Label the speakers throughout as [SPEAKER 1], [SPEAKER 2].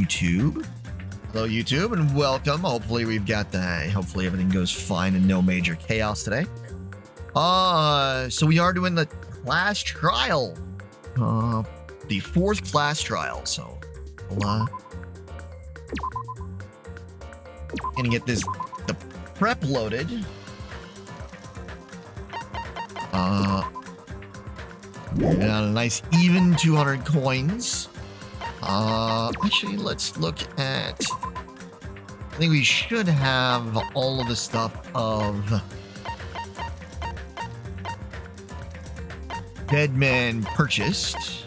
[SPEAKER 1] YouTube. Hello, YouTube, and welcome. Hopefully, hopefully everything goes fine and no major chaos today. So we are doing the class trial. The 4th class trial. So, gonna get the prep loaded. Got a nice even 200 coins. Actually, let's look at... I think we should have all of the stuff of Dead Man purchased.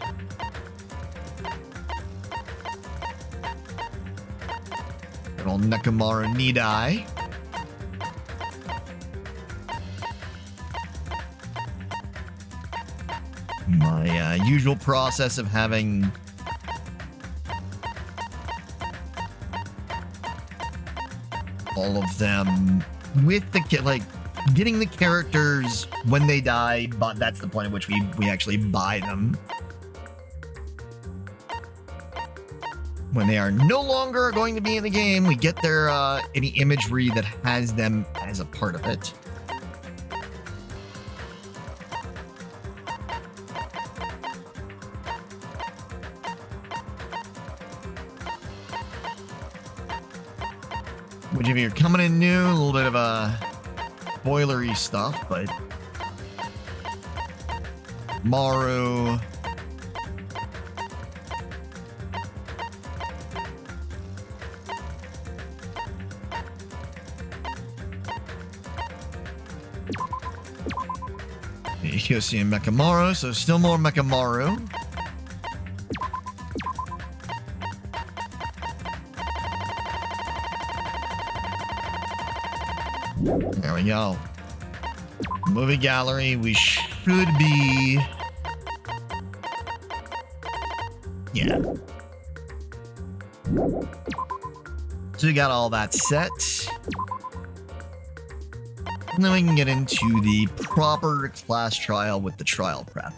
[SPEAKER 1] Good old Nekomaru Nidai. My usual process of having all of them with the getting the characters when they die, but that's the point at which we actually buy them. When they are no longer going to be in the game, we get their any imagery that has them as a part of it. Which, if you're coming in new, a little bit of a spoilery stuff, but Maru, Yoshi and Mechamaru, so still more Mechamaru. There we go. Movie gallery, we should be... Yeah. So we got all that set. And then we can get into the proper class trial with the trial prep.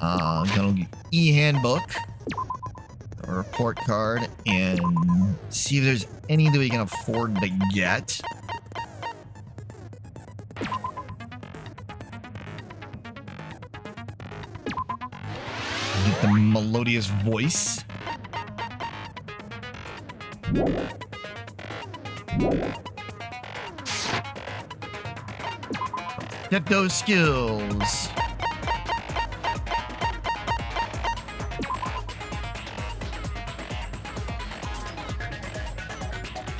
[SPEAKER 1] Gonna get e-handbook, a report card, and see if there's any that we can afford to get. Get the melodious voice. Get those skills.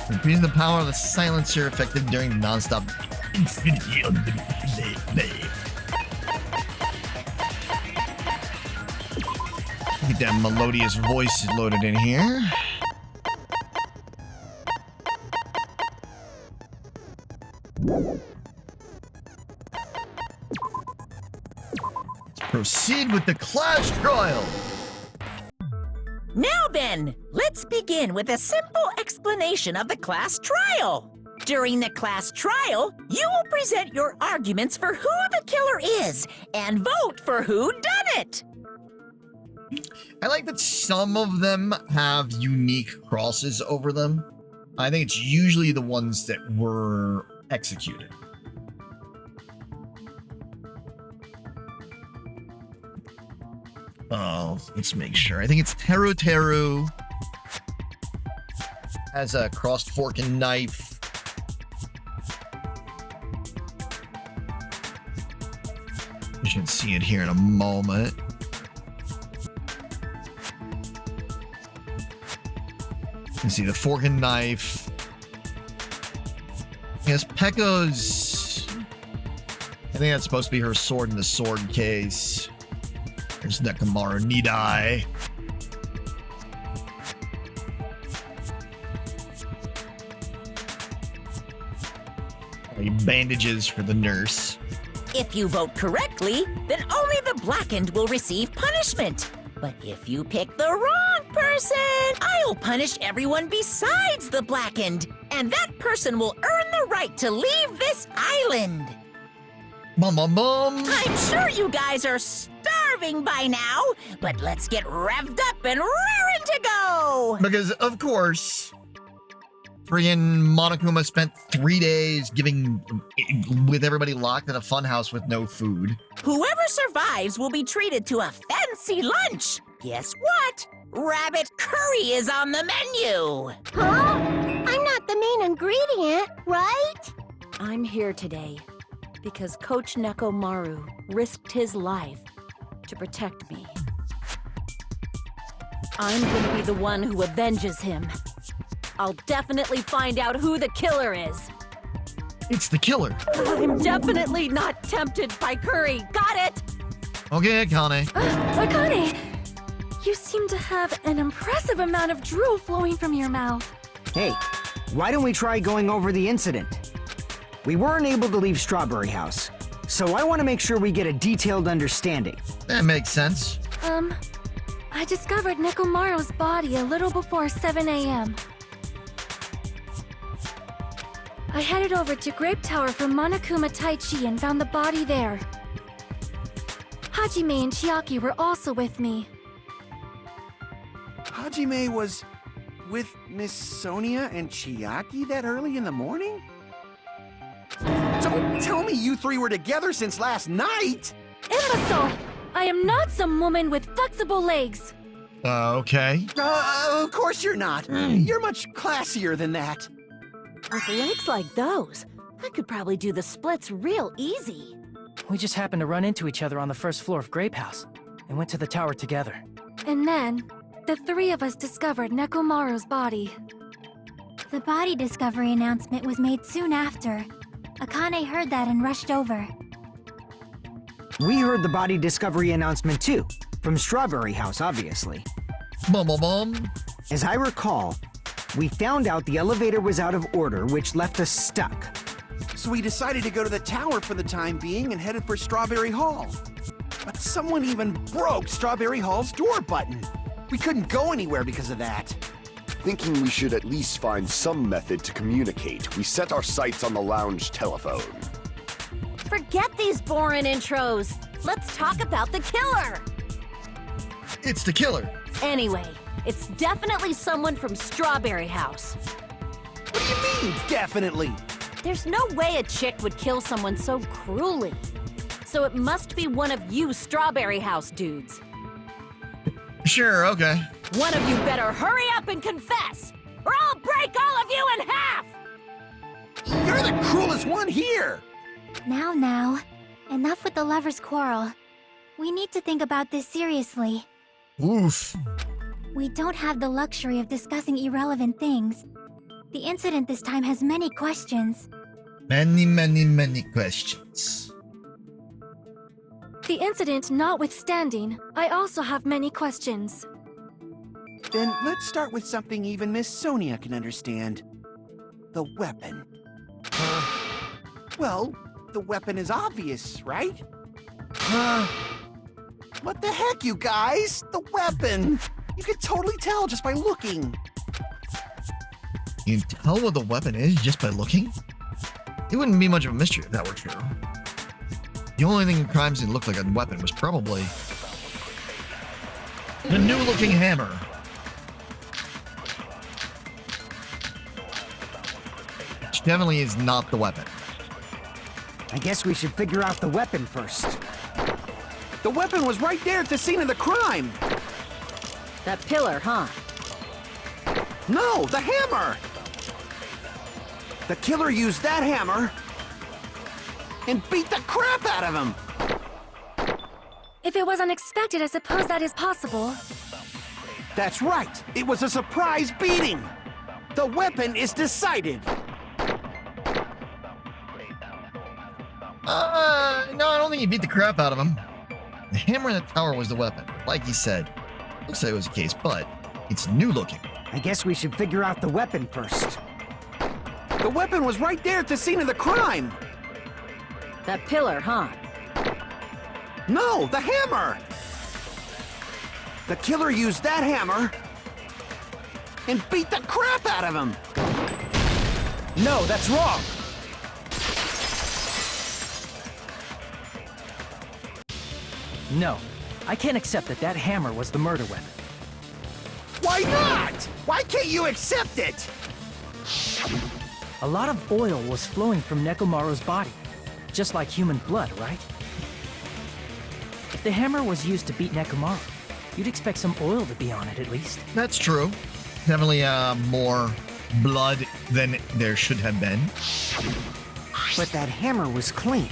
[SPEAKER 1] Increasing the power of the silencer effective during the non-stop infinity unlimited play. Get that melodious voice loaded in here. Proceed with the class trial.
[SPEAKER 2] Now then, let's begin with a simple explanation of the class trial. During the class trial, you will present your arguments for who the killer is and vote for who done it.
[SPEAKER 1] I like that some of them have unique crosses over them. I think it's usually the ones that were executed. Oh, let's make sure. I think it's Teru Teru has a crossed fork and knife. You should see it here in a moment. You can see the fork and knife. Yes, Pekko's... I think that's supposed to be her sword in the sword case. There's Nekomaru Nidai. Bandages for the nurse.
[SPEAKER 2] If you vote correctly, then only the blackened will receive punishment. But if you pick the wrong person, I'll punish everyone besides the blackened, and that person will earn the right to leave this island.
[SPEAKER 1] Mom.
[SPEAKER 2] I'm sure you guys are starving starving by now, but let's get revved up and raring to go!
[SPEAKER 1] Because, of course, friggin' Monokuma spent 3 days with everybody locked in a funhouse with no food.
[SPEAKER 2] Whoever survives will be treated to a fancy lunch. Guess what? Rabbit curry is on the menu.
[SPEAKER 3] Huh? I'm not the main ingredient, right?
[SPEAKER 4] I'm here today because Coach Nekomaru risked his life to protect me. I'm gonna be the one who avenges him. I'll definitely find out who the killer is.
[SPEAKER 1] It's the killer.
[SPEAKER 4] I'm definitely not tempted by curry. Got it?
[SPEAKER 1] Okay, Akane.
[SPEAKER 4] Akane, you seem to have an impressive amount of drool flowing from your mouth.
[SPEAKER 5] Hey, why don't we try going over the incident? We weren't able to leave Strawberry House, so I want to make sure we get a detailed understanding.
[SPEAKER 1] That makes sense.
[SPEAKER 4] I discovered Nekomaru's body a little before 7 a.m. I headed over to Grape Tower for Monokuma Taichi and found the body there. Hajime and Chiaki were also with me.
[SPEAKER 6] Hajime was with Miss Sonia and Chiaki that early in the morning? Don't tell me you three were together since last night!
[SPEAKER 4] Imbecile! I am not some woman with flexible legs.
[SPEAKER 1] Okay.
[SPEAKER 6] Of course you're not. You're much classier than that.
[SPEAKER 4] With legs like those, I could probably do the splits real easy.
[SPEAKER 7] We just happened to run into each other on the first floor of Grape House and went to the tower together.
[SPEAKER 4] And then, the three of us discovered Nekomaru's body.
[SPEAKER 3] The body discovery announcement was made soon after. Akane heard that and rushed over.
[SPEAKER 5] We heard the body discovery announcement too, from Strawberry House, obviously.
[SPEAKER 1] Bum bum bum.
[SPEAKER 5] As I recall, we found out the elevator was out of order, which left us stuck.
[SPEAKER 6] So we decided to go to the tower for the time being and headed for Strawberry Hall. But someone even broke Strawberry Hall's door button. We couldn't go anywhere because of that.
[SPEAKER 8] Thinking we should at least find some method to communicate, we set our sights on the lounge telephone.
[SPEAKER 4] Forget these boring intros. Let's talk about the killer.
[SPEAKER 1] It's the killer.
[SPEAKER 4] Anyway, it's definitely someone from Strawberry House.
[SPEAKER 6] What do you mean, definitely?
[SPEAKER 4] There's no way a chick would kill someone so cruelly. So it must be one of you Strawberry House dudes.
[SPEAKER 1] Sure, okay.
[SPEAKER 4] One of you better hurry up and confess, or I'll break all of you in half!
[SPEAKER 6] You're the cruelest one here!
[SPEAKER 3] Now, enough with the lovers' quarrel. We need to think about this seriously.
[SPEAKER 1] Oof.
[SPEAKER 3] We don't have the luxury of discussing irrelevant things. The incident this time has many questions.
[SPEAKER 1] Many questions.
[SPEAKER 4] The incident notwithstanding, I also have many questions.
[SPEAKER 6] Then let's start with something even Miss Sonia can understand. The weapon. Well, the weapon is obvious, right? What the heck, you guys? The weapon! You can totally tell just by looking.
[SPEAKER 1] You can tell what the weapon is just by looking? It wouldn't be much of a mystery if that were true. The only thing in crime scene looked like a weapon was probably the new-looking hammer. Which definitely is not the weapon.
[SPEAKER 5] I guess we should figure out the weapon first.
[SPEAKER 6] The weapon was right there at the scene of the crime.
[SPEAKER 4] That pillar, huh?
[SPEAKER 6] No, the hammer! The killer used that hammer and beat the crap out of him!
[SPEAKER 4] If it was unexpected, I suppose that is possible.
[SPEAKER 6] That's right! It was a surprise beating! The weapon is decided!
[SPEAKER 1] No, I don't think he beat the crap out of him. The hammer in the tower was the weapon. Like he said, looks like it was the case, but it's new looking.
[SPEAKER 5] I guess we should figure out the weapon first.
[SPEAKER 6] The weapon was right there at the scene of the crime!
[SPEAKER 4] That pillar, huh?
[SPEAKER 6] No, the hammer! The killer used that hammer and beat the crap out of him!
[SPEAKER 7] No, that's wrong! No, I can't accept that that hammer was the murder weapon.
[SPEAKER 6] Why not? Why can't you accept it?
[SPEAKER 7] A lot of oil was flowing from Nekomaru's body, just like human blood, right? If the hammer was used to beat Nekomaru, you'd expect some oil to be on it at least.
[SPEAKER 1] That's true. Definitely more blood than there should have been.
[SPEAKER 5] But that hammer was clean.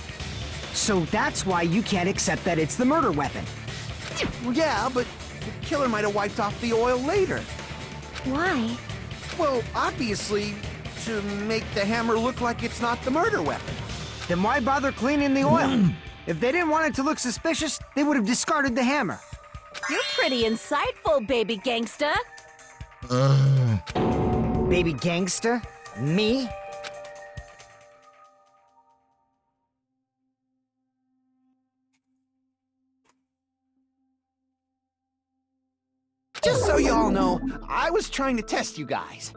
[SPEAKER 5] So that's why you can't accept that it's the murder weapon.
[SPEAKER 6] Well, yeah, but the killer might have wiped off the oil later.
[SPEAKER 3] Why?
[SPEAKER 6] Well, obviously, to make the hammer look like it's not the murder weapon.
[SPEAKER 5] Then why bother cleaning the oil? If they didn't want it to look suspicious, they would have discarded the hammer.
[SPEAKER 4] You're pretty insightful, baby gangsta.
[SPEAKER 5] Baby gangsta? Me?
[SPEAKER 6] Just so you all know, I was trying to test you guys.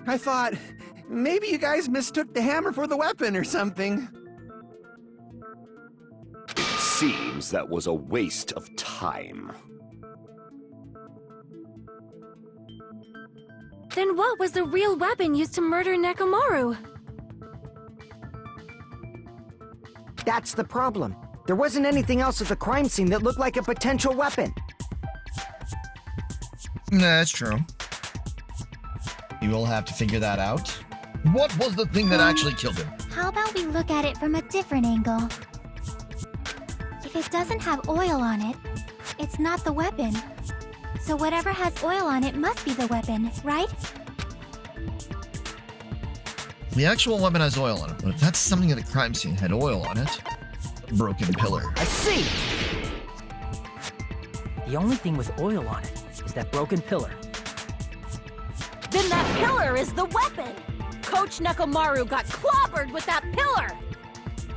[SPEAKER 6] I thought, maybe you guys mistook the hammer for the weapon or something.
[SPEAKER 8] It seems that was a waste of time.
[SPEAKER 3] Then what was the real weapon used to murder Nekomaru?
[SPEAKER 5] That's the problem. There wasn't anything else at the crime scene that looked like a potential weapon.
[SPEAKER 1] That's true. You will have to figure that out. What was the thing that actually killed him?
[SPEAKER 3] How about we look at it from a different angle? If it doesn't have oil on it, it's not the weapon. So whatever has oil on it must be the weapon, right?
[SPEAKER 1] The actual weapon has oil on it, but if that's something at the crime scene had oil on it, broken pillar.
[SPEAKER 5] I see!
[SPEAKER 7] The only thing with oil on it is that broken pillar.
[SPEAKER 4] Then that pillar is the weapon! Coach Nekomaru got clobbered with that pillar!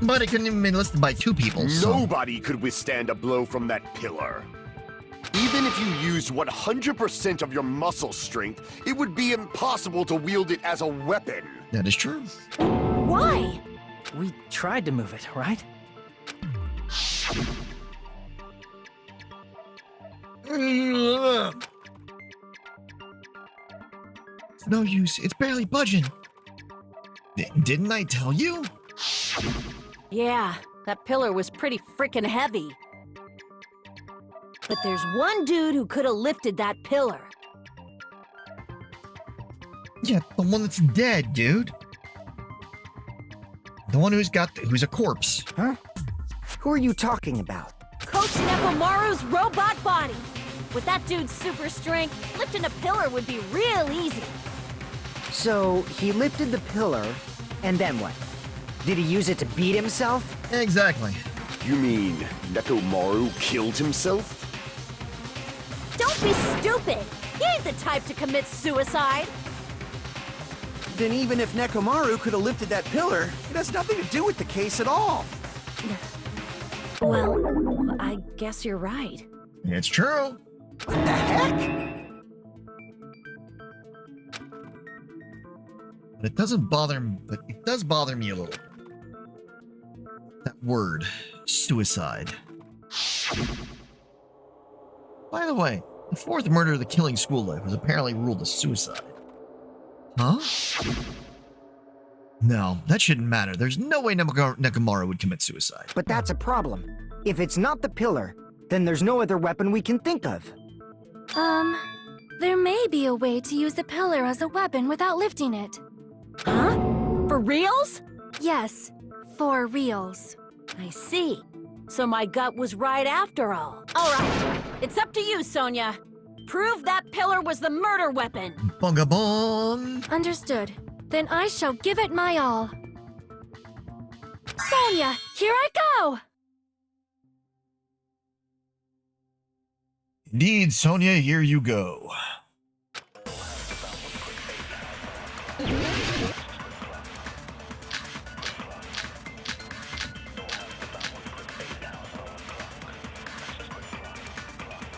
[SPEAKER 1] But it couldn't even be listed by two people, so...
[SPEAKER 8] Nobody could withstand a blow from that pillar. Even if you used 100% of your muscle strength, it would be impossible to wield it as a weapon.
[SPEAKER 1] That is true.
[SPEAKER 4] Why?
[SPEAKER 7] We tried to move it, right?
[SPEAKER 1] It's no use. It's barely budging. Didn't I tell you?
[SPEAKER 4] Yeah, that pillar was pretty frickin' heavy. But there's one dude who could have lifted that pillar.
[SPEAKER 1] Yeah, the one that's dead, dude. The one who's a corpse.
[SPEAKER 5] Huh? Who are you talking about?
[SPEAKER 4] Coach Nekomaru's robot body! With that dude's super strength, lifting a pillar would be real easy.
[SPEAKER 5] So, he lifted the pillar, and then what? Did he use it to beat himself?
[SPEAKER 1] Exactly.
[SPEAKER 8] You mean Nekomaru killed himself?
[SPEAKER 4] Don't be stupid! He ain't the type to commit suicide!
[SPEAKER 6] Then even if Nekomaru could have lifted that pillar, it has nothing to do with the case at all.
[SPEAKER 4] Well, I guess you're right.
[SPEAKER 1] It's true.
[SPEAKER 6] What the heck?
[SPEAKER 1] But it doesn't bother me, but it does bother me a little. That word, suicide. By the way, the fourth murder of the killing school life was apparently ruled a suicide. Huh? No, that shouldn't matter. There's no way Nekomaru would commit suicide.
[SPEAKER 5] But that's a problem. If it's not the pillar, then there's no other weapon we can think of.
[SPEAKER 3] There may be a way to use the pillar as a weapon without lifting it.
[SPEAKER 4] Huh? For reals?
[SPEAKER 3] Yes, for reals.
[SPEAKER 4] I see. So my gut was right after all. All right, it's up to you, Sonia. Prove that pillar was the murder weapon.
[SPEAKER 1] Bunga bong.
[SPEAKER 3] Understood. Then I shall give it my all. Sonia, here I go!
[SPEAKER 1] Indeed, Sonia, here you go.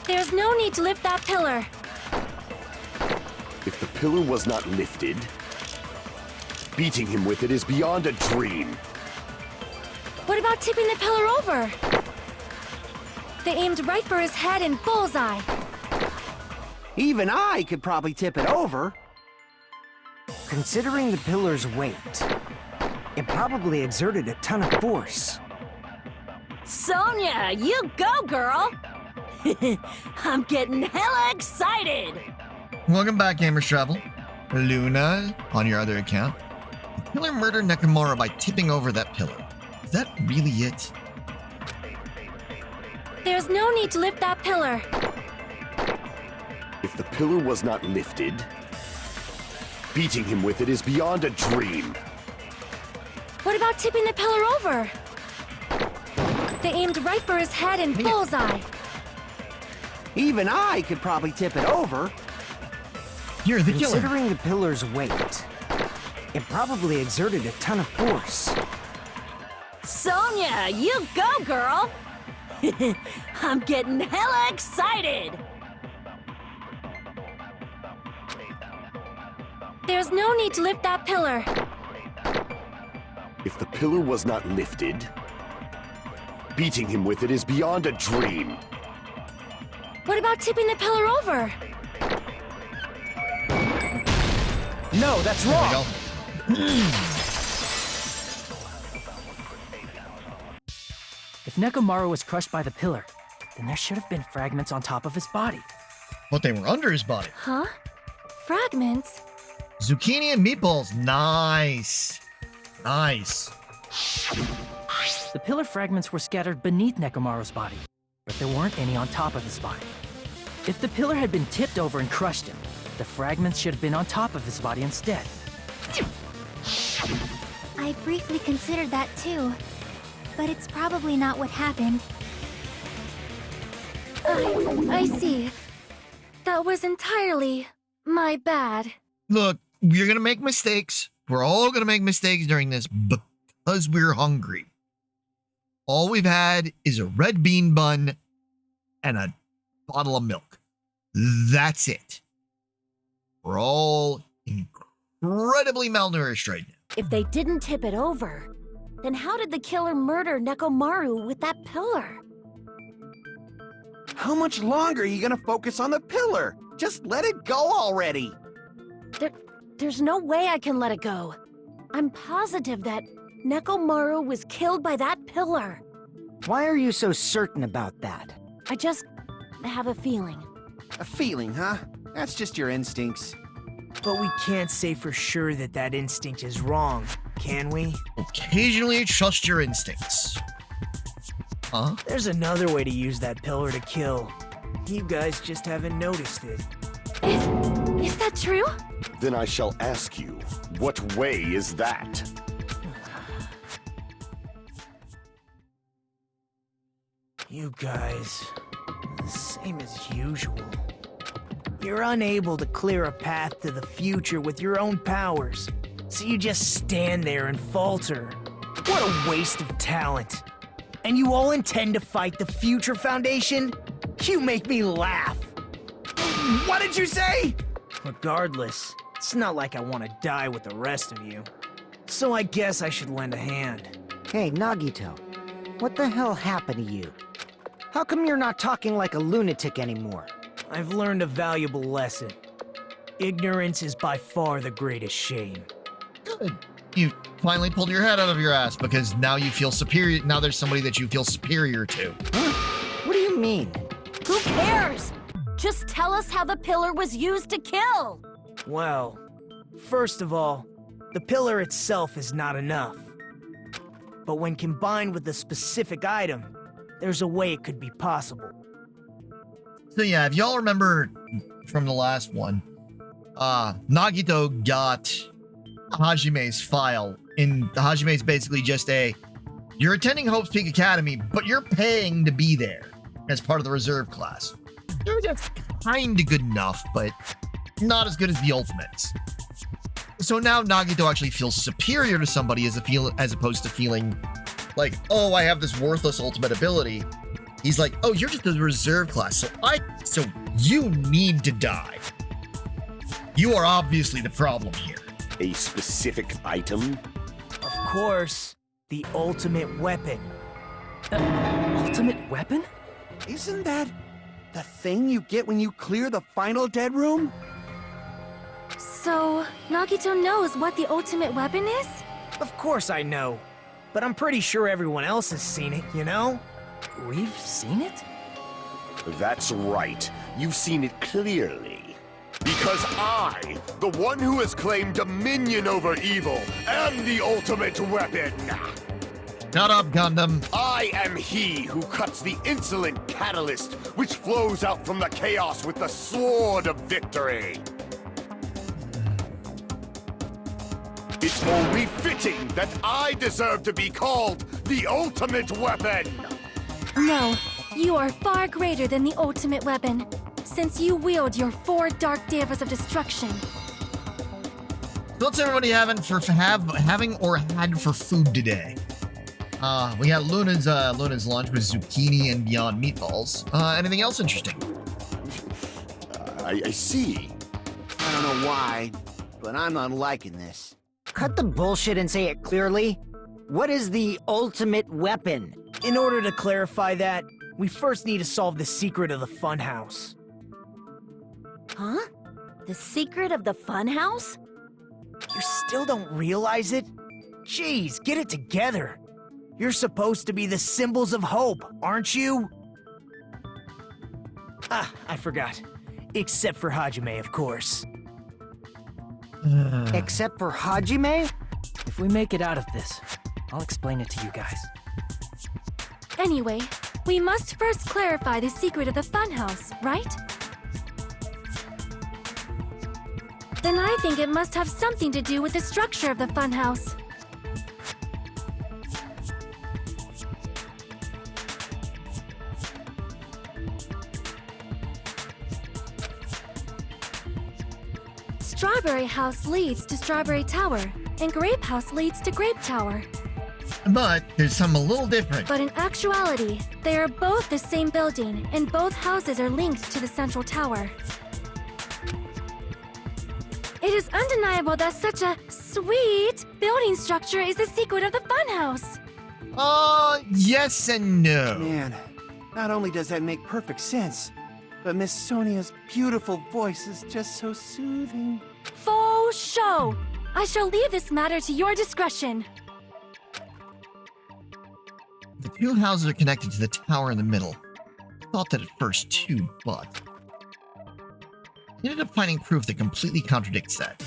[SPEAKER 3] There's no need to lift that pillar.
[SPEAKER 8] If the pillar was not lifted, beating him with it is beyond a dream.
[SPEAKER 3] What about tipping the pillar over? They aimed right for his head and bullseye.
[SPEAKER 6] Even I could probably tip it over.
[SPEAKER 5] Considering the pillar's weight, it probably exerted a ton of force.
[SPEAKER 4] Sonia, you go, girl! I'm getting hella excited!
[SPEAKER 1] Welcome back, Gamers Travel. Luna, on your other account. The killer murdered Nekomaru by tipping over that pillar. Is that really it?
[SPEAKER 3] There's no need to lift that pillar.
[SPEAKER 8] If the pillar was not lifted, beating him with it is beyond a dream.
[SPEAKER 3] What about tipping the pillar over? They aimed right for his head and bullseye.
[SPEAKER 6] Even I could probably tip it over.
[SPEAKER 1] You're the killer.
[SPEAKER 5] Considering the pillar's weight, it probably exerted a ton of force.
[SPEAKER 4] Sonia, you go, girl! I'm getting hella excited!
[SPEAKER 3] There's no need to lift that pillar.
[SPEAKER 8] If the pillar was not lifted, beating him with it is beyond a dream.
[SPEAKER 3] What about tipping the pillar over?
[SPEAKER 5] No, that's
[SPEAKER 1] There
[SPEAKER 5] wrong!
[SPEAKER 1] we go.
[SPEAKER 7] If Nekomaru was crushed by the pillar, then there should have been fragments on top of his body.
[SPEAKER 1] But they were under his body.
[SPEAKER 3] Huh? Fragments?
[SPEAKER 1] Zucchini and meatballs. Nice. Nice.
[SPEAKER 7] The pillar fragments were scattered beneath Nekomaru's body, but there weren't any on top of his body. If the pillar had been tipped over and crushed him, the fragments should have been on top of his body instead.
[SPEAKER 3] I briefly considered that too, but it's probably not what happened. I see. That was entirely my bad.
[SPEAKER 1] Look, you're going to make mistakes. We're all going to make mistakes during this because we're hungry. All we've had is a red bean bun and a bottle of milk. That's it. We're all incredibly malnourished right now.
[SPEAKER 4] If they didn't tip it over, then how did the killer murder Nekomaru with that pillar?
[SPEAKER 6] How much longer are you gonna focus on the pillar? Just let it go already.
[SPEAKER 4] There's no way I can let it go. I'm positive that Nekomaru was killed by that pillar.
[SPEAKER 5] Why are you so certain about that?
[SPEAKER 4] I just have a feeling.
[SPEAKER 6] A feeling, huh? That's just your instincts.
[SPEAKER 9] But we can't say for sure that that instinct is wrong, can we?
[SPEAKER 1] Occasionally trust your instincts. Huh?
[SPEAKER 9] There's another way to use that pillar to kill. You guys just haven't noticed it.
[SPEAKER 3] Is that true?
[SPEAKER 8] Then I shall ask you, what way is that?
[SPEAKER 9] You guys, the same as usual. You're unable to clear a path to the future with your own powers, so you just stand there and falter. What a waste of talent. And you all intend to fight the Future Foundation? You make me laugh.
[SPEAKER 6] What did you say?
[SPEAKER 9] Regardless, it's not like I want to die with the rest of you. So I guess I should lend a hand.
[SPEAKER 5] Hey, Nagito, what the hell happened to you? How come you're not talking like a lunatic anymore?
[SPEAKER 9] I've learned a valuable lesson. Ignorance is by far the greatest shame.
[SPEAKER 1] Good. You finally pulled your head out of your ass because now you feel superior. Now there's somebody that you feel superior to.
[SPEAKER 5] Huh? What do you mean?
[SPEAKER 4] Who cares? Just tell us how the pillar was used to kill.
[SPEAKER 9] Well, first of all, the pillar itself is not enough. But when combined with a specific item, there's a way it could be possible.
[SPEAKER 1] So yeah, if y'all remember from the last one, Nagito got Hajime's file, and Hajime's basically just you're attending Hope's Peak Academy, but you're paying to be there as part of the reserve class. That's kinda good enough, but not as good as the Ultimates. So now Nagito actually feels superior to somebody as opposed to feeling like, oh, I have this worthless ultimate ability. He's like, oh, you're just a reserve class, so you need to die. You are obviously the problem here.
[SPEAKER 8] A specific item?
[SPEAKER 9] Of course. The ultimate weapon.
[SPEAKER 7] Ultimate weapon?
[SPEAKER 6] Isn't that the thing you get when you clear the final dead room?
[SPEAKER 3] So, Nagito knows what the ultimate weapon is?
[SPEAKER 9] Of course I know. But I'm pretty sure everyone else has seen it, you know?
[SPEAKER 7] We've seen it?
[SPEAKER 8] That's right. You've seen it clearly. Because I, the one who has claimed dominion over evil, am the ultimate weapon.
[SPEAKER 1] Shut up, Gundam.
[SPEAKER 8] I am he who cuts the insolent catalyst which flows out from the chaos with the sword of victory. It's only fitting that I deserve to be called the ultimate weapon.
[SPEAKER 3] No, you are far greater than the ultimate weapon, since you wield your 4 dark devas of destruction.
[SPEAKER 1] So what's everybody having or had for food today? We had Luna's lunch with zucchini and Beyond Meatballs. Anything else interesting?
[SPEAKER 8] I see.
[SPEAKER 6] I don't know why, but I'm not liking this.
[SPEAKER 5] Cut the bullshit and say it clearly. What is the ultimate weapon?
[SPEAKER 9] In order to clarify that, we first need to solve the secret of the funhouse.
[SPEAKER 4] Huh? The secret of the funhouse?
[SPEAKER 9] You still don't realize it? Jeez, get it together. You're supposed to be the symbols of hope, aren't you? Ah, I forgot. Except for Hajime, of course.
[SPEAKER 5] Except for Hajime?
[SPEAKER 7] If we make it out of this, I'll explain it to you guys.
[SPEAKER 3] Anyway, we must first clarify the secret of the funhouse, right? Then I think it must have something to do with the structure of the funhouse. Strawberry House leads to Strawberry Tower, and Grape House leads to Grape Tower.
[SPEAKER 1] But there's something a little different.
[SPEAKER 3] But in actuality, they are both the same building, and both houses are linked to the central tower. It is undeniable that such a sweet building structure is the secret of the funhouse.
[SPEAKER 1] Yes and no.
[SPEAKER 6] Man, not only does that make perfect sense, but Miss Sonia's beautiful voice is just so soothing.
[SPEAKER 3] Faux show! I shall leave this matter to your discretion.
[SPEAKER 1] The two houses are connected to the tower in the middle. I thought that at first too, but I ended up finding proof that completely contradicts that.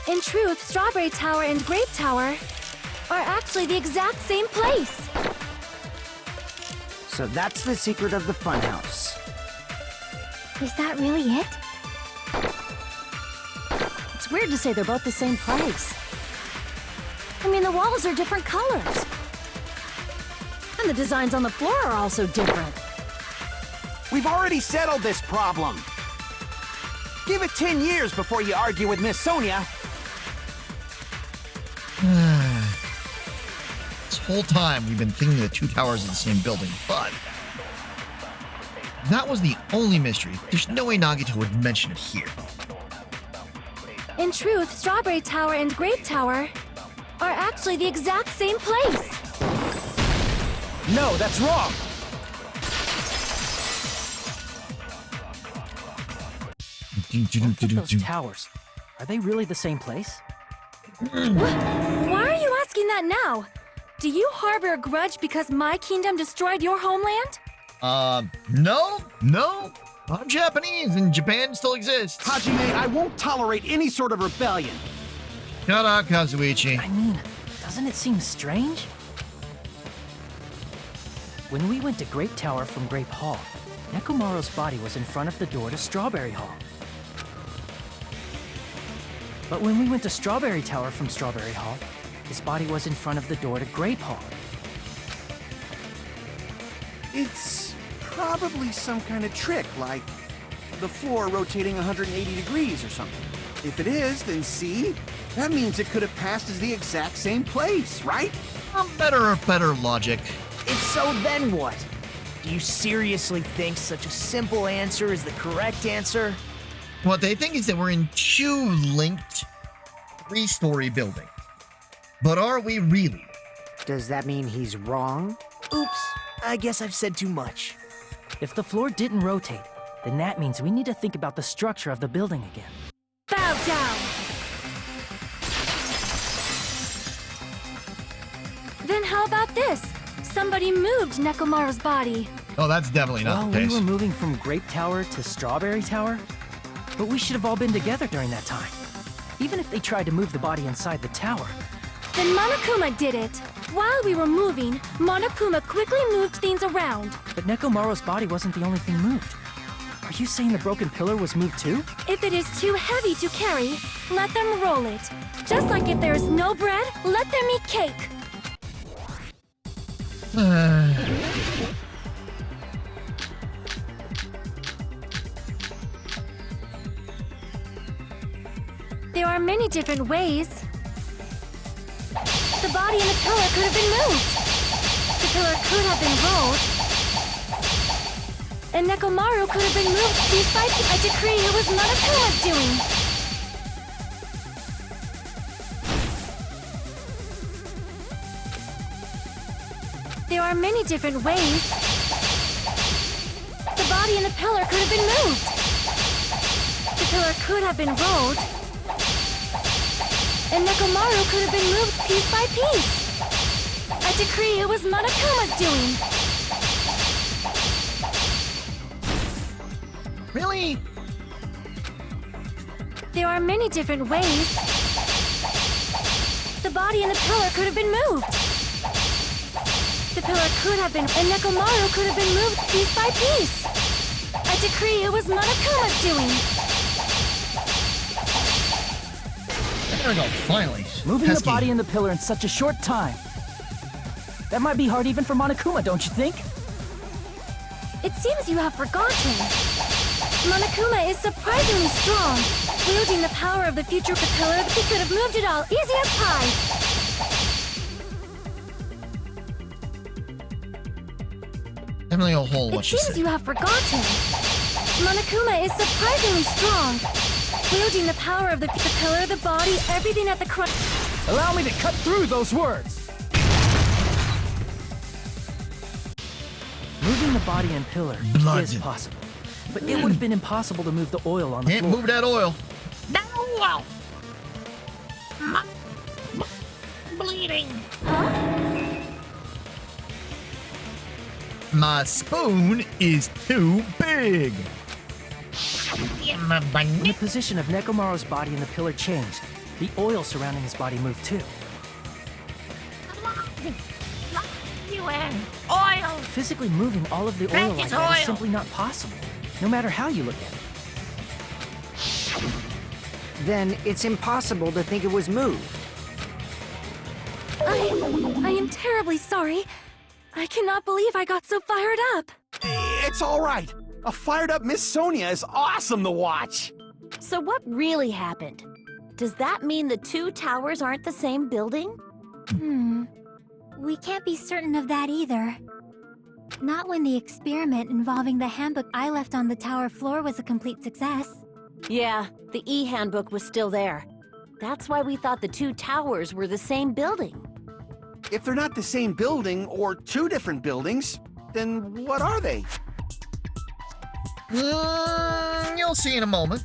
[SPEAKER 3] In truth, Strawberry Tower and Grape Tower are actually the exact same place.
[SPEAKER 5] So that's the secret of the funhouse.
[SPEAKER 3] Is that really it?
[SPEAKER 4] It's weird to say they're both the same place. I mean, the walls are different colors. And the designs on the floor are also different.
[SPEAKER 6] We've already settled this problem. Give it 10 years before you argue with Miss Sonia.
[SPEAKER 1] This whole time we've been thinking the two towers are the same building, but that was the only mystery. There's no way Nagito would mention it here.
[SPEAKER 3] In truth, Strawberry Tower and Grape Tower are actually the exact same place.
[SPEAKER 9] No, that's wrong!
[SPEAKER 7] Both of those towers, are they really the same place?
[SPEAKER 3] Why are you asking that now? Do you harbor a grudge because my kingdom destroyed your homeland?
[SPEAKER 1] No. I'm Japanese and Japan still exists.
[SPEAKER 6] Hajime, I won't tolerate any sort of rebellion.
[SPEAKER 1] Shut up, Kazuichi.
[SPEAKER 7] I mean, doesn't it seem strange? When we went to Grape Tower from Grape Hall, Nekomaru's body was in front of the door to Strawberry Hall. But when we went to Strawberry Tower from Strawberry Hall, his body was in front of the door to Grape Hall.
[SPEAKER 6] It's probably some kind of trick, like the floor rotating 180 degrees or something. If it is, then see? That means it could have passed as the exact same place, right?
[SPEAKER 1] Better logic.
[SPEAKER 9] If so, then what? Do you seriously think such a simple answer is the correct answer?
[SPEAKER 1] What they think is that we're in two linked 3-story buildings. But are we really?
[SPEAKER 5] Does that mean he's wrong?
[SPEAKER 9] Oops, I guess I've said too much.
[SPEAKER 7] If the floor didn't rotate, then that means we need to think about the structure of the building again.
[SPEAKER 3] Bow down! Then how about this? Somebody moved Nekomaru's body.
[SPEAKER 1] Oh, that's definitely not
[SPEAKER 7] Well,
[SPEAKER 1] the
[SPEAKER 7] we
[SPEAKER 1] case.
[SPEAKER 7] were moving from Grape Tower to Strawberry Tower, but we should have all been together during that time. Even if they tried to move the body inside the tower.
[SPEAKER 3] Then Monokuma did it. While we were moving, Monokuma quickly moved things around.
[SPEAKER 7] But Nekomaru's body wasn't the only thing moved. Are you saying the broken pillar was moved too?
[SPEAKER 3] If it is too heavy to carry, let them roll it. Just like if there is no bread, let them eat cake. There are many different ways. The body and the pillar could have been moved. The pillar could have been rolled. And Nekomaru could have been moved piece by piece. I decree it was Monokuma's doing. There are many different ways. The body and the pillar could have been moved. The pillar could have been rolled. And Nekomaru could have been moved piece by piece. I decree it was Monokuma's doing.
[SPEAKER 1] Really?
[SPEAKER 3] There are many different ways. The body and the pillar could have been moved. The pillar could have been, and Nekomaru could have been moved piece by piece. I decree it was Monokuma's doing.
[SPEAKER 1] There we go, finally.
[SPEAKER 7] Moving
[SPEAKER 1] Pesky.
[SPEAKER 7] the body and the pillar in such a short time. That might be hard even for Monokuma, don't you think?
[SPEAKER 3] It seems you have forgotten. Monokuma is surprisingly strong. Wielding the power of the future pillar, he could have moved it all easy as pie.
[SPEAKER 1] Definitely a whole
[SPEAKER 3] It
[SPEAKER 1] what she
[SPEAKER 3] seems
[SPEAKER 1] said.
[SPEAKER 3] you have forgotten. Monokuma is surprisingly strong. Wielding the power of the pillar, the body, everything at the crunch.
[SPEAKER 7] Allow me to cut through those words! Moving the body and pillar
[SPEAKER 1] Blood.
[SPEAKER 7] is possible. But it would have been impossible to move the oil on the
[SPEAKER 1] Can't
[SPEAKER 7] floor.
[SPEAKER 1] move that oil.
[SPEAKER 2] Bleeding.
[SPEAKER 1] My spoon is too big.
[SPEAKER 7] When the position of Nekomaru's body and the pillar changed, the oil surrounding his body moved too.
[SPEAKER 2] You in. Oil.
[SPEAKER 7] Physically moving all of the oil like
[SPEAKER 2] Precious
[SPEAKER 7] that is
[SPEAKER 2] oil.
[SPEAKER 7] simply not possible, no matter how you look at it.
[SPEAKER 5] Then it's impossible to think it was moved.
[SPEAKER 3] I am terribly sorry. I cannot believe I got so fired up.
[SPEAKER 6] It's all right. A fired up Miss Sonia is awesome to watch.
[SPEAKER 4] So what really happened? Does that mean the two towers aren't the same building?
[SPEAKER 3] We can't be certain of that either. Not when the experiment involving the handbook I left on the tower floor was a complete success.
[SPEAKER 4] Yeah, the e-handbook was still there. That's why we thought the two towers were the same building.
[SPEAKER 6] If they're not the same building or two different buildings, then what are they?
[SPEAKER 1] You'll see in a moment.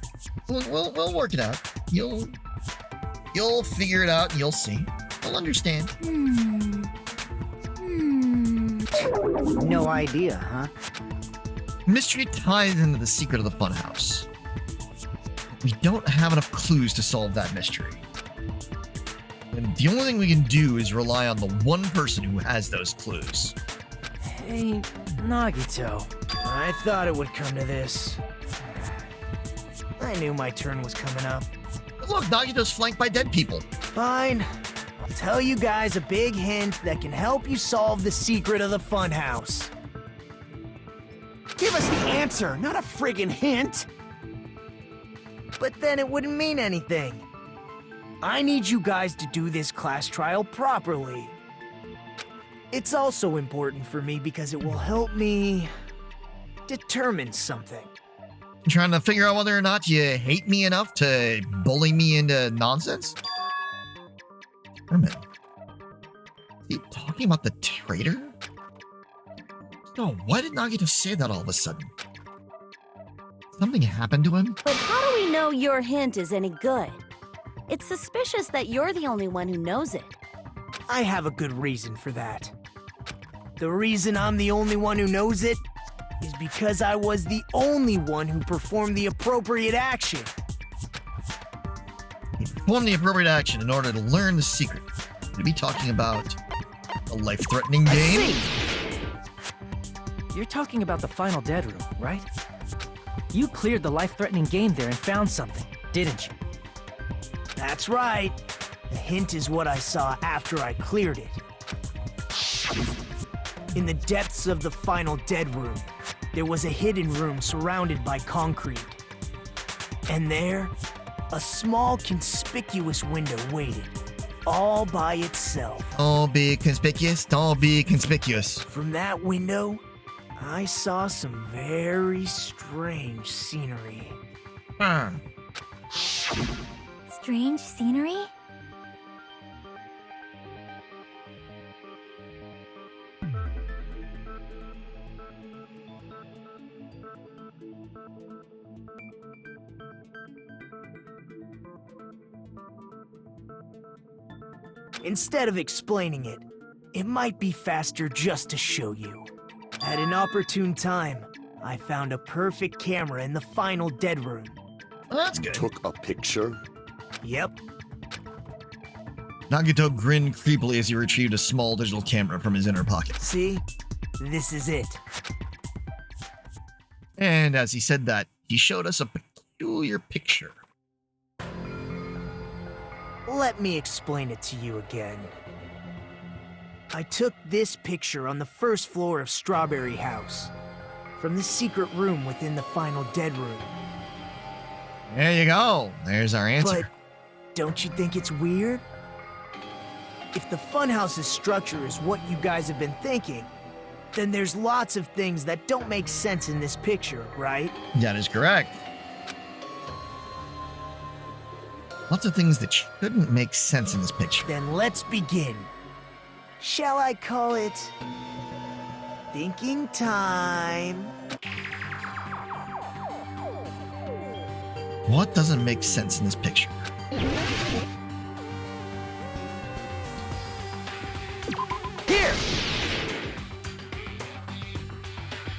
[SPEAKER 1] We'll work it out. You'll figure it out and you'll see. You'll understand.
[SPEAKER 5] No idea, huh?
[SPEAKER 1] Mystery ties into the secret of the funhouse. We don't have enough clues to solve that mystery. And the only thing we can do is rely on the one person who has those clues.
[SPEAKER 9] Hey, Nagito. I thought it would come to this. I knew my turn was coming up.
[SPEAKER 1] But look, Nagito's flanked by dead people.
[SPEAKER 9] Fine. I'll tell you guys a big hint that can help you solve the secret of the funhouse.
[SPEAKER 6] Give us the answer, not a friggin' hint.
[SPEAKER 9] But then it wouldn't mean anything. I need you guys to do this class trial properly. It's also important for me because it will help me determine something.
[SPEAKER 1] You trying to figure out whether or not you hate me enough to bully me into nonsense? Determine. Is he talking about the traitor? No, why did Nagito say that all of a sudden? Something happened to him?
[SPEAKER 4] But how do we know your hint is any good? It's suspicious that you're the only one who knows it.
[SPEAKER 9] I have a good reason for that. The reason I'm the only one who knows it is because I was the only one who performed the appropriate action.
[SPEAKER 1] He performed the appropriate action in order to learn the secret. Could be talking about a life-threatening game?
[SPEAKER 7] You're talking about the final dead room, right? You cleared the life-threatening game there and found something, didn't you?
[SPEAKER 9] That's right. The hint is what I saw after I cleared it. In the depths of the final dead room, there was a hidden room surrounded by concrete. And there, a small conspicuous window waited, all by itself.
[SPEAKER 1] Don't be conspicuous, don't be conspicuous.
[SPEAKER 9] From that window, I saw some very strange scenery.
[SPEAKER 3] Strange scenery?
[SPEAKER 9] Instead of explaining it, it might be faster just to show you. At an opportune time, I found a perfect camera in the final dead room.
[SPEAKER 1] Well, that's good.
[SPEAKER 8] Took a picture?
[SPEAKER 9] Yep,
[SPEAKER 1] Nagito grinned creepily as he retrieved a small digital camera from his inner pocket.
[SPEAKER 9] see? This is it.
[SPEAKER 1] And as he said that, he showed us a peculiar picture.
[SPEAKER 9] Let me explain it to you again. I took this picture on the first floor of Strawberry House, from the secret room within the final dead room.
[SPEAKER 1] There you go. There's our answer.
[SPEAKER 9] But don't you think it's weird? If the funhouse's structure is what you guys have been thinking, then there's lots of things that don't make sense in this picture, right?
[SPEAKER 1] That is correct. Lots of things that shouldn't make sense in this picture.
[SPEAKER 9] Then let's begin. Shall I call it thinking time?
[SPEAKER 1] What doesn't make sense in this picture?
[SPEAKER 9] Here!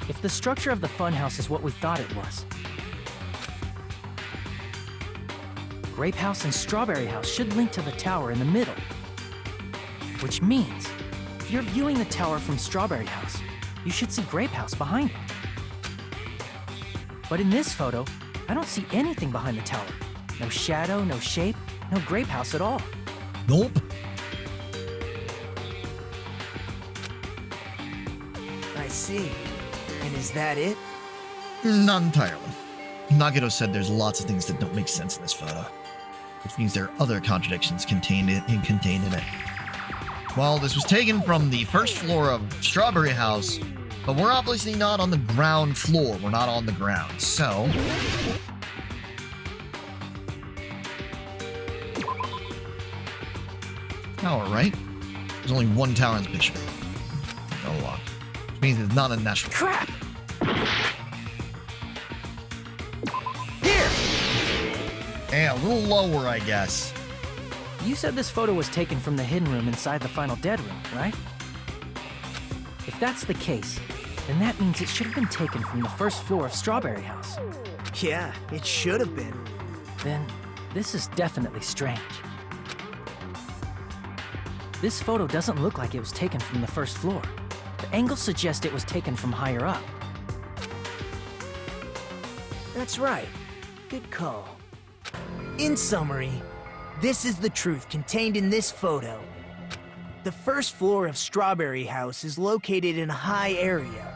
[SPEAKER 7] If the structure of the funhouse is what we thought it was, Grape House and Strawberry House should link to the tower in the middle. Which means, if you're viewing the tower from Strawberry House, you should see Grape House behind it. But in this photo, I don't see anything behind the tower. No shadow, no shape, no Grape House at all.
[SPEAKER 1] Nope.
[SPEAKER 9] I see. And is that it?
[SPEAKER 1] Not entirely. Nagito said there's lots of things that don't make sense in this photo, which means there are other contradictions contained in it. Well, this was taken from the first floor of Strawberry House, but we're obviously not on the ground floor. We're not on the ground, so... Tower, right? There's only one tower in this picture. No lot. Which means it's not a natural...
[SPEAKER 7] Crap!
[SPEAKER 1] Yeah, a little lower, I guess.
[SPEAKER 7] You said this photo was taken from the hidden room inside the final dead room, right? If that's the case, then that means it should have been taken from the first floor of Strawberry House.
[SPEAKER 9] Yeah, it should have been.
[SPEAKER 7] Then, this is definitely strange. This photo doesn't look like it was taken from the first floor. The angles suggest it was taken from higher up.
[SPEAKER 9] That's right. Good call. In summary, this is the truth contained in this photo. The first floor of Strawberry House is located in a high area,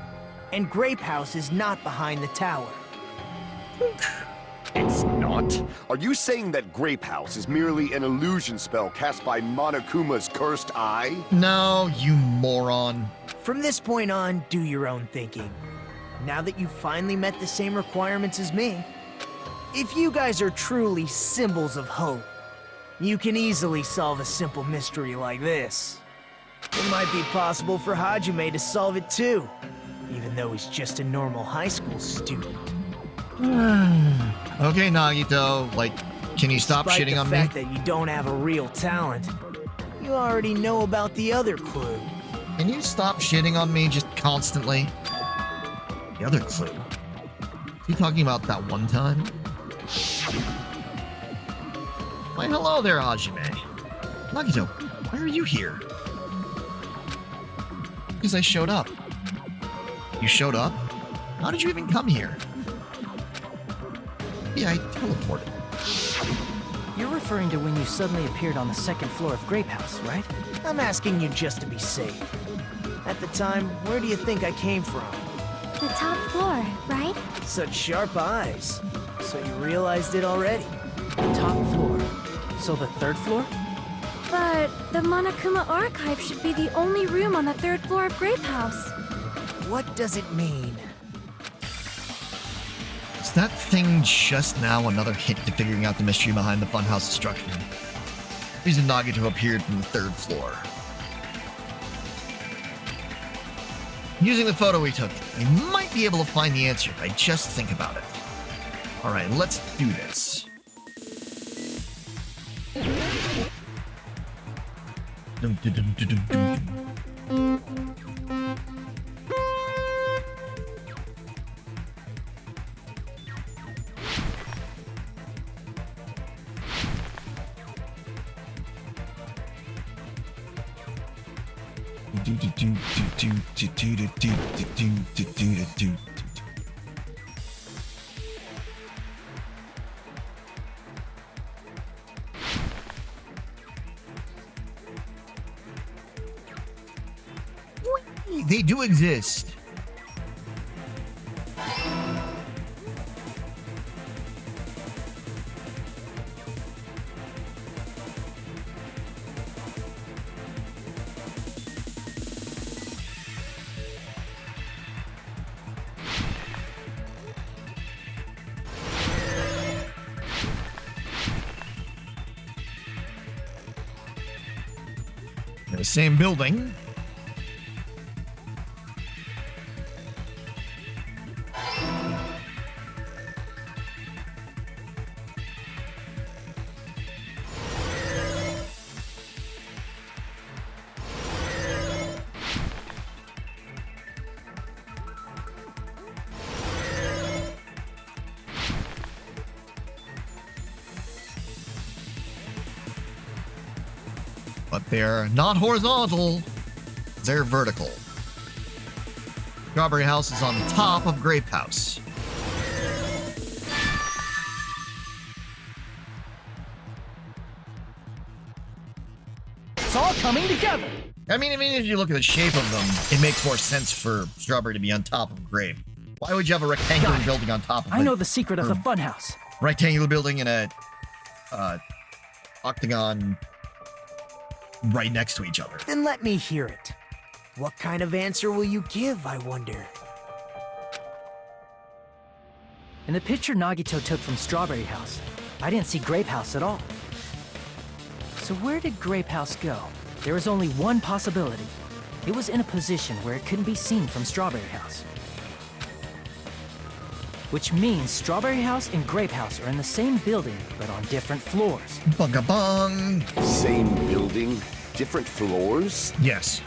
[SPEAKER 9] and Grape House is not behind the tower.
[SPEAKER 8] It's not? Wait, are you saying that Grape House is merely an illusion spell cast by Monokuma's cursed eye?
[SPEAKER 1] No, you moron.
[SPEAKER 9] From this point on, do your own thinking. Now that you've finally met the same requirements as me, if you guys are truly symbols of hope, you can easily solve a simple mystery like this. It might be possible for Hajime to solve it too, even though he's just a normal high school student.
[SPEAKER 1] Okay, Nagito, like, can you stop
[SPEAKER 9] Despite
[SPEAKER 1] shitting on
[SPEAKER 9] the
[SPEAKER 1] me?
[SPEAKER 9] fact that you don't have a real talent, you already know about the other clue.
[SPEAKER 1] Can you stop shitting on me just constantly? The other clue. Is he talking about that one time? Why, hello there, Hajime. Nagito, why are you here? Because I showed up. You showed up? How did you even come here? Yeah, I teleported.
[SPEAKER 7] You're referring to when you suddenly appeared on the second floor of Grape House, right?
[SPEAKER 9] I'm asking you just to be safe. At the time, where do you think I came from?
[SPEAKER 3] The top floor, right?
[SPEAKER 9] Such sharp eyes. So you realized it already.
[SPEAKER 7] Top floor. So the third floor?
[SPEAKER 3] But the Monokuma Archive should be the only room on the third floor of Grape House.
[SPEAKER 9] What does it mean?
[SPEAKER 1] Is that thing just now another hint to figuring out the mystery behind the funhouse destruction? The reason Nagito appeared from the third floor. Using the photo we took, I might be able to find the answer if I just think about it. Alright, let's do this. Dum, dum, dum, dum, dum, dum. They do exist. In the same building. But they're not horizontal, they're vertical. Strawberry House is on top of Grape House.
[SPEAKER 7] It's all coming together.
[SPEAKER 1] I mean, if you look at the shape of them, it makes more sense for Strawberry to be on top of Grape. Why would you have a rectangular
[SPEAKER 7] Got it.
[SPEAKER 1] building on top of it?
[SPEAKER 7] I know the secret of the funhouse.
[SPEAKER 1] Rectangular building and a octagon right next to each other.
[SPEAKER 9] Then let me hear it. What kind of answer will you give, I wonder?
[SPEAKER 7] In the picture Nagito took from Strawberry House, I didn't see Grape House at all. So where did Grape House go? There is only one possibility. It was in a position where it couldn't be seen from Strawberry House. Which means Strawberry House and Grape House are in the same building, but on different floors.
[SPEAKER 1] Bunga bong.
[SPEAKER 8] Same building, different floors?
[SPEAKER 1] Yes.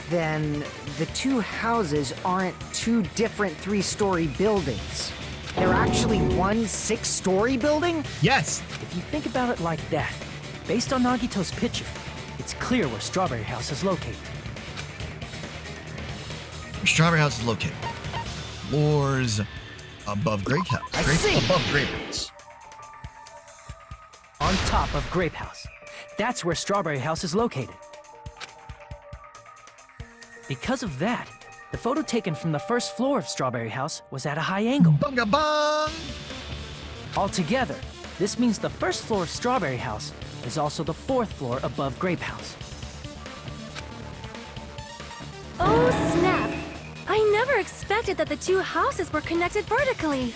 [SPEAKER 5] Then the two houses aren't two different three-story buildings. They're actually one six-story building?
[SPEAKER 1] Yes.
[SPEAKER 7] If you think about it like that, based on Nagito's picture, it's clear where Strawberry House is located.
[SPEAKER 1] Strawberry House is located. Floors above Grape House.
[SPEAKER 7] I see.
[SPEAKER 1] Above Grape House.
[SPEAKER 7] On top of Grape House. That's where Strawberry House is located. Because of that, the photo taken from the first floor of Strawberry House was at a high angle.
[SPEAKER 1] Bunga bong.
[SPEAKER 7] Altogether, This means the first floor of Strawberry House is also the 4th floor above Grape House.
[SPEAKER 3] Oh, snap! I never expected that the two houses were connected vertically.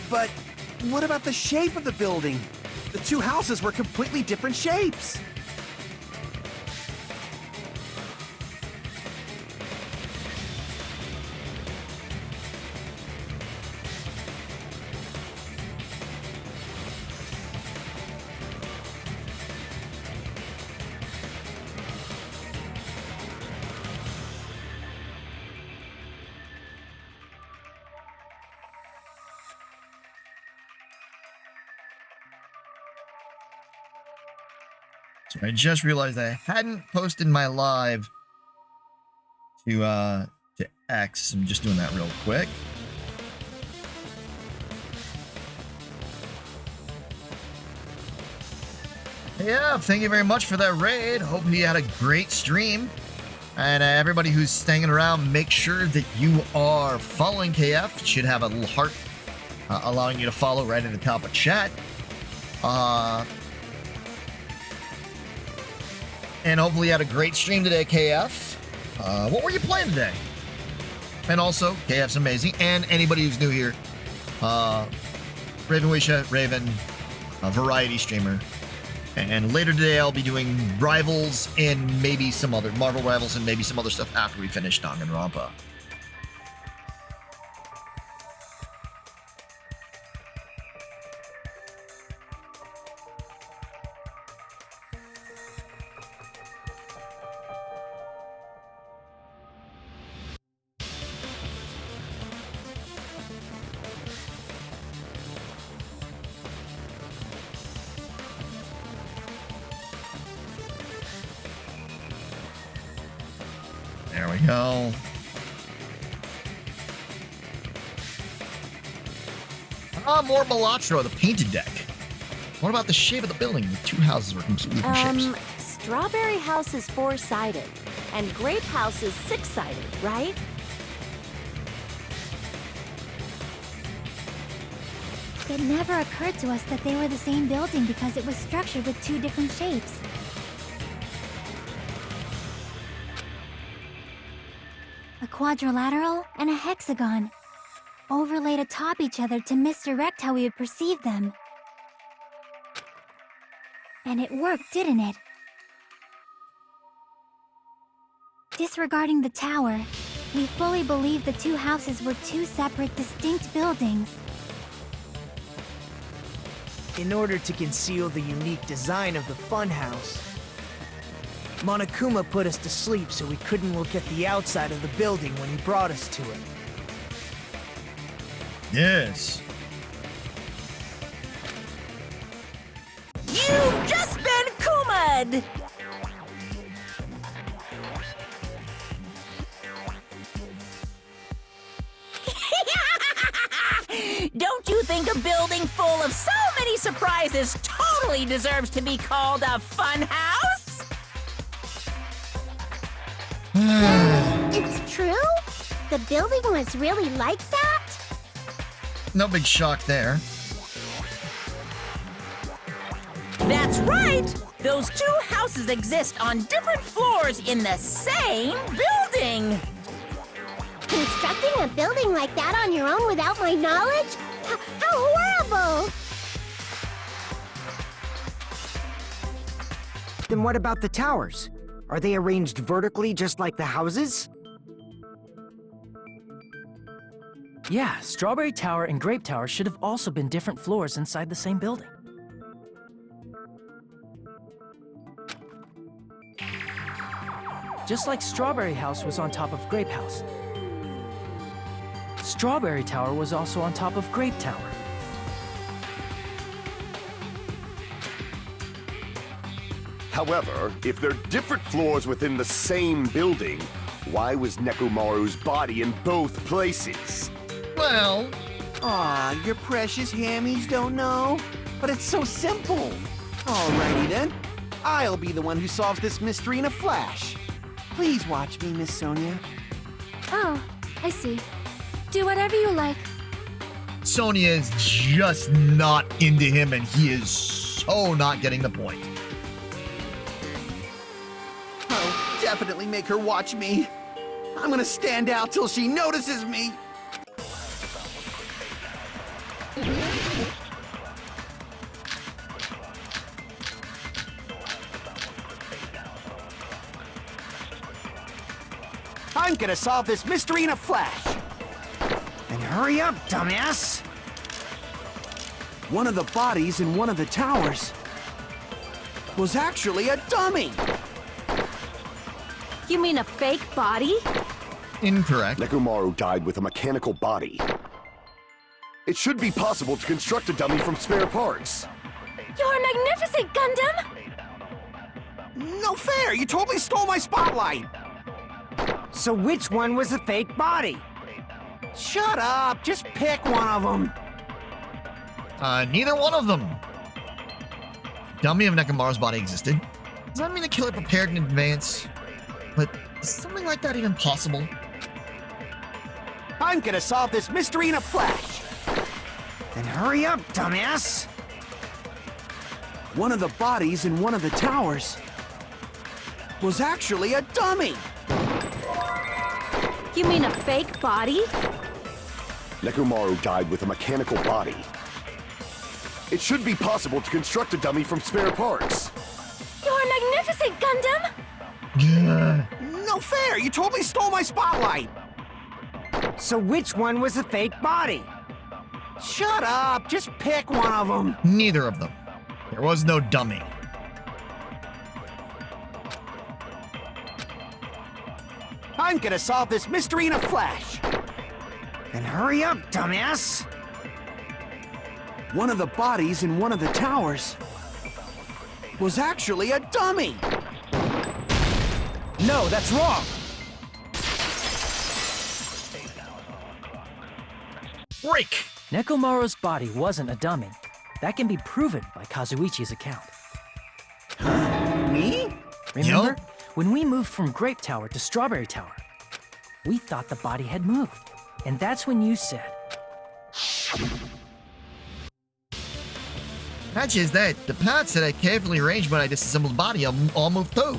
[SPEAKER 6] But what about the shape of the building? The two houses were completely different shapes.
[SPEAKER 1] So I just realized I hadn't posted my live to X. I'm just doing that real quick. Yeah, thank you very much for that raid. Hope you had a great stream. And everybody who's staying around, make sure that you are following KF. It should have a little heart allowing you to follow right at the top of chat. And hopefully you had a great stream today, KF. What were you playing today? And also, KF's amazing. And anybody who's new here, Raven Wisha, Raven, a variety streamer. And later today, I'll be doing Rivals and maybe some other Marvel Rivals and maybe some other stuff after we finish Danganronpa. There we go. More Balatro, the painted deck. What about the shape of the building? The two houses were completely different shapes.
[SPEAKER 4] Strawberry House is 4-sided, and Grape House is 6-sided, right?
[SPEAKER 3] It never occurred to us that they were the same building because it was structured with two different shapes. A quadrilateral and a hexagon, overlaid atop each other to misdirect how we would perceive them. And it worked, didn't it? Disregarding the tower, we fully believed the two houses were two separate, distinct buildings.
[SPEAKER 9] In order to conceal the unique design of the funhouse, Monokuma put us to sleep so we couldn't look at the outside of the building when he brought us to it.
[SPEAKER 1] Yes.
[SPEAKER 2] You've just been Kuma'd! Don't you think a building full of so many surprises totally deserves to be called a fun house?
[SPEAKER 10] It's true? The building was really like that?
[SPEAKER 1] No big shock there.
[SPEAKER 2] That's right! Those two houses exist on different floors in the same building!
[SPEAKER 10] Constructing a building like that on your own without my knowledge? How horrible!
[SPEAKER 5] Then what about the towers? Are they arranged vertically just like the houses?
[SPEAKER 7] Yeah, Strawberry Tower and Grape Tower should have also been different floors inside the same building. Just like Strawberry House was on top of Grape House, Strawberry Tower was also on top of Grape Tower.
[SPEAKER 8] However, if they're different floors within the same building, why was Nekomaru's body in both places?
[SPEAKER 1] Well,
[SPEAKER 6] Aw, your precious hammies don't know? But it's so simple. Alrighty then. I'll be the one who solves this mystery in a flash. Please watch me, Miss Sonia.
[SPEAKER 3] Oh, I see. Do whatever you like.
[SPEAKER 1] Sonia is just not into him, and he is so not getting the point.
[SPEAKER 6] I'll definitely make her watch me. I'm gonna stand out till she notices me.
[SPEAKER 5] I'm gonna solve this mystery in a flash. And hurry up, dumbass!
[SPEAKER 6] One of the bodies in one of the towers was actually a dummy.
[SPEAKER 4] You mean a fake body?
[SPEAKER 1] Incorrect.
[SPEAKER 8] Nekomaru died with a mechanical body. It should be possible to construct a dummy from spare parts.
[SPEAKER 3] You're magnificent, Gundam!
[SPEAKER 6] No fair! You totally stole my spotlight!
[SPEAKER 5] So which one was the fake body?
[SPEAKER 6] Shut up! Just pick one of them.
[SPEAKER 1] Neither one of them. Dummy of Nekomaru's body existed. Does that mean the killer prepared in advance? But is something like that even possible?
[SPEAKER 5] I'm gonna solve this mystery in a flash. And hurry up, dumbass!
[SPEAKER 6] One of the bodies in one of the towers was actually a dummy.
[SPEAKER 4] You mean a fake body?
[SPEAKER 8] Nekomaru died with a mechanical body. It should be possible to construct a dummy from spare parts.
[SPEAKER 3] You're magnificent, Gundam!
[SPEAKER 6] No fair! You totally stole my spotlight!
[SPEAKER 5] So which one was the fake body?
[SPEAKER 6] Shut up! Just pick one of them.
[SPEAKER 1] Neither of them. There was no dummy.
[SPEAKER 5] I'm gonna solve this mystery in a flash. And hurry up, dumbass!
[SPEAKER 6] One of the bodies in one of the towers was actually a dummy.
[SPEAKER 7] No, that's wrong!
[SPEAKER 1] Break!
[SPEAKER 7] Nekomaru's body wasn't a dummy. That can be proven by Kazuichi's account.
[SPEAKER 6] Me?
[SPEAKER 7] Remember?
[SPEAKER 1] Yup.
[SPEAKER 7] When we moved from Grape Tower to Strawberry Tower, we thought the body had moved. And that's when you said,
[SPEAKER 1] Catch is that the parts that I carefully arranged when I disassembled the body all moved too.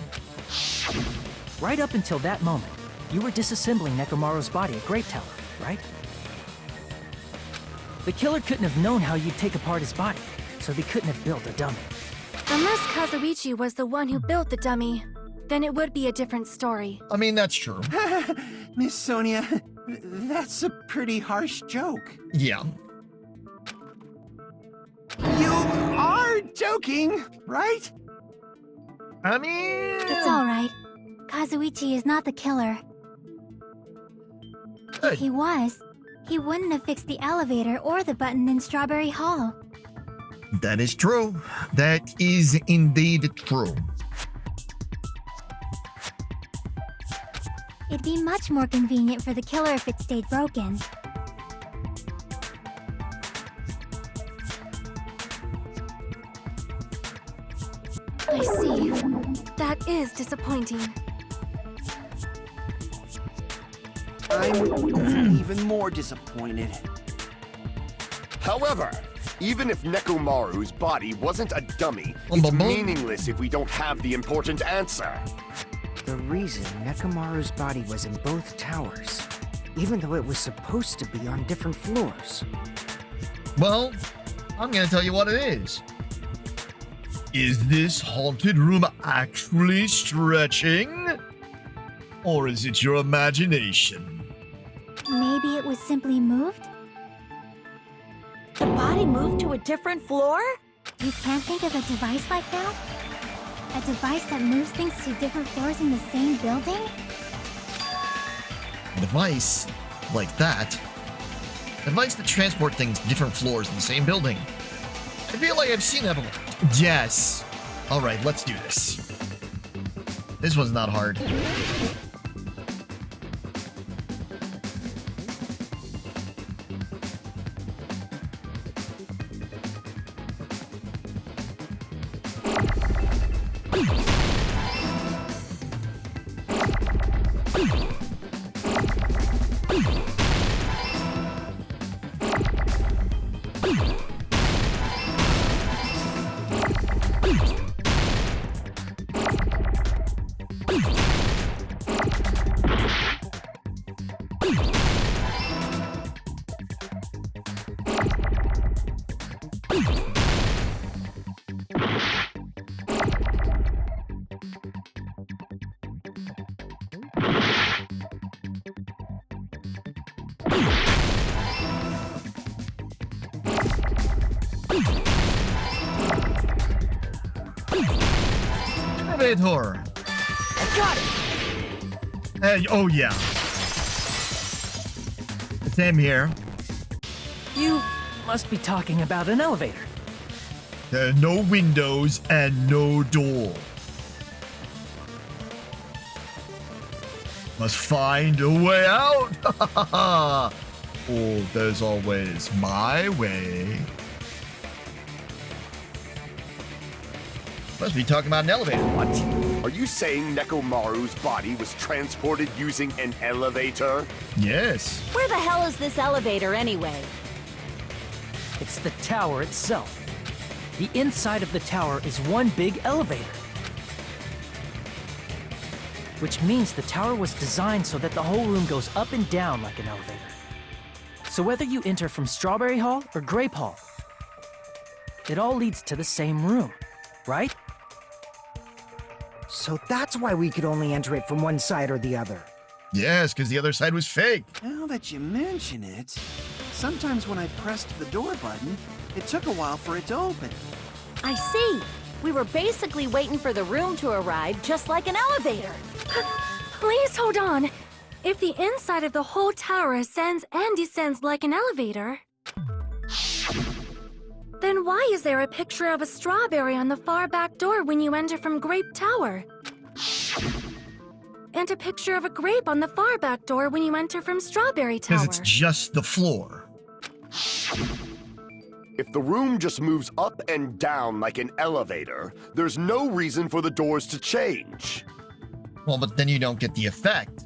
[SPEAKER 7] right up until that moment, you were disassembling Nekomaru's body at Grape Tower, right? The killer couldn't have known how you'd take apart his body, so they couldn't have built a dummy.
[SPEAKER 3] Unless Kazuichi was the one who built the dummy, then it would be a different story.
[SPEAKER 1] I mean, that's true.
[SPEAKER 6] Miss Sonia, that's a pretty harsh joke.
[SPEAKER 1] Yeah.
[SPEAKER 6] You are joking, right?
[SPEAKER 1] I mean...
[SPEAKER 3] It's alright. Kazuichi is not the killer.
[SPEAKER 1] Good.
[SPEAKER 3] If he was, he wouldn't have fixed the elevator or the button in Strawberry Hall.
[SPEAKER 1] That is true. That is indeed true.
[SPEAKER 3] It'd be much more convenient for the killer if it stayed broken. I see. That is disappointing.
[SPEAKER 6] I'm even more disappointed.
[SPEAKER 8] However, even if Nekomaru's body wasn't a dummy, it's meaningless if we don't have the important answer.
[SPEAKER 5] The reason Nekomaru's body was in both towers, even though it was supposed to be on different floors.
[SPEAKER 1] Well, I'm gonna tell you what it is. Is this haunted room actually stretching? Or is it your imagination?
[SPEAKER 3] Maybe it was simply moved?
[SPEAKER 4] The body moved to a different floor?
[SPEAKER 3] You can't think of a device like that? A device that moves things to different floors in the same building?
[SPEAKER 1] A device like that? A device that transport things to different floors in the same building. I feel like I've seen that before. Yes. Alright, let's do this. This one's not hard. elevator.
[SPEAKER 7] I got it!
[SPEAKER 1] Hey, oh yeah. Same here.
[SPEAKER 7] You must be talking about an elevator.
[SPEAKER 1] There are no windows and no door. Must find a way out. Oh, there's always my way. Must be talking about an elevator.
[SPEAKER 8] What? Are you saying Nekomaru's body was transported using an elevator?
[SPEAKER 1] Yes.
[SPEAKER 4] Where the hell is this elevator anyway?
[SPEAKER 7] It's the tower itself. The inside of the tower is one big elevator. Which means the tower was designed so that the whole room goes up and down like an elevator. So whether you enter from Strawberry Hall or Grape Hall, it all leads to the same room, right?
[SPEAKER 5] So that's why we could only enter it from one side or the other.
[SPEAKER 1] Yes, because the other side was fake.
[SPEAKER 6] Now that you mention it, sometimes when I pressed the door button, it took a while for it to open.
[SPEAKER 4] I see. We were basically waiting for the room to arrive, just like an elevator.
[SPEAKER 3] Please hold on. If the inside of the whole tower ascends and descends like an elevator, then why is there a picture of a strawberry on the far back door when you enter from Grape Tower? And a picture of a grape on the far back door when you enter from Strawberry Tower?
[SPEAKER 1] Because it's just the floor.
[SPEAKER 8] If the room just moves up and down like an elevator, there's no reason for the doors to change.
[SPEAKER 1] Well, but then you don't get the effect.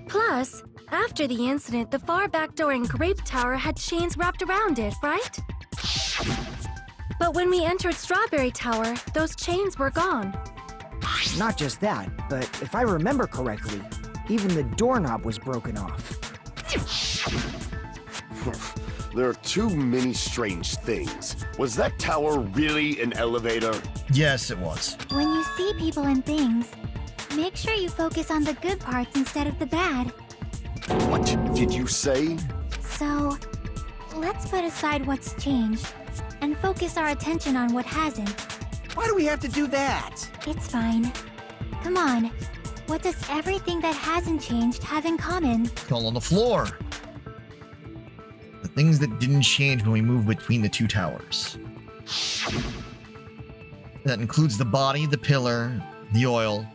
[SPEAKER 3] Plus, after the incident, the far back door in Grape Tower had chains wrapped around it, right? But when we entered Strawberry Tower, those chains were gone.
[SPEAKER 5] Not just that, but if I remember correctly, even the doorknob was broken off.
[SPEAKER 8] There are too many strange things. Was that tower really an elevator?
[SPEAKER 1] Yes, it was.
[SPEAKER 3] When you see people and things, make sure you focus on the good parts instead of the bad.
[SPEAKER 8] What did you say?
[SPEAKER 3] So, let's put aside what's changed and focus our attention on what hasn't.
[SPEAKER 6] Why do we have to do that?
[SPEAKER 3] It's fine. Come on. What does everything that hasn't changed have in common?
[SPEAKER 1] It's all on the floor. The things that didn't change when we moved between the two towers. That includes the body, the pillar, the oil.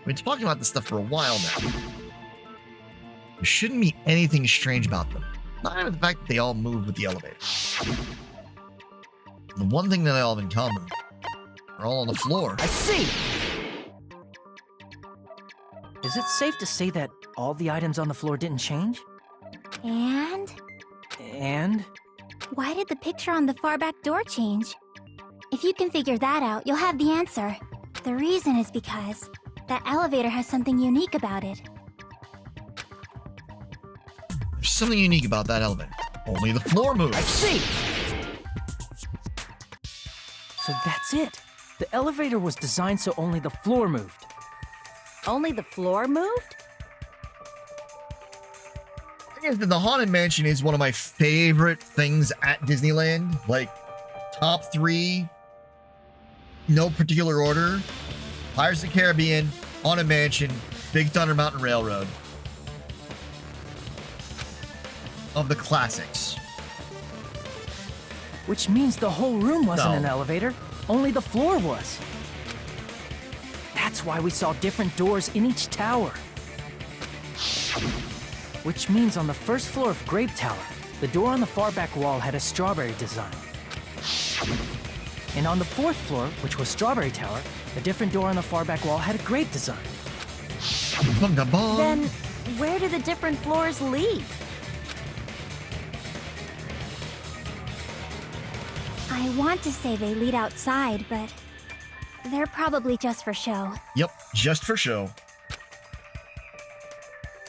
[SPEAKER 1] We've been talking about this stuff for a while now. There shouldn't be anything strange about them. Not even the fact that they all move with the elevator. The one thing that they all have in common are all on the floor.
[SPEAKER 7] I see! Is it safe to say that all the items on the floor didn't change?
[SPEAKER 3] And?
[SPEAKER 7] And?
[SPEAKER 3] Why did the picture on the far back door change? If you can figure that out, you'll have the answer. The reason is because that elevator has something unique about it.
[SPEAKER 1] There's something unique about that elevator. Only the floor moves.
[SPEAKER 7] I see! So that's it. The elevator was designed so only the floor moved.
[SPEAKER 4] Only the floor moved?
[SPEAKER 1] The thing is that the Haunted Mansion is one of my favorite things at Disneyland. Like, top 3, no particular order. Pirates of the Caribbean, Haunted Mansion, Big Thunder Mountain Railroad. Of the classics.
[SPEAKER 7] Which means the whole room wasn't
[SPEAKER 1] No.
[SPEAKER 7] an elevator, only the floor was. That's why we saw different doors in each tower. Which means on the first floor of Grape Tower, the door on the far back wall had a strawberry design. And on the fourth floor, which was Strawberry Tower, a different door on the far back wall had a grape design.
[SPEAKER 4] Then, where do the different floors lead?
[SPEAKER 3] I want to say they lead outside, but they're probably just for show.
[SPEAKER 1] Yep, just for show.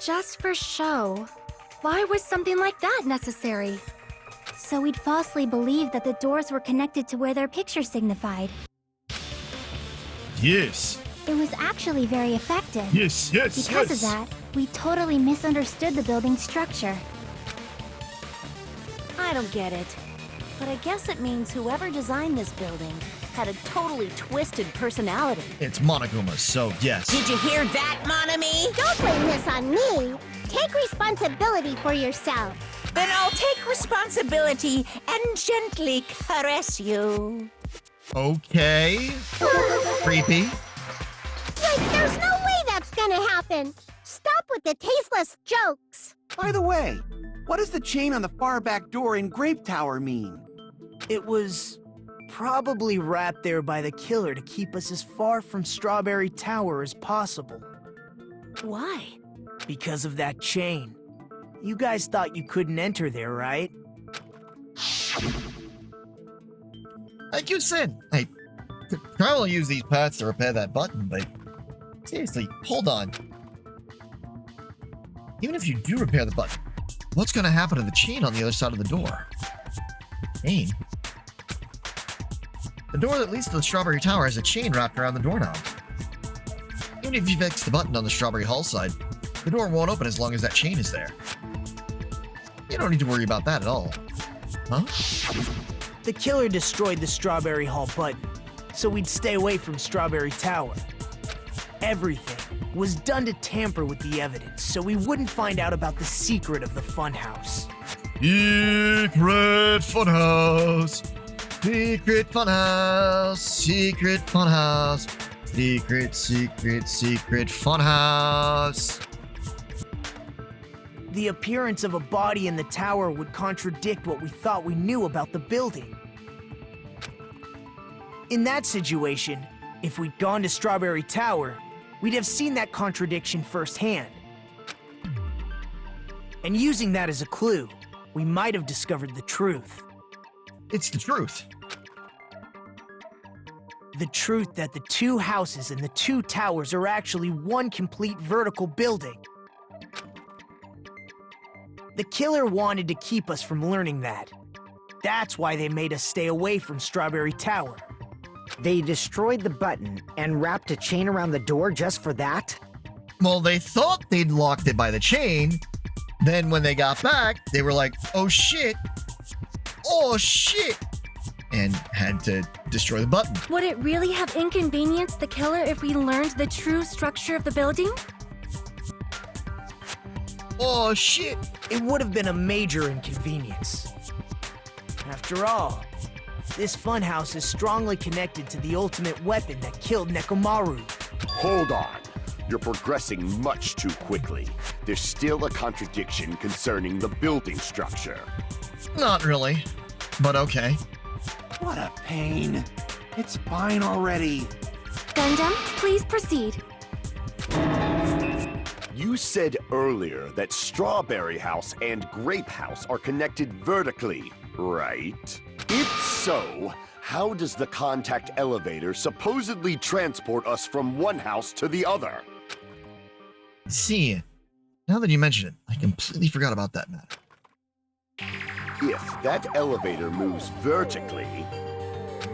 [SPEAKER 3] Just for show? Why was something like that necessary? So we'd falsely believe that the doors were connected to where their picture signified.
[SPEAKER 1] Yes.
[SPEAKER 3] It was actually very effective.
[SPEAKER 1] Yes, yes,
[SPEAKER 3] Because
[SPEAKER 1] yes.
[SPEAKER 3] of that, we totally misunderstood the building's structure.
[SPEAKER 4] I don't get it. But I guess it means whoever designed this building had a totally twisted personality.
[SPEAKER 1] It's Monoguma's, so yes.
[SPEAKER 2] Did you hear that, Monami?
[SPEAKER 10] Don't blame this on me. Take responsibility for yourself.
[SPEAKER 2] Then I'll take responsibility and gently caress you.
[SPEAKER 1] Okay. Creepy.
[SPEAKER 10] Like, there's no way that's gonna happen. Stop with the tasteless jokes.
[SPEAKER 6] By the way, what does the chain on the far back door in Grape Tower mean?
[SPEAKER 9] It was probably wrapped there by the killer to keep us as far from Strawberry Tower as possible.
[SPEAKER 4] Why?
[SPEAKER 9] Because of that chain. You guys thought you couldn't enter there, right?
[SPEAKER 1] Like you said, I could probably use these paths to repair that button, but seriously, hold on. Even if you do repair the button, what's going to happen to the chain on the other side of the door? Chain? The door that leads to the Strawberry Tower has a chain wrapped around the doorknob. Even if you fix the button on the Strawberry Hall side, the door won't open as long as that chain is there. You don't need to worry about that at all. Huh?
[SPEAKER 9] The killer destroyed the Strawberry Hall button, so we'd stay away from Strawberry Tower. Everything was done to tamper with the evidence, so we wouldn't find out about the secret of the funhouse.
[SPEAKER 1] Secret funhouse. Secret funhouse. Secret funhouse. Secret, secret, secret funhouse.
[SPEAKER 9] The appearance of a body in the tower would contradict what we thought we knew about the building. In that situation, if we'd gone to Strawberry Tower, we'd have seen that contradiction firsthand. And using that as a clue, we might have discovered the truth.
[SPEAKER 1] It's the truth.
[SPEAKER 9] The truth that the two houses and the two towers are actually one complete vertical building. The killer wanted to keep us from learning that. That's why they made us stay away from Strawberry Tower.
[SPEAKER 5] They destroyed the button and wrapped a chain around the door just for that?
[SPEAKER 1] Well, they thought they'd locked it by the chain. Then when they got back, they were like, oh shit. Oh shit. And had to destroy the button.
[SPEAKER 3] Would it really have inconvenienced the killer if we learned the true structure of the building?
[SPEAKER 1] Oh shit.
[SPEAKER 9] It would have been a major inconvenience. After all, this funhouse is strongly connected to the ultimate weapon that killed Nekomaru.
[SPEAKER 8] Hold on. You're progressing much too quickly. There's still a contradiction concerning the building structure.
[SPEAKER 1] Not really, but okay.
[SPEAKER 6] What a pain. It's fine already.
[SPEAKER 3] Gundam, please proceed.
[SPEAKER 8] You said earlier that Strawberry House and Grape House are connected vertically, right? If so, how does the contact elevator supposedly transport us from one house to the other?
[SPEAKER 1] See, now that you mention it, I completely forgot about that matter.
[SPEAKER 8] If that elevator moves vertically,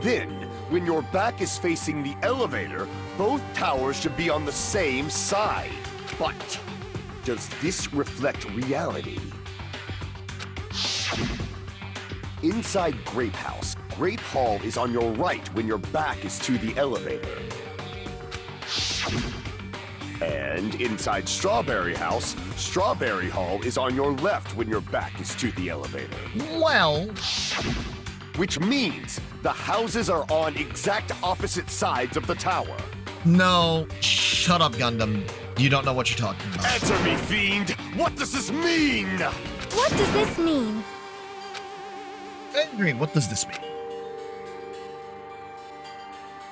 [SPEAKER 8] then when your back is facing the elevator, both towers should be on the same side. But does this reflect reality? Inside Grape House, Grape Hall is on your right when your back is to the elevator. And inside Strawberry House, Strawberry Hall is on your left when your back is to the elevator.
[SPEAKER 1] Well,
[SPEAKER 8] Which means the houses are on exact opposite sides of the tower.
[SPEAKER 1] no, shut up, Gundam. You don't know what you're talking about.
[SPEAKER 8] Answer me, fiend! What does this mean?
[SPEAKER 3] What does this mean?
[SPEAKER 1] Angry, what does this mean?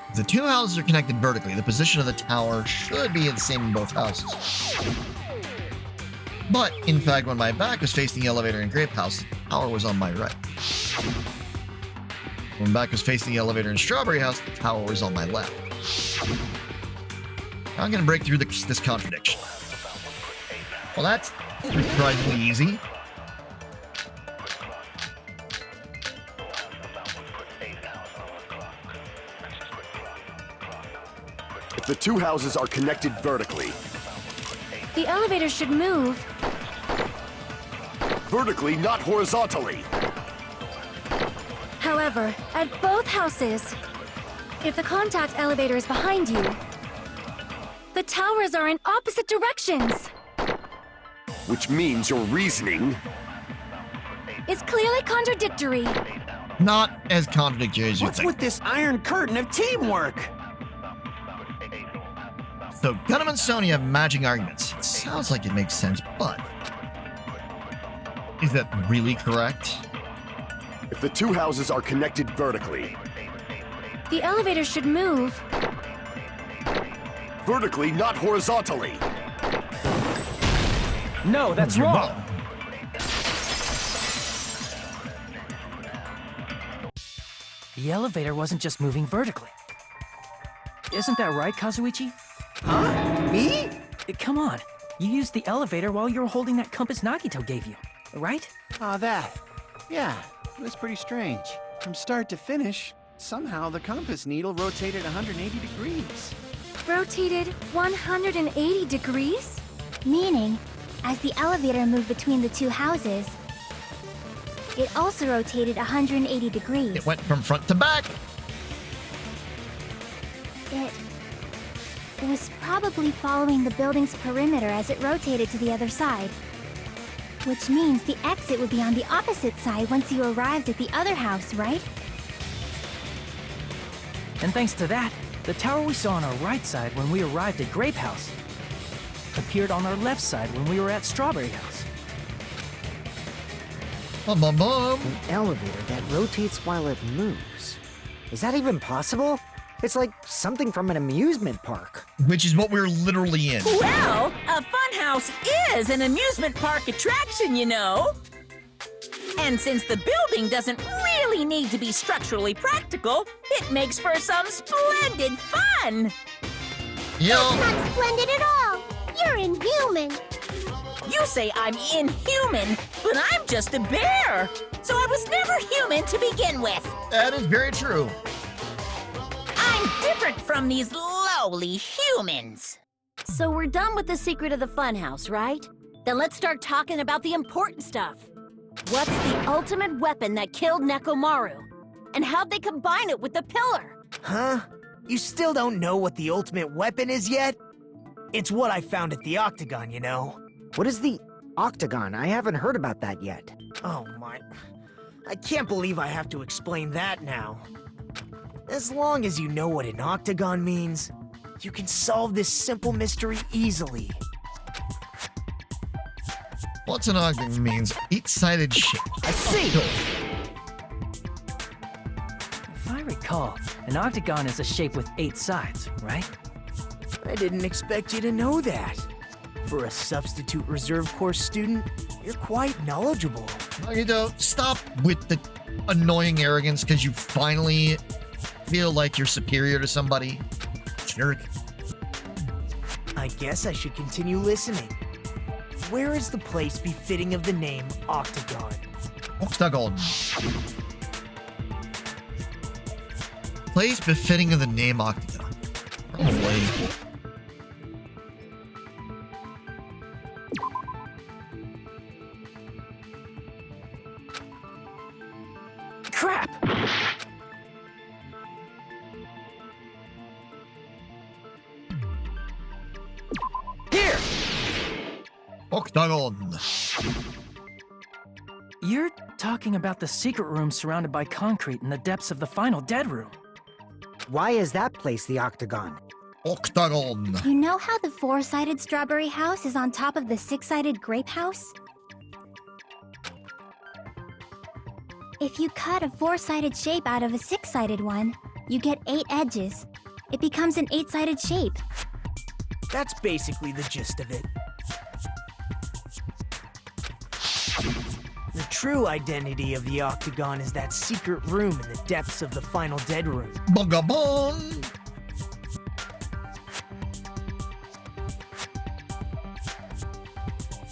[SPEAKER 1] If the two houses are connected vertically, the position of the tower should be the same in both houses. But, in fact, when my back was facing the elevator in Grape House, the tower was on my right. When my back was facing the elevator in Strawberry House, the tower was on my left. Now I'm gonna break through this contradiction. Well, that's surprisingly easy.
[SPEAKER 8] If the two houses are connected vertically,
[SPEAKER 3] The elevator should move.
[SPEAKER 8] vertically, not horizontally.
[SPEAKER 3] However, at both houses, if the contact elevator is behind you, the towers are in opposite directions.
[SPEAKER 8] Which means your reasoning...
[SPEAKER 3] It's clearly contradictory.
[SPEAKER 1] Not as contradictory as you
[SPEAKER 6] What's
[SPEAKER 1] think.
[SPEAKER 6] with this iron curtain of teamwork?
[SPEAKER 1] So, Gundam and Sony have matching arguments. It sounds like it makes sense, but... is that really correct?
[SPEAKER 8] If the two houses are connected vertically...
[SPEAKER 3] The elevator should move.
[SPEAKER 8] Vertically, not horizontally.
[SPEAKER 7] No, that's
[SPEAKER 1] You're
[SPEAKER 7] wrong. The elevator wasn't just moving vertically. Isn't that right, Kazuichi?
[SPEAKER 6] Huh? Me?
[SPEAKER 7] Come on. You used the elevator while you were holding that compass Nagito gave you, right?
[SPEAKER 6] Ah, that. Yeah, it was pretty strange. From start to finish, somehow the compass needle rotated 180 degrees.
[SPEAKER 3] Rotated 180 degrees? Meaning, as the elevator moved between the two houses, it also rotated 180 degrees.
[SPEAKER 1] It went from front to back.
[SPEAKER 3] It was probably following the building's perimeter as it rotated to the other side. Which means the exit would be on the opposite side once you arrived at the other house, right?
[SPEAKER 7] And thanks to that, the tower we saw on our right side when we arrived at Grape House appeared on our left side when we were at Strawberry House.
[SPEAKER 1] Bum, bum, bum.
[SPEAKER 5] An elevator that rotates while it moves. Is that even possible? It's like something from an amusement park.
[SPEAKER 1] Which is what we're literally in.
[SPEAKER 2] Well, a funhouse is an amusement park attraction, you know. And since the building doesn't really need to be structurally practical, it makes for some splendid fun.
[SPEAKER 1] Yo.
[SPEAKER 10] Not splendid at all. You're inhuman.
[SPEAKER 2] You say I'm inhuman, but I'm just a bear. So I was never human to begin with.
[SPEAKER 1] That is very true.
[SPEAKER 2] I'm different from these lowly humans.
[SPEAKER 4] So we're done with the secret of the funhouse, right? Then let's start talking about the important stuff. What's the ultimate weapon that killed Nekomaru? And how'd they combine it with the pillar?
[SPEAKER 9] Huh? You still don't know what the ultimate weapon is yet? It's what I found at the Octagon, you know.
[SPEAKER 5] What is the Octagon? I haven't heard about that yet.
[SPEAKER 9] Oh my... I can't believe I have to explain that now. As long as you know what an Octagon means, you can solve this simple mystery easily.
[SPEAKER 1] What's an octagon means? 8-sided shape.
[SPEAKER 9] I see!
[SPEAKER 7] If I recall, an octagon is a shape with 8 sides, right?
[SPEAKER 9] I didn't expect you to know that. For a substitute reserve course student, you're quite knowledgeable.
[SPEAKER 1] Nagito, stop with the annoying arrogance because you finally feel like you're superior to somebody. Jerk.
[SPEAKER 9] I guess I should continue listening. Where is the place befitting of the name Octagon?
[SPEAKER 1] Octagon. Place befitting of the name Octagon. Probably.
[SPEAKER 7] Crap!
[SPEAKER 9] Here!
[SPEAKER 1] Octagon.
[SPEAKER 7] You're talking about the secret room surrounded by concrete in the depths of the final dead room.
[SPEAKER 5] Why is that place the Octagon?
[SPEAKER 1] Octagon.
[SPEAKER 3] You know how the 4-sided strawberry house is on top of the 6-sided grape house? If you cut a 4-sided shape out of a 6-sided one, you get 8 edges. It becomes an 8-sided shape.
[SPEAKER 9] That's basically the gist of it. The true identity of the Octagon is that secret room in the depths of the final dead room.
[SPEAKER 1] Bunga bong.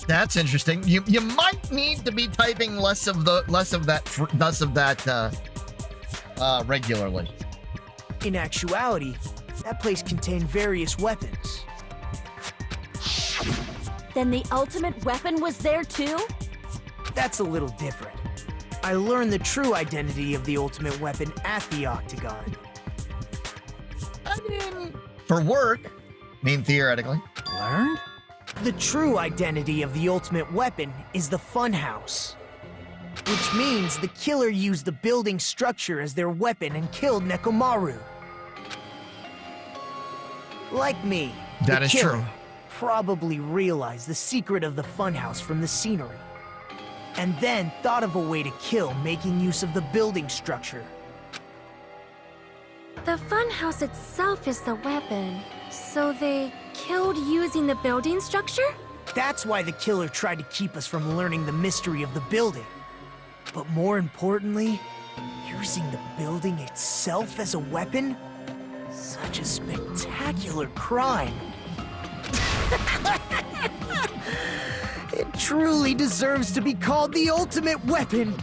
[SPEAKER 1] That's interesting. You might need to be typing less of that regularly.
[SPEAKER 9] In actuality, that place contained various weapons.
[SPEAKER 4] Then the ultimate weapon was there too?
[SPEAKER 9] That's a little different. I learned the true identity of the ultimate weapon at the Octagon.
[SPEAKER 1] For work, I mean theoretically.
[SPEAKER 9] Learned? The true identity of the ultimate weapon is the funhouse. Which means the killer used the building structure as their weapon and killed Nekomaru. Like me,
[SPEAKER 1] That
[SPEAKER 9] the
[SPEAKER 1] is
[SPEAKER 9] killer
[SPEAKER 1] true.
[SPEAKER 9] probably realized the secret of the funhouse from the scenery. And then thought of a way to kill making use of the building structure.
[SPEAKER 11] The funhouse itself is the weapon, so they killed using the building structure?
[SPEAKER 9] That's why the killer tried to keep us from learning the mystery of the building. But more importantly, using the building itself as a weapon? Such a spectacular crime. It truly deserves to be called the ultimate weapon.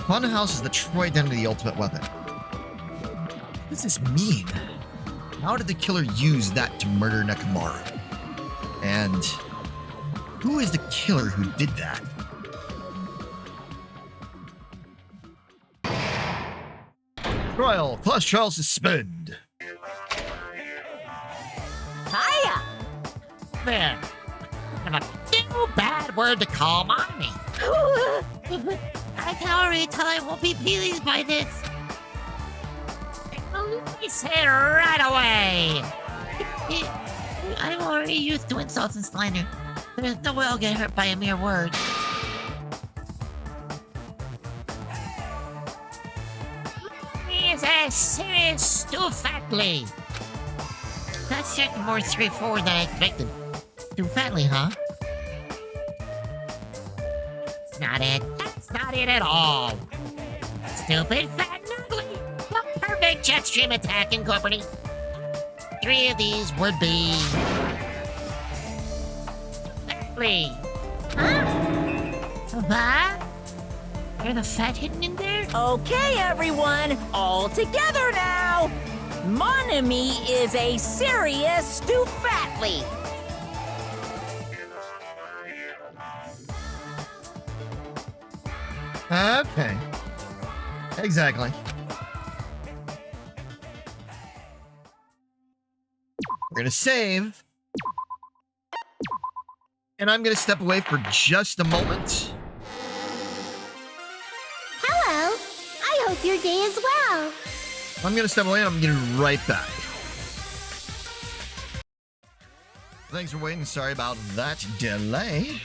[SPEAKER 1] Funhouse is the true identity of the ultimate weapon. What does this mean? How did the killer use that to murder Nekomaru? And who is the killer who did that? Trial. Class trial suspend.
[SPEAKER 2] Hiya!
[SPEAKER 12] There. I'm a too bad word to call mommy. I can already tell I won't be pleased by this. Let me say it right away. I'm already used to insults and slander. There's no way I'll get hurt by a mere word. He's a serious Stu Fatley. That's certainly more straightforward than I expected. Stu Fatley, huh? That's not it. That's not it at all. Stupid, fat, and ugly. The perfect jet stream attack and company. 3 of these would be... Fatley. Huh? You're the fat hidden in there?
[SPEAKER 2] Okay, everyone, all together now. Mon ami is a serious Stu Fatley.
[SPEAKER 1] Okay. Exactly. We're gonna save. And I'm gonna step away for just a moment.
[SPEAKER 10] Hello. I hope your day is well.
[SPEAKER 1] I'm gonna step away and I'm gonna be right back. Thanks for waiting. Sorry about that delay.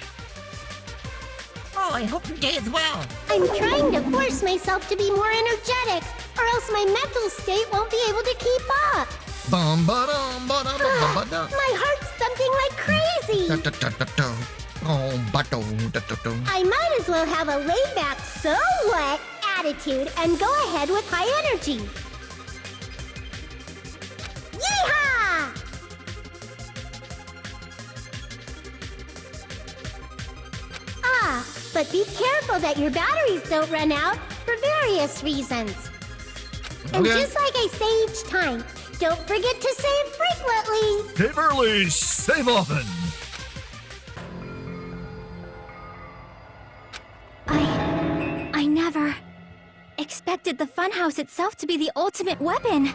[SPEAKER 12] Oh, I hope your day is well.
[SPEAKER 10] I'm trying to force myself to be more energetic, or else my mental state won't be able to keep up.
[SPEAKER 1] Bum ba dum ba dum ba dum.
[SPEAKER 10] My heart's thumping like crazy. I might as well have a laid-back, so what attitude and go ahead with high energy. Yeehaw! Ah, but be careful that your batteries don't run out for various reasons. And
[SPEAKER 1] Okay.
[SPEAKER 10] just like I say each time, don't forget to save frequently.
[SPEAKER 1] Save early, save often.
[SPEAKER 3] I never expected the funhouse itself to be the ultimate weapon.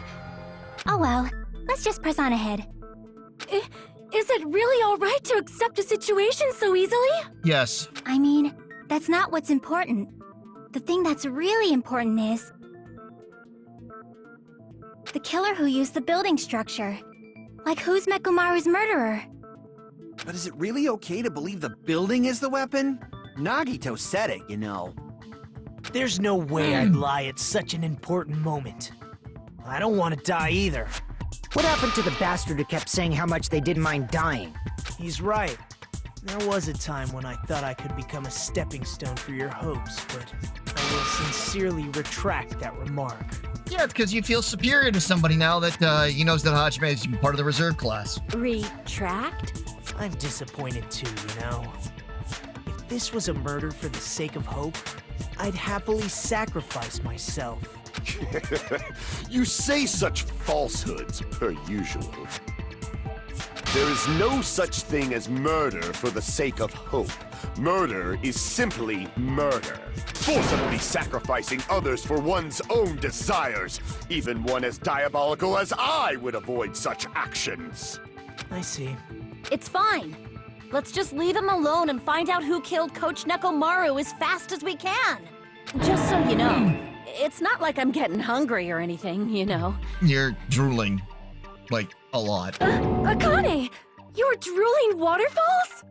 [SPEAKER 3] Oh well, let's just press on ahead.
[SPEAKER 11] Is it really alright to accept a situation so easily?
[SPEAKER 1] Yes.
[SPEAKER 3] I mean, that's not what's important. The thing that's really important is the killer who used the building structure. Like, who's Mekomaru's murderer?
[SPEAKER 6] But is it really okay to believe the building is the weapon? Nagito said it, you know.
[SPEAKER 9] There's no way I'd lie at such an important moment. I don't want to die either.
[SPEAKER 5] What happened to the bastard who kept saying how much they didn't mind dying?
[SPEAKER 9] He's right. There was a time when I thought I could become a stepping stone for your hopes, but I will sincerely retract that remark.
[SPEAKER 1] Yeah, it's because you feel superior to somebody now that he knows that Hajime is part of the reserve class.
[SPEAKER 11] Retract?
[SPEAKER 9] I'm disappointed too, you know. If this was a murder for the sake of hope, I'd happily sacrifice myself.
[SPEAKER 8] You say such falsehoods, per usual. There is no such thing as murder for the sake of hope. Murder is simply murder. Forcibly sacrificing others for one's own desires. Even one as diabolical as I would avoid such actions.
[SPEAKER 9] I see.
[SPEAKER 4] It's fine. Let's just leave him alone and find out who killed Coach Nekomaru as fast as we can. Just so you know, it's not like I'm getting hungry or anything, you know.
[SPEAKER 1] You're drooling. Like, a lot.
[SPEAKER 11] Akane! You're drooling waterfalls?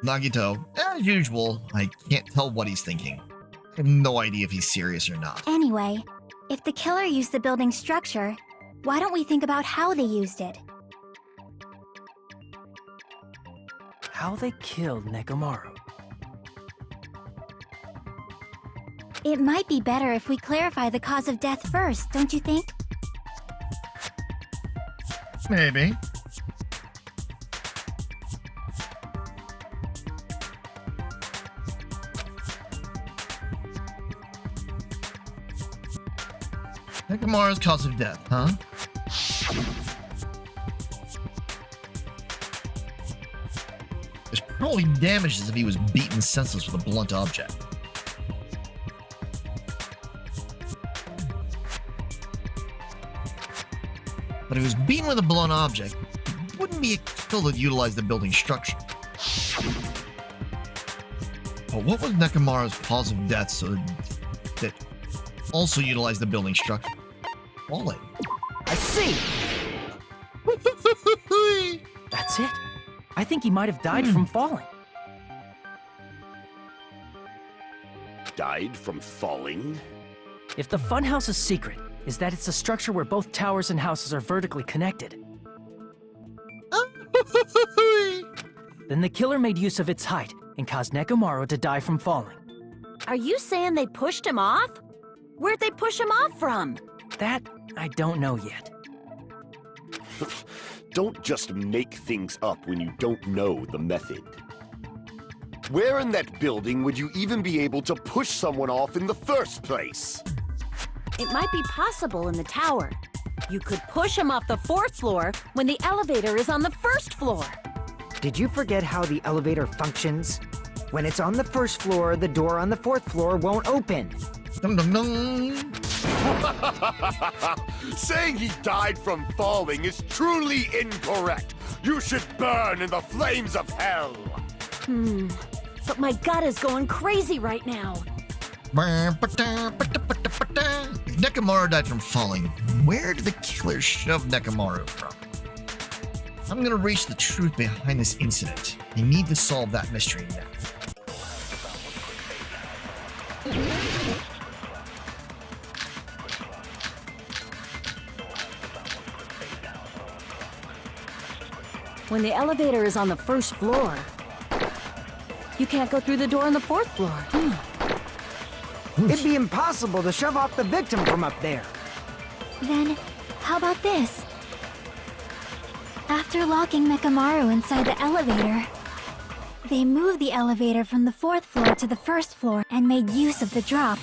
[SPEAKER 1] Nagito, as usual, I can't tell what he's thinking. I have no idea if he's serious or not.
[SPEAKER 3] Anyway, if the killer used the building's structure, why don't we think about how they used it?
[SPEAKER 7] How they killed Nekomaru.
[SPEAKER 3] It might be better if we clarify the cause of death first, don't you think?
[SPEAKER 1] Maybe. Nekomaru's cause of death, huh? There's probably damages if he was beaten senseless with a blunt object. But if he was beaten with a blunt object, it wouldn't be a kill that utilized the building structure. But what was Nekomaru's cause of death so that also utilized the building structure? Falling.
[SPEAKER 7] I see! That's it. I think he might have died from falling.
[SPEAKER 8] Died from falling?
[SPEAKER 7] If the funhouse's secret is that it's a structure where both towers and houses are vertically connected, then the killer made use of its height and caused Nekomaru to die from falling.
[SPEAKER 4] Are you saying they pushed him off? Where'd they push him off from?
[SPEAKER 7] That I don't know yet.
[SPEAKER 8] Don't just make things up when you don't know the method. Where in that building would you even be able to push someone off in the first place?
[SPEAKER 4] It might be possible in the tower. You could push him off the 4th floor when the elevator is on the 1st floor.
[SPEAKER 5] Did you forget how the elevator functions? When it's on the 1st floor, the door on the 4th floor won't open.
[SPEAKER 1] Dum dum dum.
[SPEAKER 8] Saying he died from falling is truly incorrect. You should burn in the flames of hell.
[SPEAKER 4] But my gut is going crazy right now.
[SPEAKER 1] If Nekomaru died from falling, where did the killer shove Nekomaru from? I'm gonna reach the truth behind this incident. I need to solve that mystery now.
[SPEAKER 4] When the elevator is on the 1st floor, you can't go through the door on the 4th floor.
[SPEAKER 5] It'd be impossible to shove off the victim from up there.
[SPEAKER 3] Then, how about this? After locking Nekomaru inside the elevator, they moved the elevator from the 4th floor to the 1st floor and made use of the drop.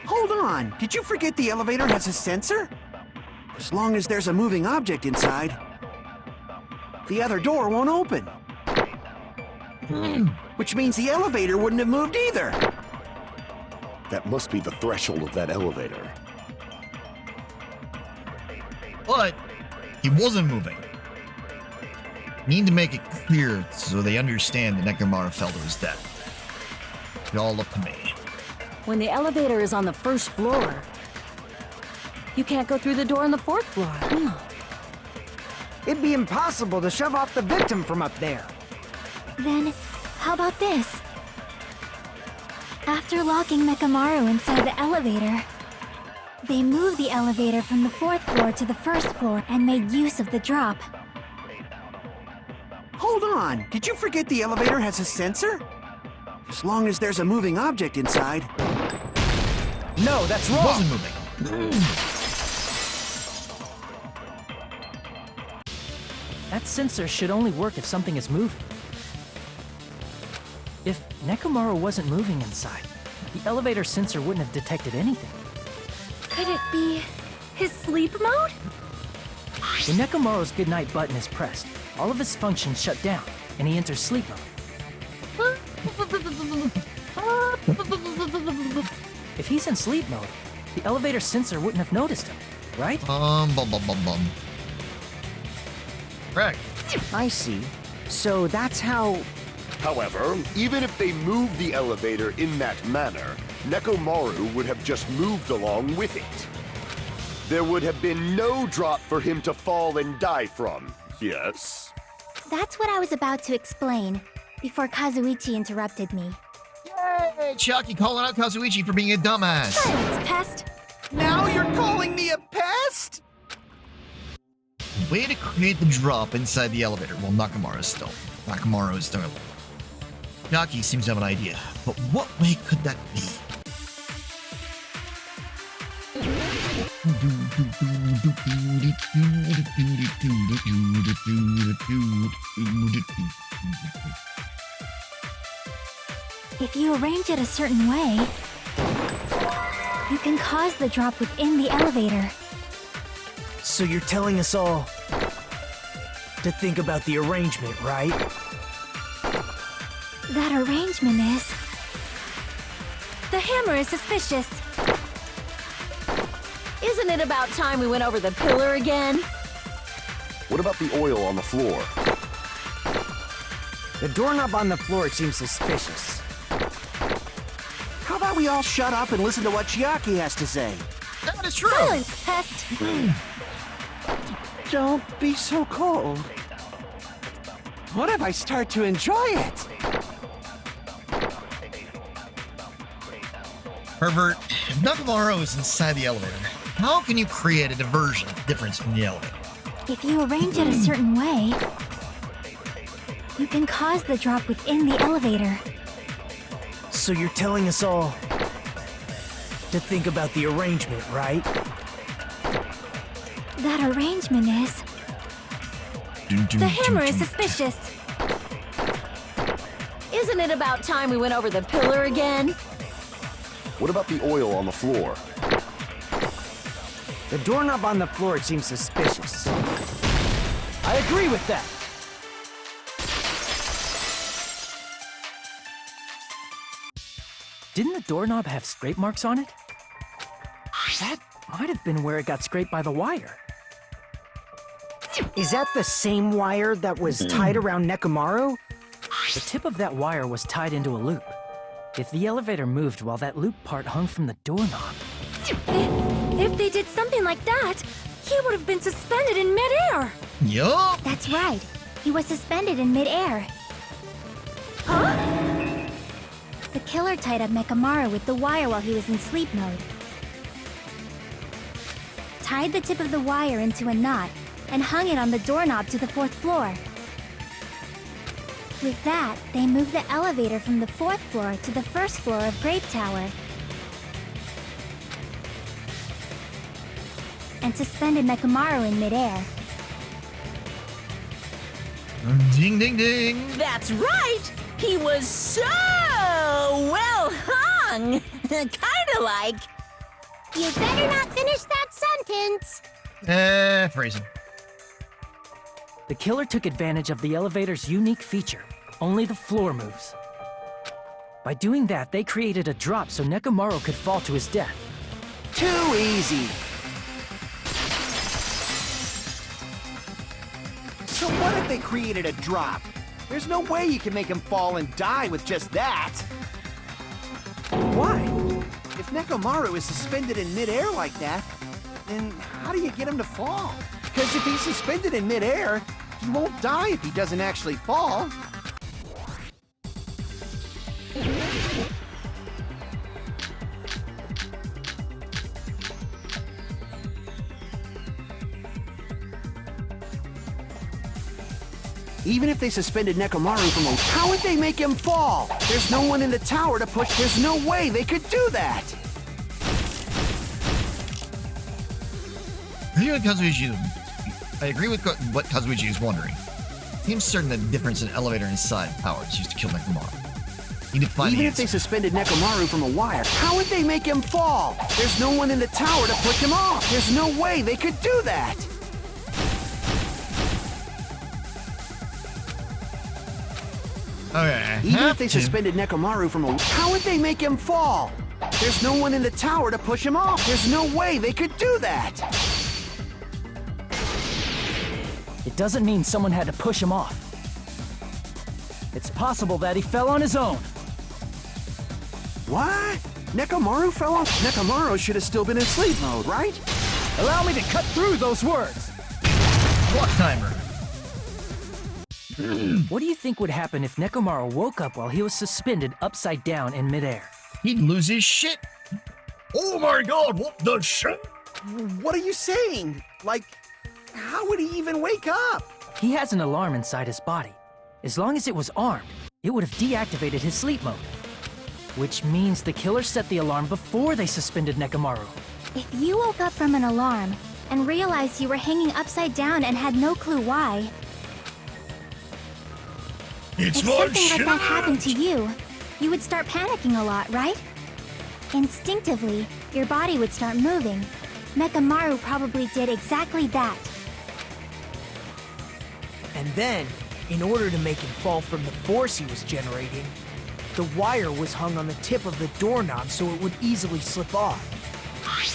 [SPEAKER 6] Hold on, did you forget the elevator has a sensor? As long as there's a moving object inside, the other door won't open. Which means the elevator wouldn't have moved either.
[SPEAKER 8] That must be the threshold of that elevator.
[SPEAKER 1] But he wasn't moving. Need to make it clear so they understand that Nekomaru fell to his death. It all up to me.
[SPEAKER 4] When the elevator is on the 1st floor, you can't go through the door on the 4th floor.
[SPEAKER 5] It'd be impossible to shove off the victim from up there.
[SPEAKER 3] Then, how about this? After locking Nekomaru inside the elevator, they moved the elevator from the 4th floor to the 1st floor and made use of the drop.
[SPEAKER 6] Hold on, did you forget the elevator has a sensor? As long as there's a moving object inside.
[SPEAKER 5] No, that's
[SPEAKER 1] He
[SPEAKER 5] wrong.
[SPEAKER 1] wasn't moving.
[SPEAKER 7] That sensor should only work if something is moving. If Nekomaru wasn't moving inside, the elevator sensor wouldn't have detected anything.
[SPEAKER 11] Could it be his sleep mode?
[SPEAKER 7] When Nekomaru's goodnight button is pressed, all of his functions shut down, and he enters sleep mode. If he's in sleep mode, the elevator sensor wouldn't have noticed him, right?
[SPEAKER 1] Correct.
[SPEAKER 5] I see. So that's how...
[SPEAKER 8] However, even if they moved the elevator in that manner, Nekomaru would have just moved along with it. There would have been no drop for him to fall and die from, yes?
[SPEAKER 3] That's what I was about to explain before Kazuichi interrupted me.
[SPEAKER 1] Yay, Chucky calling out Kazuichi for being a dumbass.
[SPEAKER 11] Silence, pest!
[SPEAKER 6] Now you're calling me a pest?
[SPEAKER 1] Way to create the drop inside the elevator. Well, Nakamura is still alive. Chucky seems to have an idea, but what way could that be?
[SPEAKER 3] If you arrange it a certain way, you can cause the drop within the elevator.
[SPEAKER 9] So you're telling us all to think about the arrangement, right?
[SPEAKER 3] That arrangement is... The hammer is suspicious.
[SPEAKER 4] Isn't it about time we went over the pillar again?
[SPEAKER 8] What about the oil on the floor?
[SPEAKER 5] The doorknob on the floor seems suspicious.
[SPEAKER 6] How about we all shut up and listen to what Chiaki has to say?
[SPEAKER 1] That is true.
[SPEAKER 11] Silence, pest!
[SPEAKER 6] Don't be so cold. What if I start to enjoy it?
[SPEAKER 1] Pervert, if Nakamura is inside the elevator, how can you create a difference in the elevator?
[SPEAKER 3] If you arrange it a certain way, you can cause the drop within the elevator.
[SPEAKER 9] So you're telling us all to think about the arrangement, right?
[SPEAKER 3] That arrangement is... The hammer is suspicious.
[SPEAKER 4] Isn't it about time we went over the pillar again?
[SPEAKER 8] What about the oil on the floor?
[SPEAKER 5] The doorknob on the floor seems suspicious.
[SPEAKER 9] I agree with that.
[SPEAKER 7] Didn't the doorknob have scrape marks on it? That might have been where it got scraped by the wire.
[SPEAKER 5] Is that the same wire that was tied around Nekomaru?
[SPEAKER 7] The tip of that wire was tied into a loop. If the elevator moved while that loop part hung from the doorknob...
[SPEAKER 11] If they did something like that, he would have been suspended in midair!
[SPEAKER 1] Yup.
[SPEAKER 3] That's right. He was suspended in midair.
[SPEAKER 11] Huh?
[SPEAKER 3] The killer tied up Nekomaru with the wire while he was in sleep mode. Tied the tip of the wire into a knot and hung it on the doorknob to the 4th floor. With that, they moved the elevator from the 4th floor to the 1st floor of Grape Tower. And suspended Nekomaru in midair.
[SPEAKER 1] Ding, ding, ding.
[SPEAKER 2] That's right! He was so well hung! Kinda like...
[SPEAKER 10] You better not finish that sentence.
[SPEAKER 1] Phrasing.
[SPEAKER 7] The killer took advantage of the elevator's unique feature. Only the floor moves. By doing that, they created a drop so Nekomaru could fall to his death.
[SPEAKER 6] Too easy. So what if they created a drop? There's no way you can make him fall and die with just that.
[SPEAKER 9] Why?
[SPEAKER 6] If Nekomaru is suspended in midair like that, then how do you get him to fall? Because if he's suspended in midair, he won't die if he doesn't actually fall. Even if they suspended Nekomaru from a... How would they make him fall? There's no one in the tower to push... There's no way they could do that!
[SPEAKER 1] I agree with what Kazuichi is wondering. Seems certain that the difference in elevator inside power is used to kill Nekomaru. Need to find
[SPEAKER 6] Even
[SPEAKER 1] the
[SPEAKER 6] if they
[SPEAKER 1] answer.
[SPEAKER 6] suspended Nekomaru from a wire, how would they make him fall? There's no one in the tower to push him off. There's no way they could do that!
[SPEAKER 1] Okay.
[SPEAKER 6] Even if they suspended Nekomaru from a... How would they make him fall? There's no one in the tower to push him off. There's no way they could do that.
[SPEAKER 7] It doesn't mean someone had to push him off. It's possible that he fell on his own.
[SPEAKER 6] What? Nekomaru fell off? Nekomaru should have still been in sleep mode, right?
[SPEAKER 7] Allow me to cut through those words.
[SPEAKER 1] Clock timer.
[SPEAKER 7] What do you think would happen if Nekomaru woke up while he was suspended upside down in midair?
[SPEAKER 1] He'd lose his shit. Oh my god, what the shit?
[SPEAKER 6] What are you saying? Like, how would he even wake up?
[SPEAKER 7] He has an alarm inside his body. As long as it was armed, it would have deactivated his sleep mode. Which means the killer set the alarm before they suspended Nekomaru.
[SPEAKER 3] If you woke up from an alarm and realized you were hanging upside down and had no clue why,
[SPEAKER 1] It's
[SPEAKER 3] if
[SPEAKER 1] my
[SPEAKER 3] something
[SPEAKER 1] shit!
[SPEAKER 3] like that happened to you, you would start panicking a lot, right? Instinctively, your body would start moving. Nekomaru probably did exactly that.
[SPEAKER 9] And then, in order to make him fall from the force he was generating, the wire was hung on the tip of the doorknob so it would easily slip off.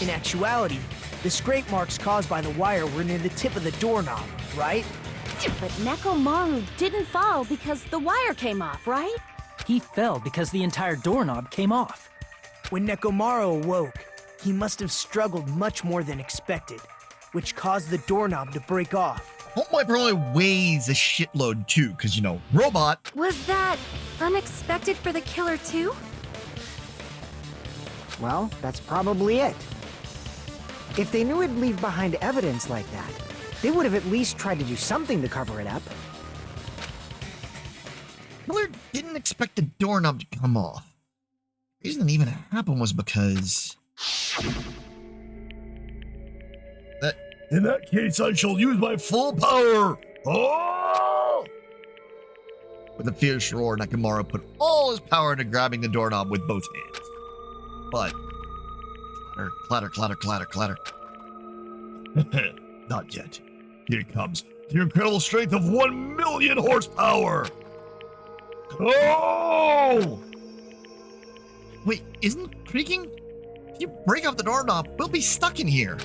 [SPEAKER 9] In actuality, the scrape marks caused by the wire were near the tip of the doorknob, right?
[SPEAKER 4] But Nekomaru didn't fall because the wire came off, right?
[SPEAKER 7] He fell because the entire doorknob came off.
[SPEAKER 9] When Nekomaru awoke, he must have struggled much more than expected, which caused the doorknob to break off.
[SPEAKER 1] Homeboy probably weighs a shitload too, because, you know, robot.
[SPEAKER 11] Was that unexpected for the killer too?
[SPEAKER 5] Well, that's probably it. If they knew it'd leave behind evidence like that, they would have at least tried to do something to cover it up.
[SPEAKER 1] Killer didn't expect the doorknob to come off. The reason it even happened was because... In that case, I shall use my full power! Oh! With a fierce roar, Nekomaru put all his power into grabbing the doorknob with both hands. But... Clatter, clatter, clatter, clatter, clatter. Not yet. Here it comes. The incredible strength of 1 million horsepower! Oh! Wait, isn't creaking? If you break off the doorknob, we'll be stuck in here.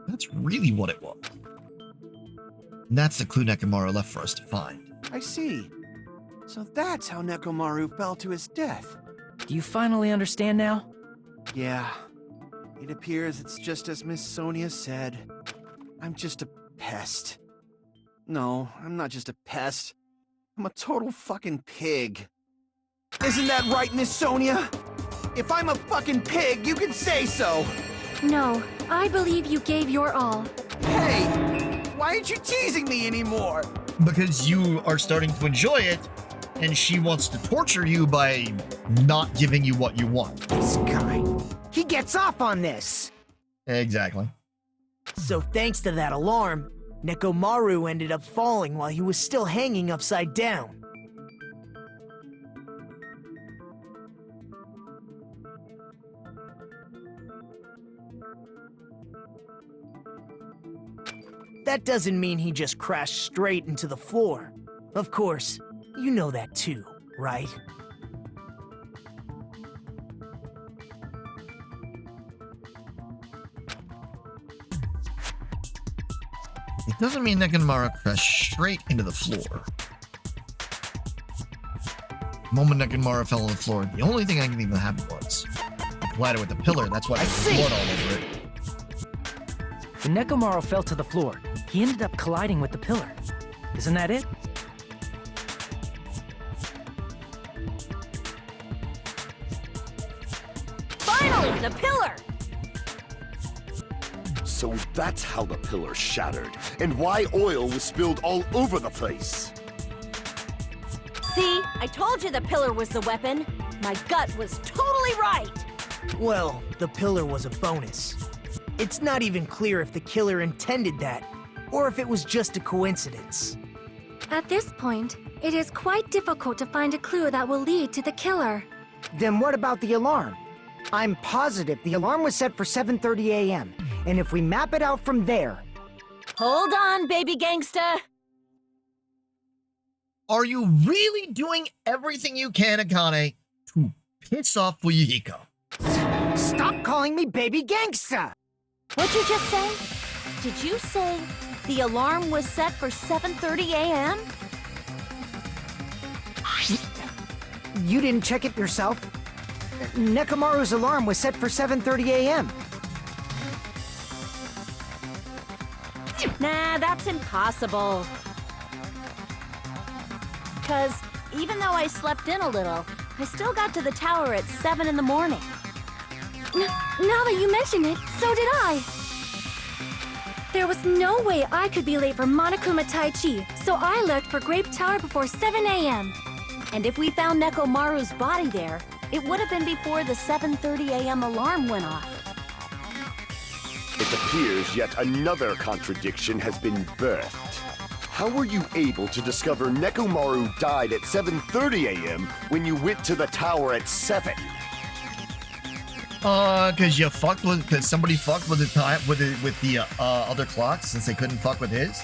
[SPEAKER 1] That's really what it was. And that's the clue Nekomaru left for us to find.
[SPEAKER 6] I see. So that's how Nekomaru fell to his death.
[SPEAKER 7] Do you finally understand now?
[SPEAKER 6] Yeah. It appears it's just as Miss Sonia said. I'm just a pest. No, I'm not just a pest. I'm a total fucking pig. Isn't that right, Miss Sonia? If I'm a fucking pig, you can say so!
[SPEAKER 11] No, I believe you gave your all.
[SPEAKER 6] Hey! Why aren't you teasing me anymore?
[SPEAKER 1] Because you are starting to enjoy it, and she wants to torture you by not giving you what you want.
[SPEAKER 5] This guy, he gets off on this!
[SPEAKER 1] Exactly.
[SPEAKER 9] So thanks to that alarm, Nekomaru ended up falling while he was still hanging upside down. That doesn't mean he just crashed straight into the floor. Of course, you know that too, right?
[SPEAKER 1] It doesn't mean Nekomaru crashed straight into the floor. The moment Nekomaru fell on the floor, the only thing that can even happen was he collided with the pillar. That's why there's blood all over it.
[SPEAKER 7] When Nekomaru fell to the floor, he ended up colliding with the pillar. Isn't that it?
[SPEAKER 4] Finally, the pillar!
[SPEAKER 8] So that's how the pillar shattered, and why oil was spilled all over the place.
[SPEAKER 4] See, I told you the pillar was the weapon. My gut was totally right.
[SPEAKER 9] Well, the pillar was a bonus. It's not even clear if the killer intended that, or if it was just a coincidence.
[SPEAKER 11] At this point, it is quite difficult to find a clue that will lead to the killer.
[SPEAKER 5] Then what about the alarm? I'm positive the alarm was set for 7:30 a.m., and if we map it out from there...
[SPEAKER 4] Hold on, baby gangsta.
[SPEAKER 1] Are you really doing everything you can, Akane, to piss off Fuyuhiko?
[SPEAKER 5] Stop calling me baby gangsta!
[SPEAKER 4] What'd you just say? Did you say the alarm was set for 7:30 a.m.?
[SPEAKER 5] You didn't check it yourself? Nekomaru's alarm was set for 7:30 a.m.
[SPEAKER 4] Nah, that's impossible. Because even though I slept in a little, I still got to the tower at 7 in the morning.
[SPEAKER 11] Now that you mention it, so did I. There was no way I could be late for Monokuma Tai Chi, so I left for Grape Tower before 7 a.m.
[SPEAKER 4] And if we found Nekomaru's body there, it would have been before the 7:30 a.m. alarm went off.
[SPEAKER 8] It appears yet another contradiction has been birthed. How were you able to discover Nekomaru died at 7:30 a.m. when you went to the tower at 7?
[SPEAKER 1] Because somebody fucked with the time with the other clocks since they couldn't fuck with his.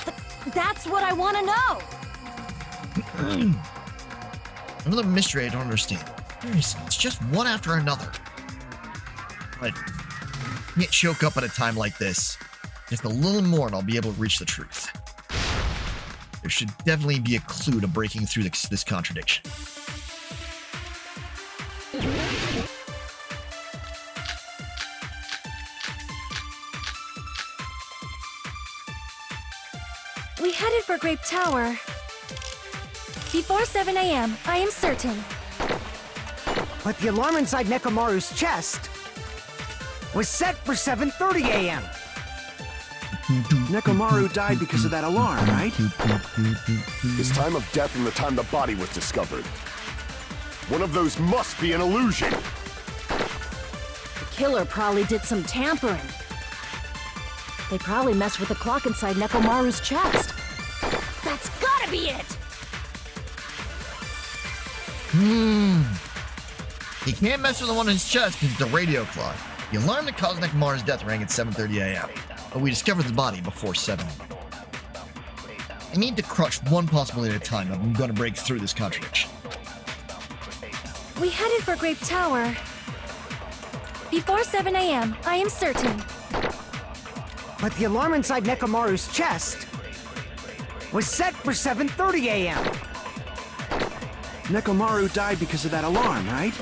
[SPEAKER 4] That's what I want to know.
[SPEAKER 1] Another mystery I don't understand. Seriously, it's just one after another. But you can't choke up at a time like this. Just a little more and I'll be able to reach the truth. There should definitely be a clue to breaking through this contradiction.
[SPEAKER 11] We headed for Grape Tower before 7 a.m., I am certain.
[SPEAKER 5] But the alarm inside Nekomaru's chest was set for 7:30 a.m.
[SPEAKER 6] Nekomaru died because of that alarm, right?
[SPEAKER 8] His time of death and the time the body was discovered. One of those must be an illusion.
[SPEAKER 4] The killer probably did some tampering. They probably messed with the clock inside Nekomaru's chest. That's gotta be it!
[SPEAKER 1] You can't mess with the one in his chest because it's the radio clock. The alarm that caused Nekomaru's death rang at 7:30 a.m. But we discovered the body before 7. I need to crush one possibility at a time if I'm going to break through this contradiction.
[SPEAKER 11] We headed for Grape Tower before 7 a.m., I am certain.
[SPEAKER 5] But the alarm inside Nekomaru's chest was set for 7:30 a.m.
[SPEAKER 6] Nekomaru died because of that alarm, right?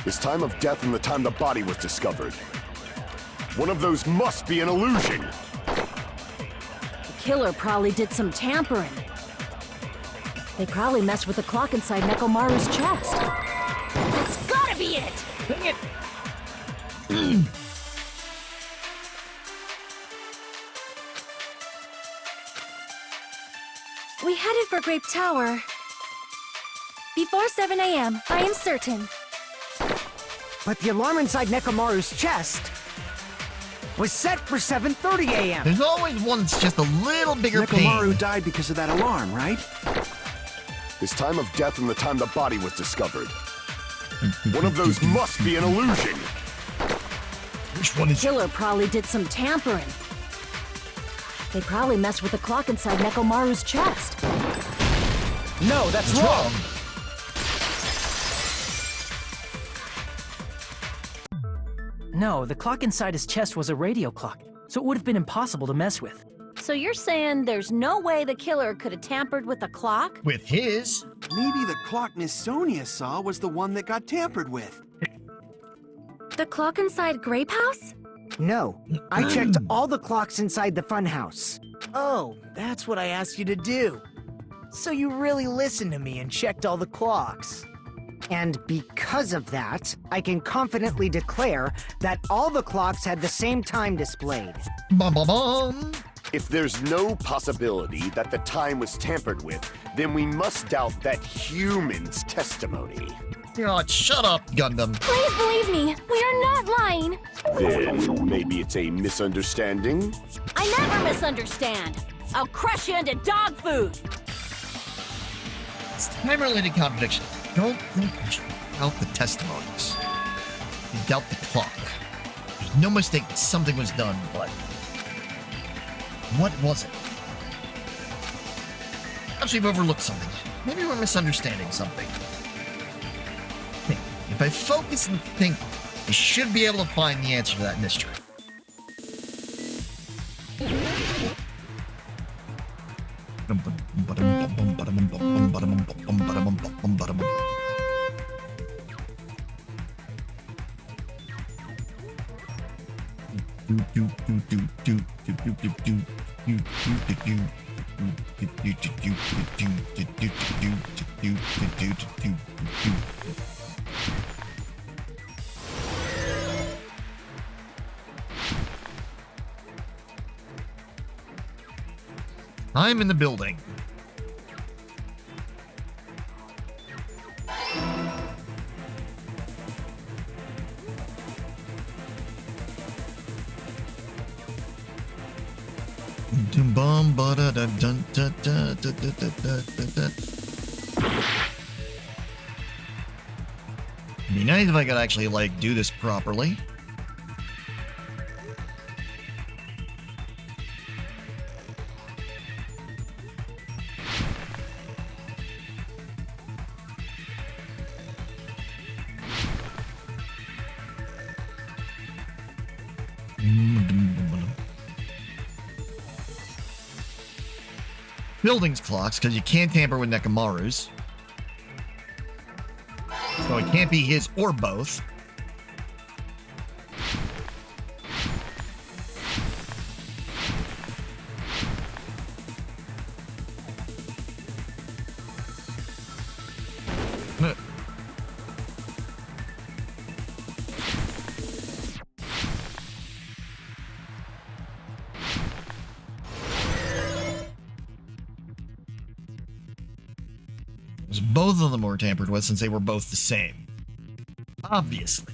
[SPEAKER 8] His time of death and the time the body was discovered. One of those must be an illusion.
[SPEAKER 4] The killer probably did some tampering. They probably messed with the clock inside Nekomaru's chest. That's gotta be it!
[SPEAKER 1] Dang it!
[SPEAKER 11] We headed for Grape Tower before 7 a.m., I am certain.
[SPEAKER 5] But the alarm inside Nekomaru's chest was set for 7:30 a.m.
[SPEAKER 1] There's always one that's just a little bigger
[SPEAKER 6] Nekomaru
[SPEAKER 1] pain.
[SPEAKER 6] died because of that alarm, right?
[SPEAKER 8] His time of death and the time the body was discovered. One of those must be an illusion.
[SPEAKER 1] Which one is
[SPEAKER 4] The killer probably did some tampering. They probably messed with the clock inside Nekomaru's chest.
[SPEAKER 5] No, that's wrong.
[SPEAKER 7] No, the clock inside his chest was a radio clock, so it would have been impossible to mess with.
[SPEAKER 4] So you're saying there's no way the killer could have tampered with the clock?
[SPEAKER 1] with his?
[SPEAKER 6] Maybe the clock Miss Sonia saw was the one that got tampered with.
[SPEAKER 11] The clock inside Grape House?
[SPEAKER 5] No, I checked all the clocks inside the funhouse.
[SPEAKER 9] Oh, that's what I asked you to do. So you really listened to me and checked all the clocks.
[SPEAKER 5] And because of that, I can confidently declare that all the clocks had the same time displayed.
[SPEAKER 1] Bum, bum, bum.
[SPEAKER 8] If there's no possibility that the time was tampered with, then we must doubt that human's testimony.
[SPEAKER 1] God, shut up, Gundam.
[SPEAKER 11] Please believe me, we are not lying.
[SPEAKER 8] Then maybe it's a misunderstanding?
[SPEAKER 4] I never misunderstand. I'll crush you into dog food.
[SPEAKER 1] It's time-related contradiction. Don't think you should doubt the testimonies. You doubt the clock. There's no mistake that something was done, but what was it? Perhaps we've overlooked something. Maybe we're misunderstanding something. Think. If I focus and think, I should be able to find the answer to that mystery. I'm in the building. It'd be nice if I could actually, like, do this properly. Buildings clocks, because you can't tamper with Nekomaru's. So it can't be his or both. Both of them were tampered with since they were both the same. Obviously.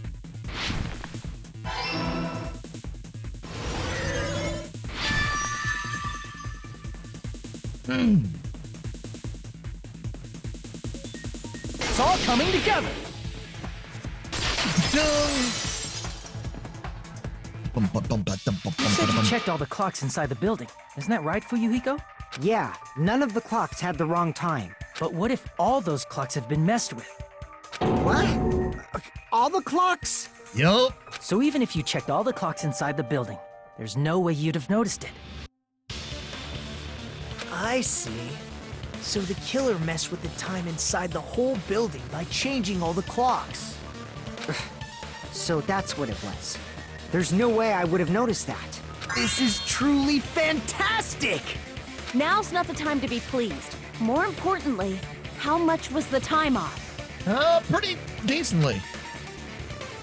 [SPEAKER 7] It's all coming together. You said you checked all the clocks inside the building. Isn't that right, Fuyuhiko?
[SPEAKER 5] Yeah, none of the clocks had the wrong time.
[SPEAKER 7] But what if all those clocks have been messed with?
[SPEAKER 5] What? All the clocks?
[SPEAKER 1] Yup.
[SPEAKER 7] So even if you checked all the clocks inside the building, there's no way you'd have noticed it.
[SPEAKER 9] I see. So the killer messed with the time inside the whole building by changing all the clocks.
[SPEAKER 5] So that's what it was. There's no way I would have noticed that.
[SPEAKER 9] This is truly fantastic!
[SPEAKER 4] Now's not the time to be pleased. More importantly, how much was the time off?
[SPEAKER 1] Pretty decently.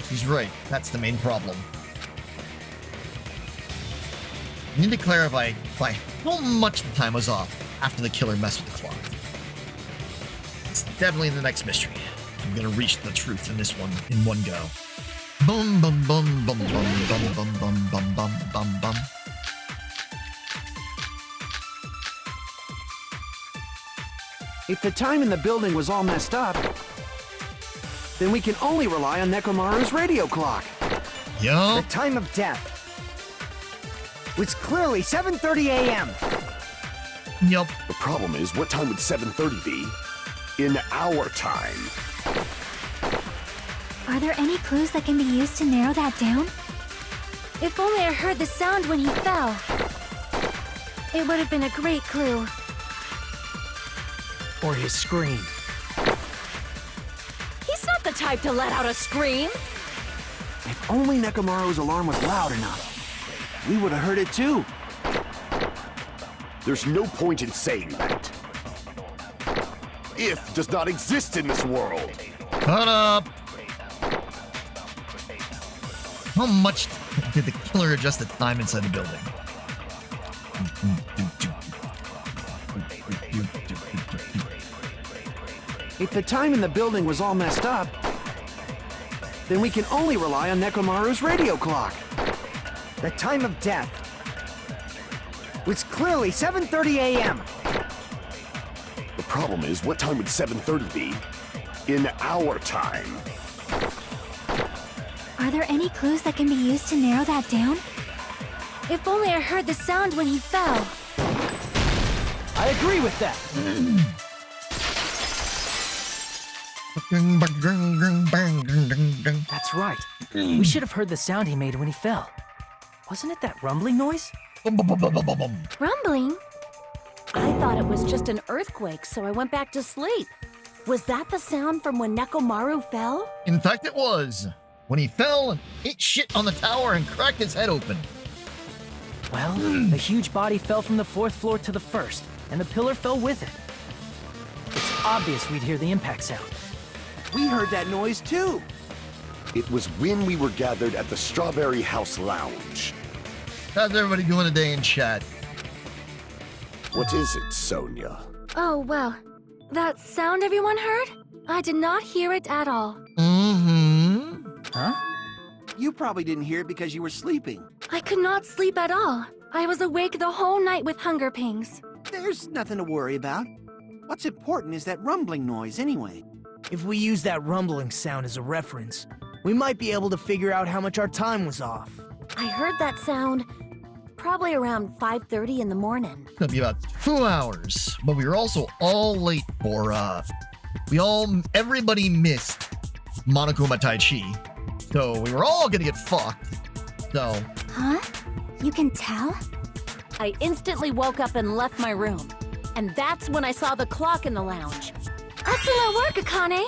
[SPEAKER 1] He's right. That's the main problem. I need to clarify by how much the time was off after the killer messed with the clock. It's definitely the next mystery. I'm gonna reach the truth in this one in one go. Bum bum bum bum bum bum bum bum bum bum bum bum.
[SPEAKER 6] If the time in the building was all messed up, then we can only rely on Nekomaru's radio clock.
[SPEAKER 1] Yup.
[SPEAKER 5] The time of death was clearly 7:30 a.m.
[SPEAKER 1] Yup.
[SPEAKER 8] The problem is, what time would 7:30 be in our time?
[SPEAKER 3] Are there any clues that can be used to narrow that down?
[SPEAKER 11] If only I heard the sound when he fell. It would have been a great clue.
[SPEAKER 9] Or his scream.
[SPEAKER 4] He's not the type to let out a scream.
[SPEAKER 6] If only Nekomaru's alarm was loud enough, we would have heard it too.
[SPEAKER 8] There's no point in saying that. If does not exist in this world.
[SPEAKER 1] Cut up! How much did the killer adjust the time inside the building?
[SPEAKER 6] If the time in the building was all messed up, then we can only rely on Nekomaru's radio clock.
[SPEAKER 5] The time of death was clearly 7:30 a.m.
[SPEAKER 8] The problem is, what time would 7:30 be in our time?
[SPEAKER 3] Are there any clues that can be used to narrow that down?
[SPEAKER 11] If only I heard the sound when he fell.
[SPEAKER 7] I agree with that. That's right. We should have heard the sound he made when he fell. Wasn't it that rumbling noise?
[SPEAKER 11] Rumbling?
[SPEAKER 4] I thought it was just an earthquake, so I went back to sleep. Was that the sound from when Nekomaru fell?
[SPEAKER 1] In fact, it was. When he fell and ate shit on the tower and cracked his head open.
[SPEAKER 7] Well, the huge body fell from the 4th floor to the 1st, and the pillar fell with it. It's obvious we'd hear the impact sound.
[SPEAKER 6] We heard that noise too.
[SPEAKER 8] It was when we were gathered at the Strawberry House Lounge.
[SPEAKER 1] How's everybody doing today in chat?
[SPEAKER 8] What is it, Sonia?
[SPEAKER 11] Oh, well. That sound everyone heard? I did not hear it at all.
[SPEAKER 7] Huh?
[SPEAKER 6] You probably didn't hear it because you were sleeping.
[SPEAKER 11] I could not sleep at all. I was awake the whole night with hunger pangs.
[SPEAKER 6] There's nothing to worry about. What's important is that rumbling noise anyway.
[SPEAKER 9] If we use that rumbling sound as a reference, we might be able to figure out how much our time was off.
[SPEAKER 4] I heard that sound probably around 5:30 in the morning.
[SPEAKER 1] It's gonna be about 2 hours, but we were also all late for, everybody missed Monokuma Tai Chi. So we were all gonna get fucked. So.
[SPEAKER 3] Huh? You can tell?
[SPEAKER 4] I instantly woke up and left my room. And that's when I saw the clock in the lounge.
[SPEAKER 11] Excellent work, Akane!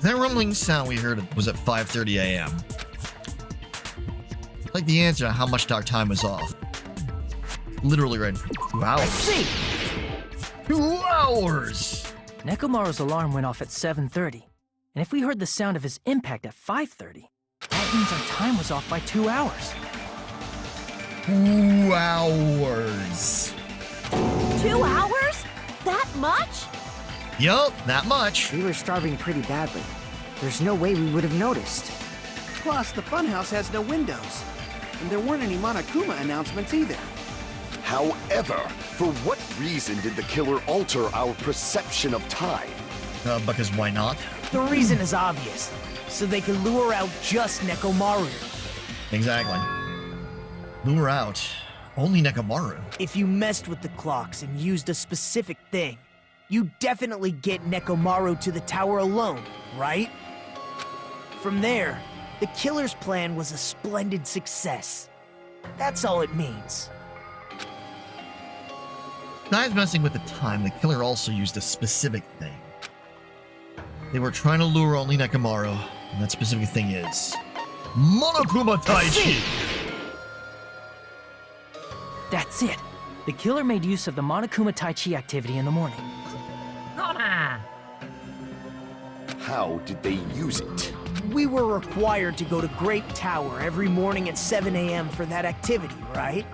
[SPEAKER 1] That rumbling sound we heard was at 5:30 a.m. Like the answer to how much our time was off. Literally right for 2 hours.
[SPEAKER 7] I see!
[SPEAKER 1] 2 hours!
[SPEAKER 7] Nekomaru's alarm went off at 7:30, and if we heard the sound of his impact at 5:30, that means our time was off by 2 hours.
[SPEAKER 1] 2 hours.
[SPEAKER 4] 2 hours? That much?
[SPEAKER 1] Yup, that much.
[SPEAKER 5] We were starving pretty badly. There's no way we would have noticed.
[SPEAKER 6] Plus, the funhouse has no windows. And there weren't any Monokuma announcements either.
[SPEAKER 8] However, for what reason did the killer alter our perception of time?
[SPEAKER 1] Because why not?
[SPEAKER 9] The reason is obvious. So they can lure out just Nekomaru.
[SPEAKER 1] Exactly. Lure out only Nekomaru.
[SPEAKER 9] If you messed with the clocks and used a specific thing, you definitely get Nekomaru to the tower alone, right? From there, the killer's plan was a splendid success. That's all it means.
[SPEAKER 1] Besides messing with the time, the killer also used a specific thing. They were trying to lure only Nekomaru, and that specific thing is Monokuma Tai Chi!
[SPEAKER 7] That's it. The killer made use of the Monokuma Tai Chi activity in the morning.
[SPEAKER 8] How did they use it?
[SPEAKER 9] We were required to go to Great Tower every morning at 7 a.m. for that activity, right?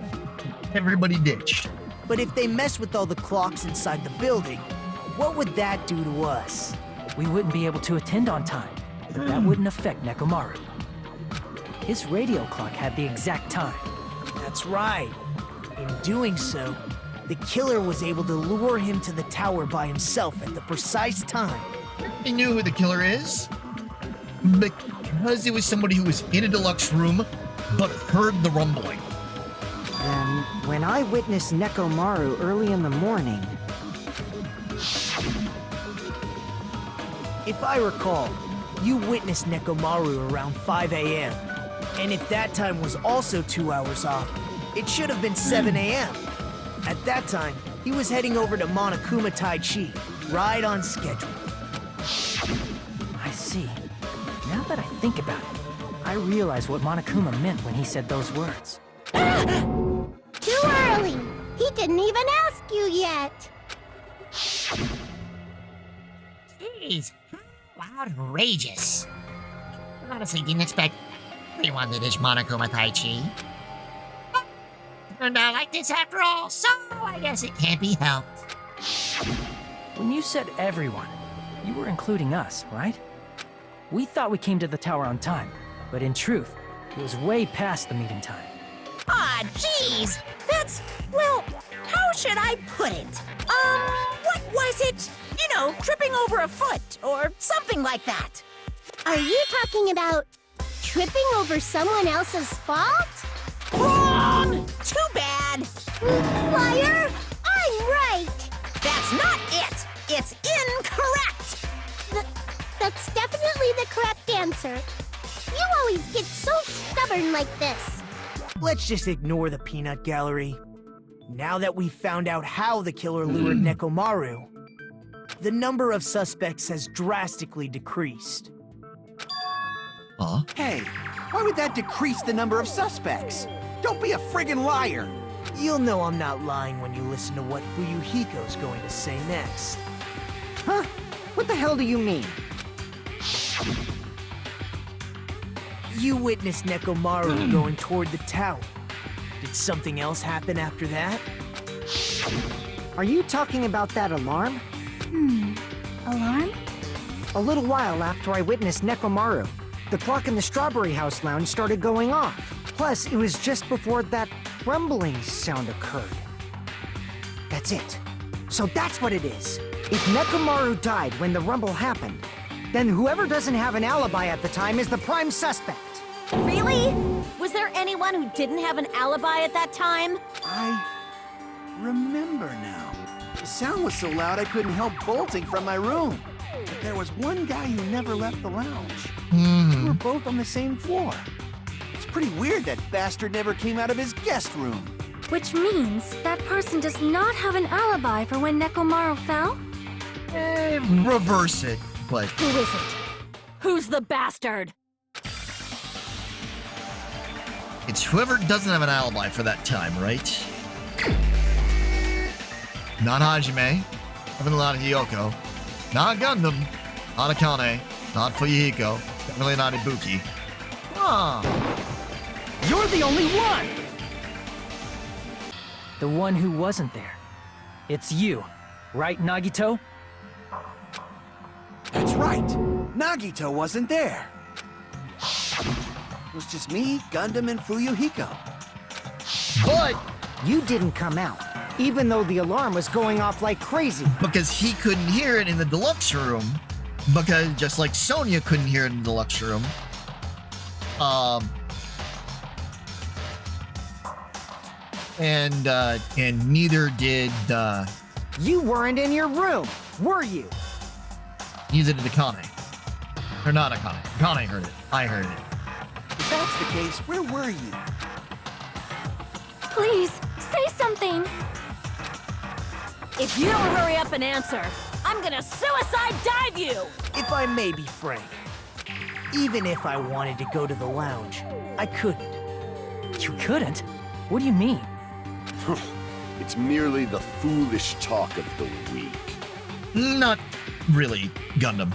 [SPEAKER 1] Everybody ditched.
[SPEAKER 9] But if they mess with all the clocks inside the building, what would that do to us?
[SPEAKER 7] We wouldn't be able to attend on time, but that wouldn't affect Nekomaru. His radio clock had the exact time.
[SPEAKER 9] That's right. In doing so, the killer was able to lure him to the tower by himself at the precise time.
[SPEAKER 1] He knew who the killer is. Because it was somebody who was in a deluxe room, but heard the rumbling.
[SPEAKER 5] Then, when I witnessed Nekomaru early in the morning...
[SPEAKER 9] If I recall, you witnessed Nekomaru around 5 a.m. And if that time was also 2 hours off, it should have been 7 a.m. At that time, he was heading over to Monokuma Tai Chi, right on schedule.
[SPEAKER 7] I see. Now that I think about it, I realize what Monokuma meant when he said those words.
[SPEAKER 10] Too early! He didn't even ask you yet!
[SPEAKER 12] Jeez, how outrageous. Honestly, didn't expect everyone to dish Monokuma Tai Chi. Turned out like this after all, so I guess it can't be helped.
[SPEAKER 7] When you said everyone, you were including us, right? We thought we came to the tower on time, but in truth, it was way past the meeting time.
[SPEAKER 2] Ah, jeez! That's, well, how should I put it? What was it? You know, tripping over a foot, or something like that.
[SPEAKER 10] Are you talking about tripping over someone else's fault?
[SPEAKER 2] Wrong! Too bad!
[SPEAKER 10] Liar! I'm right!
[SPEAKER 2] That's not it! It's incorrect!
[SPEAKER 10] That's definitely the correct answer. You always get so stubborn like this.
[SPEAKER 9] Let's just ignore the peanut gallery. Now that we've found out how the killer lured Nekomaru, the number of suspects has drastically decreased.
[SPEAKER 1] Huh?
[SPEAKER 6] Hey, why would that decrease the number of suspects? Don't be a friggin' liar!
[SPEAKER 9] You'll know I'm not lying when you listen to what Fuyuhiko's going to say next.
[SPEAKER 5] Huh? What the hell do you mean?
[SPEAKER 9] You witnessed Nekomaru going toward the tower. Did something else happen after that?
[SPEAKER 5] Are you talking about that alarm?
[SPEAKER 3] Alarm?
[SPEAKER 5] A little while after I witnessed Nekomaru, the clock in the Strawberry House lounge started going off. Plus, it was just before that rumbling sound occurred. That's it. So that's what it is. If Nekomaru died when the rumble happened, then whoever doesn't have an alibi at the time is the prime suspect.
[SPEAKER 4] Really? Was there anyone who didn't have an alibi at that time?
[SPEAKER 6] I remember now. The sound was so loud I couldn't help bolting from my room. But there was one guy who never left the lounge. We were both on the same floor. It's pretty weird that bastard never came out of his guest room.
[SPEAKER 11] Which means that person does not have an alibi for when Nekomaru fell?
[SPEAKER 1] Reverse it, but
[SPEAKER 4] Who is it? Who's the bastard?
[SPEAKER 1] it's whoever doesn't have an alibi for that time, right? Not Hajime, definitely not Hiyoko, not Gundam, not Akane, not Fuyuhiko, definitely not Ibuki. Huh.
[SPEAKER 5] You're the only one!
[SPEAKER 7] The one who wasn't there. It's you, right, Nagito?
[SPEAKER 6] That's right. Nagito wasn't there. It was just me, Gundam, and Fuyuhiko.
[SPEAKER 1] But
[SPEAKER 5] You didn't come out, even though the alarm was going off like crazy.
[SPEAKER 1] because he couldn't hear it in the deluxe room, because just like Sonia couldn't hear it in the deluxe room, and neither did
[SPEAKER 5] You weren't in your room, were you?
[SPEAKER 1] neither did Akane. Or not Akane. Akane heard it. I heard it.
[SPEAKER 6] If that's the case, where were you?
[SPEAKER 11] Please, say something!
[SPEAKER 4] If you don't hurry up and answer, I'm gonna suicide dive you!
[SPEAKER 9] If I may be frank, even if I wanted to go to the lounge, I couldn't.
[SPEAKER 7] You couldn't? What do you mean?
[SPEAKER 8] It's merely the foolish talk of the week.
[SPEAKER 1] Not really, Gundam.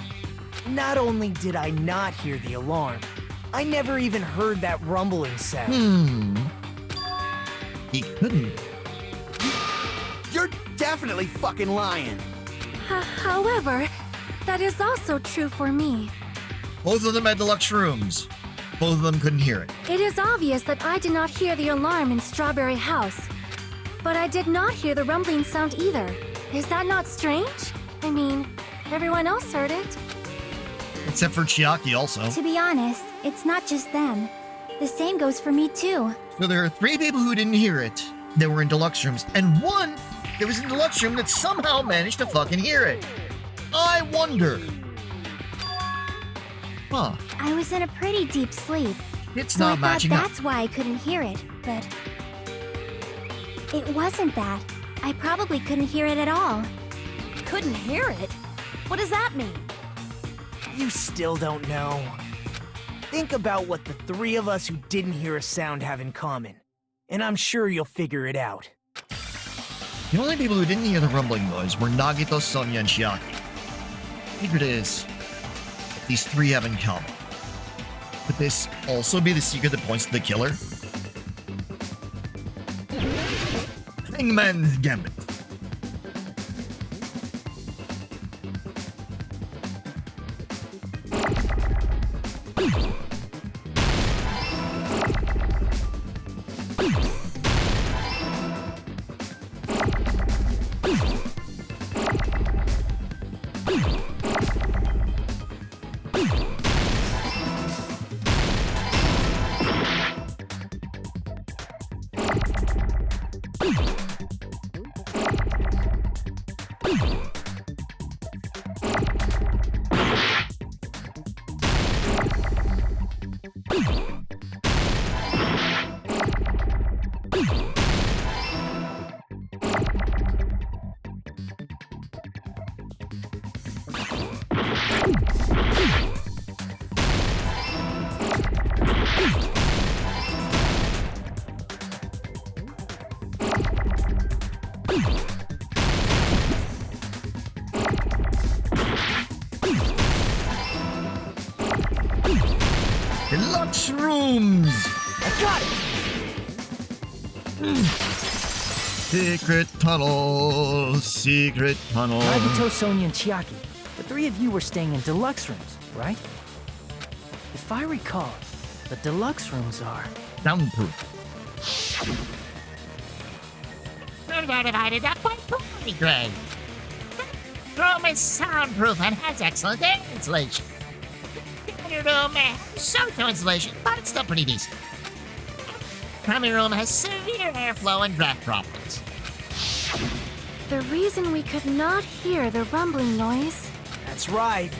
[SPEAKER 9] Not only did I not hear the alarm, I never even heard that rumbling sound.
[SPEAKER 1] He couldn't.
[SPEAKER 6] You're definitely fucking lying.
[SPEAKER 11] However, that is also true for me.
[SPEAKER 1] Both of them had deluxe rooms. Both of them couldn't hear it.
[SPEAKER 11] It is obvious that I did not hear the alarm in Strawberry House. But I did not hear the rumbling sound either. Is that not strange? I mean, everyone else heard it.
[SPEAKER 1] Except for Chiaki also.
[SPEAKER 3] To be honest, it's not just them. The same goes for me too.
[SPEAKER 1] So there are 3 people who didn't hear it that were in deluxe rooms, and 1 that was in deluxe room that somehow managed to fucking hear it. I wonder. Huh.
[SPEAKER 3] I was in a pretty deep sleep.
[SPEAKER 1] It's
[SPEAKER 3] So I
[SPEAKER 1] not
[SPEAKER 3] thought
[SPEAKER 1] matching up.
[SPEAKER 3] that's why I couldn't hear it, but it wasn't that. I probably couldn't hear it at all.
[SPEAKER 4] Couldn't hear it? What does that mean?
[SPEAKER 9] You still don't know. Think about what the 3 of us who didn't hear a sound have in common, and I'm sure you'll figure it out.
[SPEAKER 1] The only people who didn't hear the rumbling noise were Nagito, Sonia, and Chiaki. The secret is what these 3 have in common. Could this also be the secret that points to the killer? Hangman's Gambit. Deluxe rooms!
[SPEAKER 9] I got it!
[SPEAKER 1] Secret tunnel, secret tunnel.
[SPEAKER 7] Nagito, Sonia, and Chiaki, the three of you were staying in deluxe rooms, right? If I recall, the deluxe rooms are...
[SPEAKER 1] Soundproof.
[SPEAKER 12] They're divided up by quality grade. Room is soundproof and has excellent air insulation. The room has so-so insulation, but it's still pretty decent. Primary room has severe airflow and draft problems.
[SPEAKER 11] The reason we could not hear the rumbling noise...
[SPEAKER 9] That's right.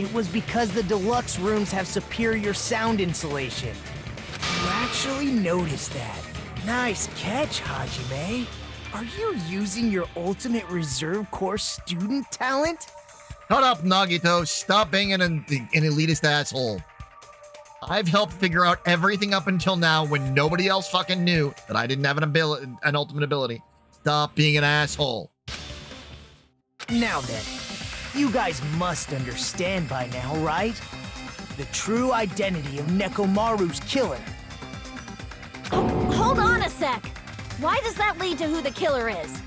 [SPEAKER 9] It was because the deluxe rooms have superior sound insulation. You actually noticed that. Nice catch, Hajime. Are you using your ultimate reserve corps student talent?
[SPEAKER 1] Shut up, Nagito. Stop being an elitist asshole. I've helped figure out everything up until now when nobody else fucking knew that I didn't have an ultimate ability. Stop being an asshole.
[SPEAKER 9] Now then, you guys must understand by now, right? The true identity of Nekomaru's killer.
[SPEAKER 4] Oh, hold on a sec. Why does that lead to who the killer is?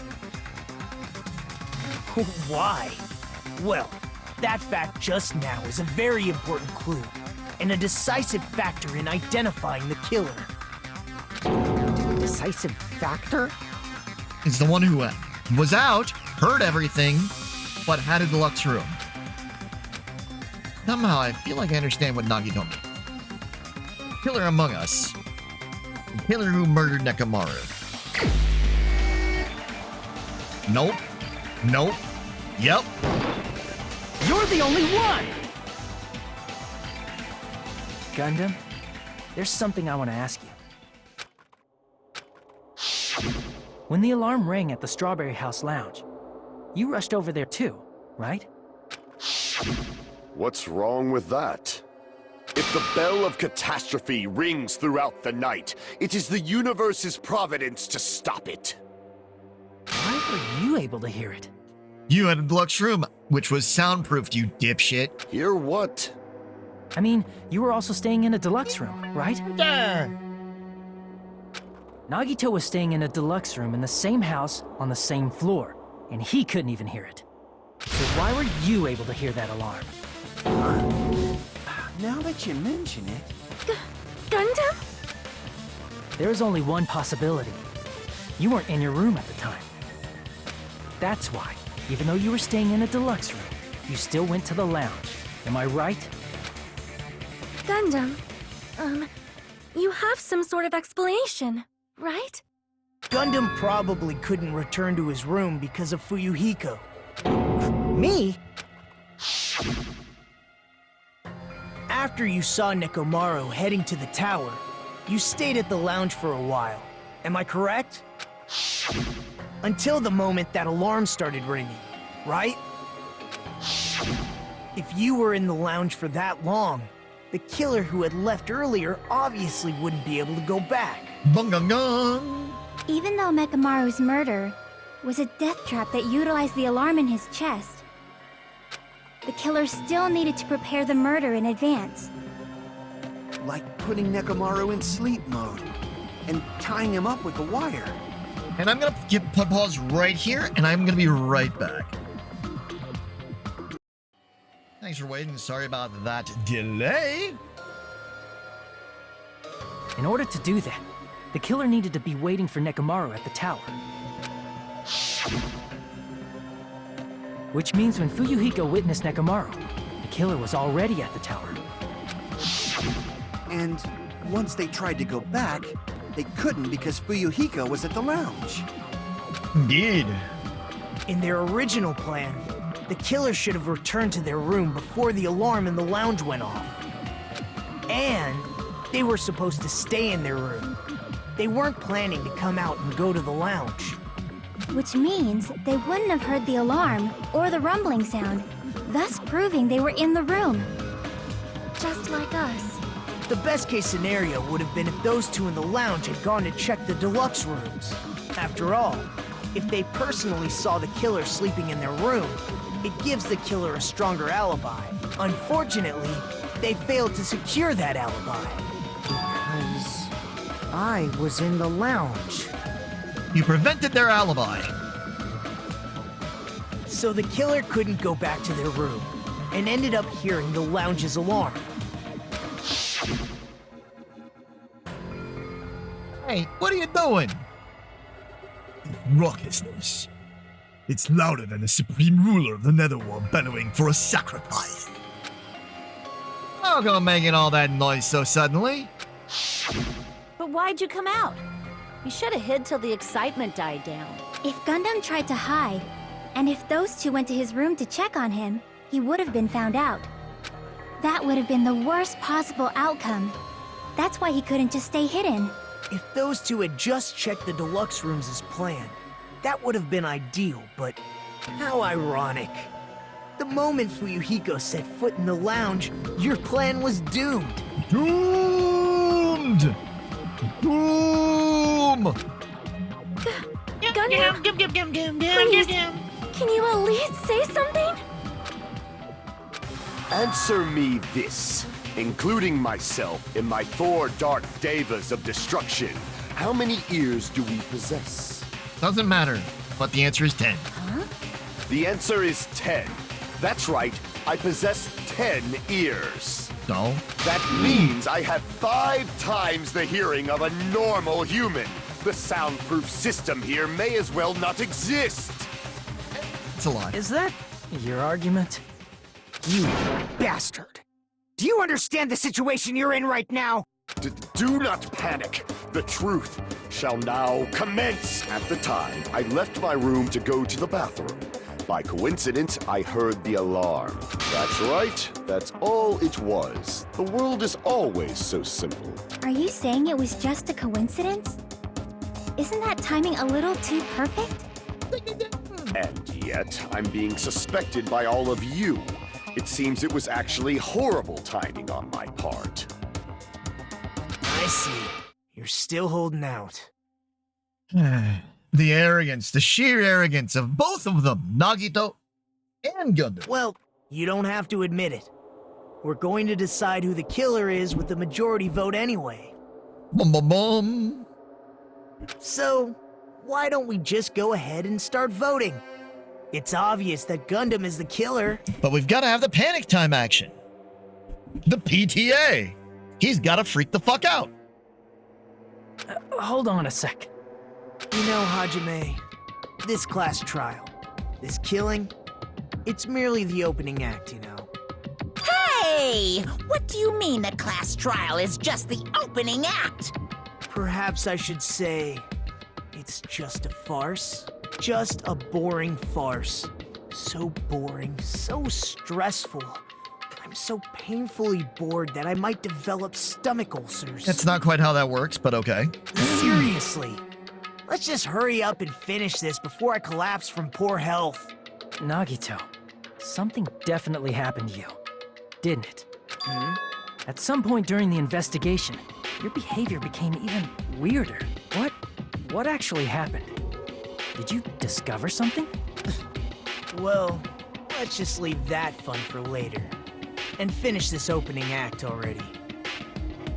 [SPEAKER 9] Why? Well, that fact just now is a very important clue and a decisive factor in identifying the killer.
[SPEAKER 5] Decisive factor?
[SPEAKER 1] It's the one who was out, heard everything, but had a deluxe room. Somehow I feel like I understand what Nagito means. Killer among us. The killer who murdered Nekomaru. Nope. Nope. Yep.
[SPEAKER 9] You're the only one!
[SPEAKER 7] Gundam, there's something I want to ask you. When the alarm rang at the Strawberry House Lounge, you rushed over there too, right?
[SPEAKER 8] What's wrong with that? If the bell of catastrophe rings throughout the night, it is the universe's providence to stop it.
[SPEAKER 7] Why were you able to hear it?
[SPEAKER 1] You had a deluxe room, which was soundproofed, you dipshit.
[SPEAKER 8] Hear what?
[SPEAKER 7] I mean, you were also staying in a deluxe room, right?
[SPEAKER 12] Duh.
[SPEAKER 7] Nagito was staying in a deluxe room in the same house on the same floor, and he couldn't even hear it. So why were you able to hear that alarm?
[SPEAKER 6] Now that you mention it...
[SPEAKER 11] Gundam?
[SPEAKER 7] There is only one possibility. You weren't in your room at the time. That's why, even though you were staying in a deluxe room, you still went to the lounge. Am I right?
[SPEAKER 11] Gundam, you have some sort of explanation, right?
[SPEAKER 9] Gundam probably couldn't return to his room because of Fuyuhiko.
[SPEAKER 5] Me?
[SPEAKER 9] After you saw Nekomaru heading to the tower, you stayed at the lounge for a while. Am I correct? Until the moment that alarm started ringing, right? If you were in the lounge for that long, the killer who had left earlier obviously wouldn't be able to go back.
[SPEAKER 1] Bungangang!
[SPEAKER 3] Even though Nekomaru's murder was a death trap that utilized the alarm in his chest, the killer still needed to prepare the murder in advance.
[SPEAKER 6] Like putting Nekomaru in sleep mode and tying him up with a wire.
[SPEAKER 1] And I'm gonna pause right here, and I'm gonna be right back. Thanks for waiting. Sorry about that delay.
[SPEAKER 7] In order to do that, the killer needed to be waiting for Nekomaru at the tower. Which means when Fuyuhiko witnessed Nekomaru, the killer was already at the tower.
[SPEAKER 6] And once they tried to go back, they couldn't because Fuyuhiko was at the lounge.
[SPEAKER 1] Indeed.
[SPEAKER 9] In their original plan, the killer should have returned to their room before the alarm in the lounge went off. And They were supposed to stay in their room. They weren't planning to come out and go to the lounge.
[SPEAKER 3] Which means they wouldn't have heard the alarm or the rumbling sound, thus proving they were in the room.
[SPEAKER 11] Just like us.
[SPEAKER 9] The best case scenario would have been if those two in the lounge had gone to check the deluxe rooms. After all, if they personally saw the killer sleeping in their room, it gives the killer a stronger alibi. Unfortunately, they failed to secure that alibi.
[SPEAKER 5] Because I was in the lounge.
[SPEAKER 1] You prevented their alibi.
[SPEAKER 9] So the killer couldn't go back to their room, and ended up hearing the lounge's alarm.
[SPEAKER 1] Hey, what are you doing?
[SPEAKER 13] Raucousness. It's louder than the supreme ruler of the Netherworld bellowing for a sacrifice.
[SPEAKER 1] Not gonna making all that noise so suddenly.
[SPEAKER 4] But why'd you come out? You should have hid till the excitement died down.
[SPEAKER 3] If Gundam tried to hide, and if those two went to his room to check on him, he would have been found out. That would have been the worst possible outcome. That's why he couldn't just stay hidden.
[SPEAKER 9] If those two had just checked the deluxe rooms as planned, that would have been ideal, but how ironic. The moment Fuyuhiko set foot in the lounge, your plan was doomed.
[SPEAKER 1] Doomed! Doom!
[SPEAKER 11] Gundam, please, can you at least say something?
[SPEAKER 8] Answer me this. Including myself in my 4 dark devas of destruction, how many ears do we possess?
[SPEAKER 1] Doesn't matter, but the answer is 10.
[SPEAKER 8] The answer is 10. That's right, I possess 10 ears.
[SPEAKER 1] No.
[SPEAKER 8] That means I have 5 times the hearing of a normal human. The soundproof system here may as well not exist.
[SPEAKER 1] It's a lie.
[SPEAKER 9] Is that your argument? You bastard! Do you understand the situation you're in right now?
[SPEAKER 8] Do not panic. The truth shall now commence. At the time, I left my room to go to the bathroom. By coincidence, I heard the alarm. That's right. That's all it was. The world is always so simple.
[SPEAKER 3] Are you saying it was just a coincidence? Isn't that timing a little too perfect?
[SPEAKER 8] And yet, I'm being suspected by all of you. It seems it was actually horrible timing on my part.
[SPEAKER 9] I see. You're still holding out.
[SPEAKER 1] The arrogance, the sheer arrogance of both of them, Nagito and Gundam.
[SPEAKER 9] Well, you don't have to admit it. We're going to decide who the killer is with the majority vote anyway.
[SPEAKER 1] Bum bum bum.
[SPEAKER 9] So, why don't we just go ahead and start voting? It's obvious that Gundam is the killer.
[SPEAKER 1] But we've got to have the panic time action. The PTA. He's got to freak the fuck out.
[SPEAKER 7] Hold on a sec.
[SPEAKER 9] You know, Hajime, this class trial, this killing, it's merely the opening act, you know.
[SPEAKER 2] Hey! What do you mean the class trial is just the opening act?
[SPEAKER 9] Perhaps I should say, it's just a farce. Just a boring farce. So boring, so stressful. I'm so painfully bored that I might develop stomach ulcers.
[SPEAKER 1] That's not quite how that works, but okay.
[SPEAKER 9] Seriously. Let's just hurry up and finish this before I collapse from poor health.
[SPEAKER 7] Nagito, something definitely happened to you, didn't it? At some point during the investigation, your behavior became even weirder. What actually happened? Did you discover something?
[SPEAKER 9] Well, let's just leave that fun for later. And finish this opening act already.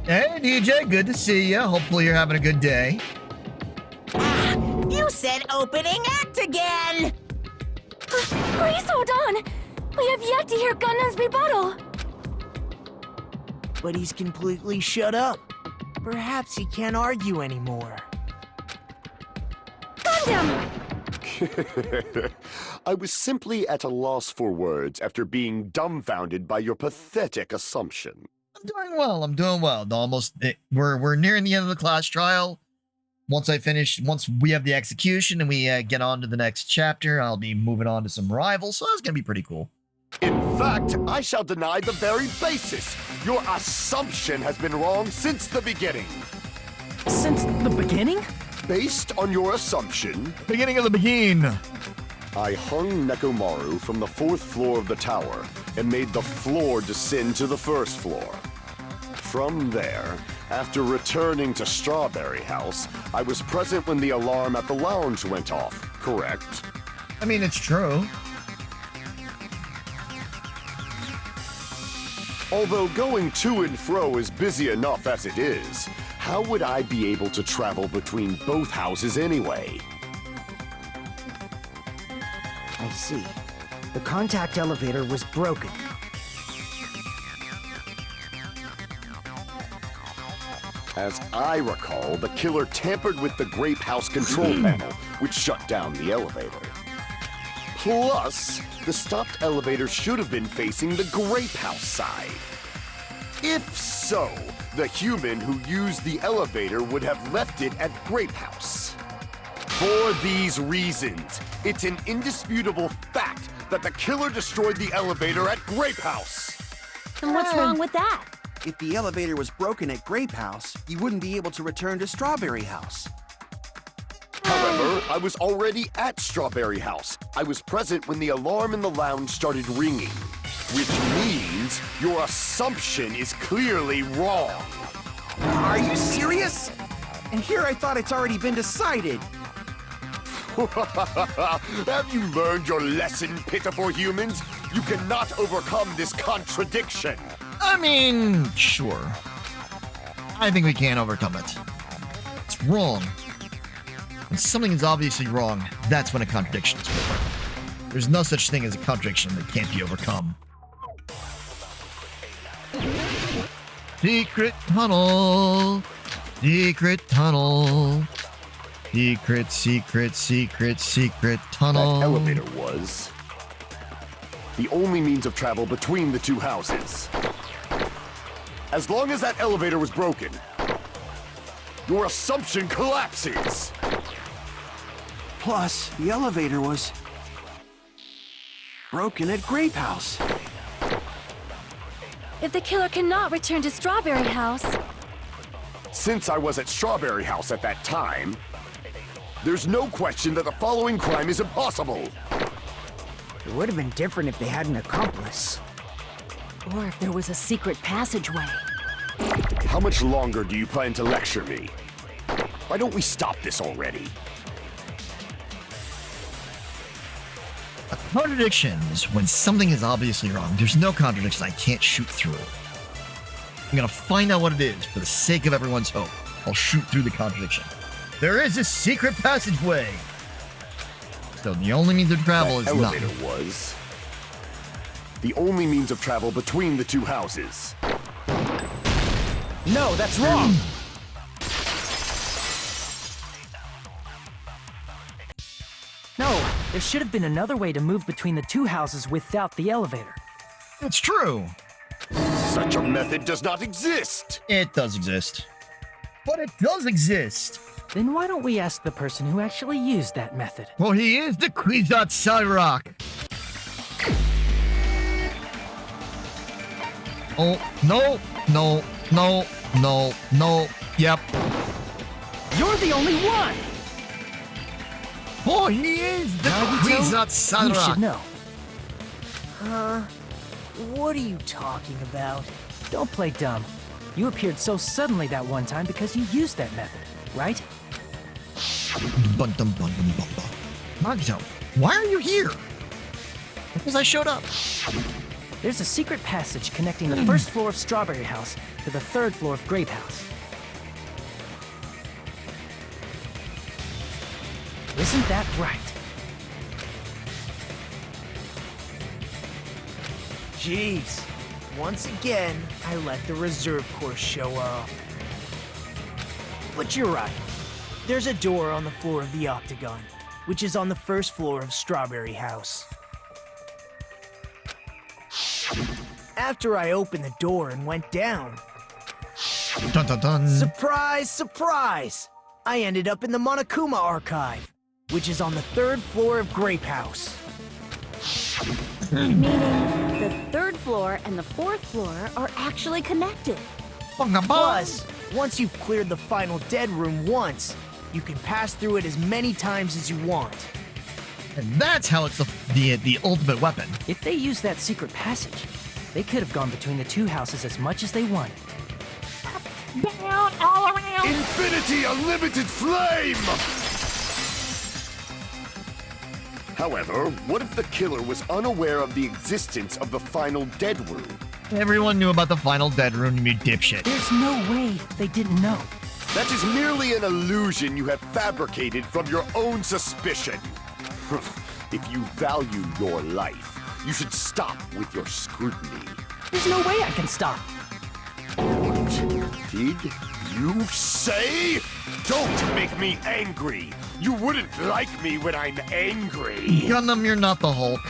[SPEAKER 1] Hey, DJ, good to see you. Hopefully you're having a good day.
[SPEAKER 2] You said opening act again!
[SPEAKER 11] Please hold on! We have yet to hear Gundam's rebuttal!
[SPEAKER 9] But he's completely shut up. Perhaps he can't argue anymore.
[SPEAKER 11] Gundam!
[SPEAKER 8] I was simply at a loss for words after being dumbfounded by your pathetic assumption.
[SPEAKER 1] I'm doing well. I'm doing well. We're nearing the end of the class trial. Once we have the execution and we get on to the next chapter, I'll be moving on to some rivals, so that's gonna be pretty cool.
[SPEAKER 8] In fact, I shall deny the very basis. Your assumption has been wrong since the beginning.
[SPEAKER 7] Since the beginning?
[SPEAKER 8] Based on your assumption,
[SPEAKER 1] Beginning of the begin.
[SPEAKER 8] I hung Nekomaru from the 4th floor of the tower and made the floor descend to the 1st floor. From there, after returning to Strawberry House, I was present when the alarm at the lounge went off, correct?
[SPEAKER 1] I mean, it's true.
[SPEAKER 8] Although going to and fro is busy enough as it is, how would I be able to travel between both houses anyway?
[SPEAKER 5] I see. The contact elevator was broken.
[SPEAKER 8] As I recall, the killer tampered with the Grape House control panel, which shut down the elevator. Plus, the stopped elevator should have been facing the Grape House side. If so, the human who used the elevator would have left it at Grape House. For these reasons, it's an indisputable fact that the killer destroyed the elevator at Grape House.
[SPEAKER 4] And what's wrong with that?
[SPEAKER 6] If the elevator was broken at Grape House, you wouldn't be able to return to Strawberry House.
[SPEAKER 8] However, I was already at Strawberry House. I was present when the alarm in the lounge started ringing, which means your assumption is clearly wrong.
[SPEAKER 6] Are you serious? And here I thought it's already been decided.
[SPEAKER 8] Have you learned your lesson, pitiful humans? You cannot overcome this contradiction.
[SPEAKER 1] I mean, sure. I think we can overcome it. It's wrong. When something is obviously wrong, that's when a contradiction is born. There's no such thing as a contradiction that can't be overcome. Secret tunnel. Secret tunnel. Secret, secret, secret, secret tunnel.
[SPEAKER 8] That elevator was the only means of travel between the two houses. As long as that elevator was broken, your assumption collapses.
[SPEAKER 6] Plus, the elevator was broken at Grape House.
[SPEAKER 11] If the killer cannot return to Strawberry House,
[SPEAKER 8] Since I was at Strawberry House at that time, there's no question that the following crime is impossible.
[SPEAKER 5] It would have been different if they had an accomplice.
[SPEAKER 4] Or if there was a secret passageway.
[SPEAKER 8] How much longer do you plan to lecture me? Why don't we stop this already?
[SPEAKER 1] A contradiction is when something is obviously wrong. There's no contradiction I can't shoot through. I'm gonna find out what it is for the sake of everyone's hope. I'll shoot through the contradiction. There is a secret passageway! So the only means of travel is not.
[SPEAKER 8] Elevator was the only means of travel between the two houses.
[SPEAKER 7] No, that's wrong! No, there should have been another way to move between the two houses without the elevator.
[SPEAKER 1] It's true.
[SPEAKER 8] Such a method does not exist.
[SPEAKER 1] It does exist. But it does exist.
[SPEAKER 7] Then why don't we ask the person who actually used that method?
[SPEAKER 1] Well, he is the Kwisatz Haderach. Oh, no, no, no, no, no. Yep.
[SPEAKER 7] You're the only one!
[SPEAKER 1] Oh, he is the Kwisatz
[SPEAKER 7] You should
[SPEAKER 1] Haderach.
[SPEAKER 7] know.
[SPEAKER 9] What are you talking about?
[SPEAKER 7] Don't play dumb. You appeared so suddenly that one time because you used that method, right?
[SPEAKER 1] Nagito, why are you here? Because I showed up.
[SPEAKER 7] There's a secret passage connecting the first floor of Strawberry House to the third floor of Grape House. Isn't that right?
[SPEAKER 9] Jeez. Once again, I let the reserve course show up. But you're right. There's a door on the floor of the Octagon, which is on the first floor of Strawberry House. After I opened the door and went down,
[SPEAKER 1] Dun dun dun.
[SPEAKER 9] surprise, surprise! I ended up in the Monokuma archive, which is on the third floor of Grape House.
[SPEAKER 4] Meaning the third floor and the fourth floor are actually connected.
[SPEAKER 9] Plus, once you've cleared the final dead room once, you can pass through it as many times as you want.
[SPEAKER 1] And that's how it's the ultimate weapon.
[SPEAKER 7] If they used that secret passage, they could have gone between the two houses as much as they wanted.
[SPEAKER 12] Down all around.
[SPEAKER 8] Infinity Unlimited Flame! However, what if the killer was unaware of the existence of the final dead room?
[SPEAKER 1] Everyone knew about the final dead room, you dipshit.
[SPEAKER 7] There's no way they didn't know.
[SPEAKER 8] That is merely an illusion you have fabricated from your own suspicion. If you value your life, you should stop with your scrutiny.
[SPEAKER 7] There's no way I can stop.
[SPEAKER 8] What did you say? Don't make me angry. You wouldn't like me when I'm angry.
[SPEAKER 1] Gundam, you're not the Hulk.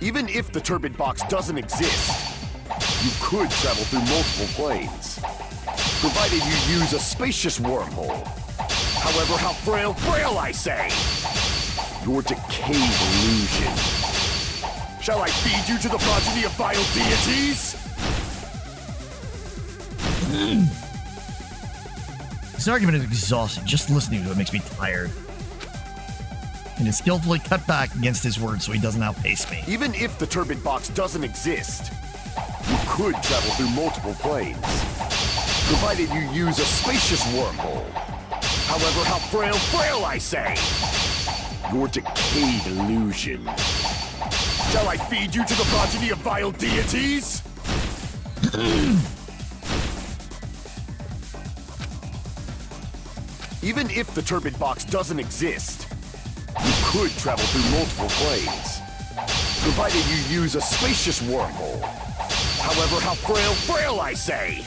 [SPEAKER 8] Even if the turbid box doesn't exist, you could travel through multiple planes, provided you use a spacious wormhole. However, how frail I say! Your decayed illusion. Shall I feed you to the progeny of vile deities?
[SPEAKER 1] This argument is exhausting. Just listening to it makes me tired. And is skillfully cut back against his words so he doesn't outpace me.
[SPEAKER 8] Even if the turbid box doesn't exist, you could travel through multiple planes, provided you use a spacious wormhole. However, how frail I say! Your decayed illusion. Shall I feed you to the progeny of vile deities? Even if the turbid box doesn't exist, you could travel through multiple planes, provided you use a spacious wormhole. However, how frail I say!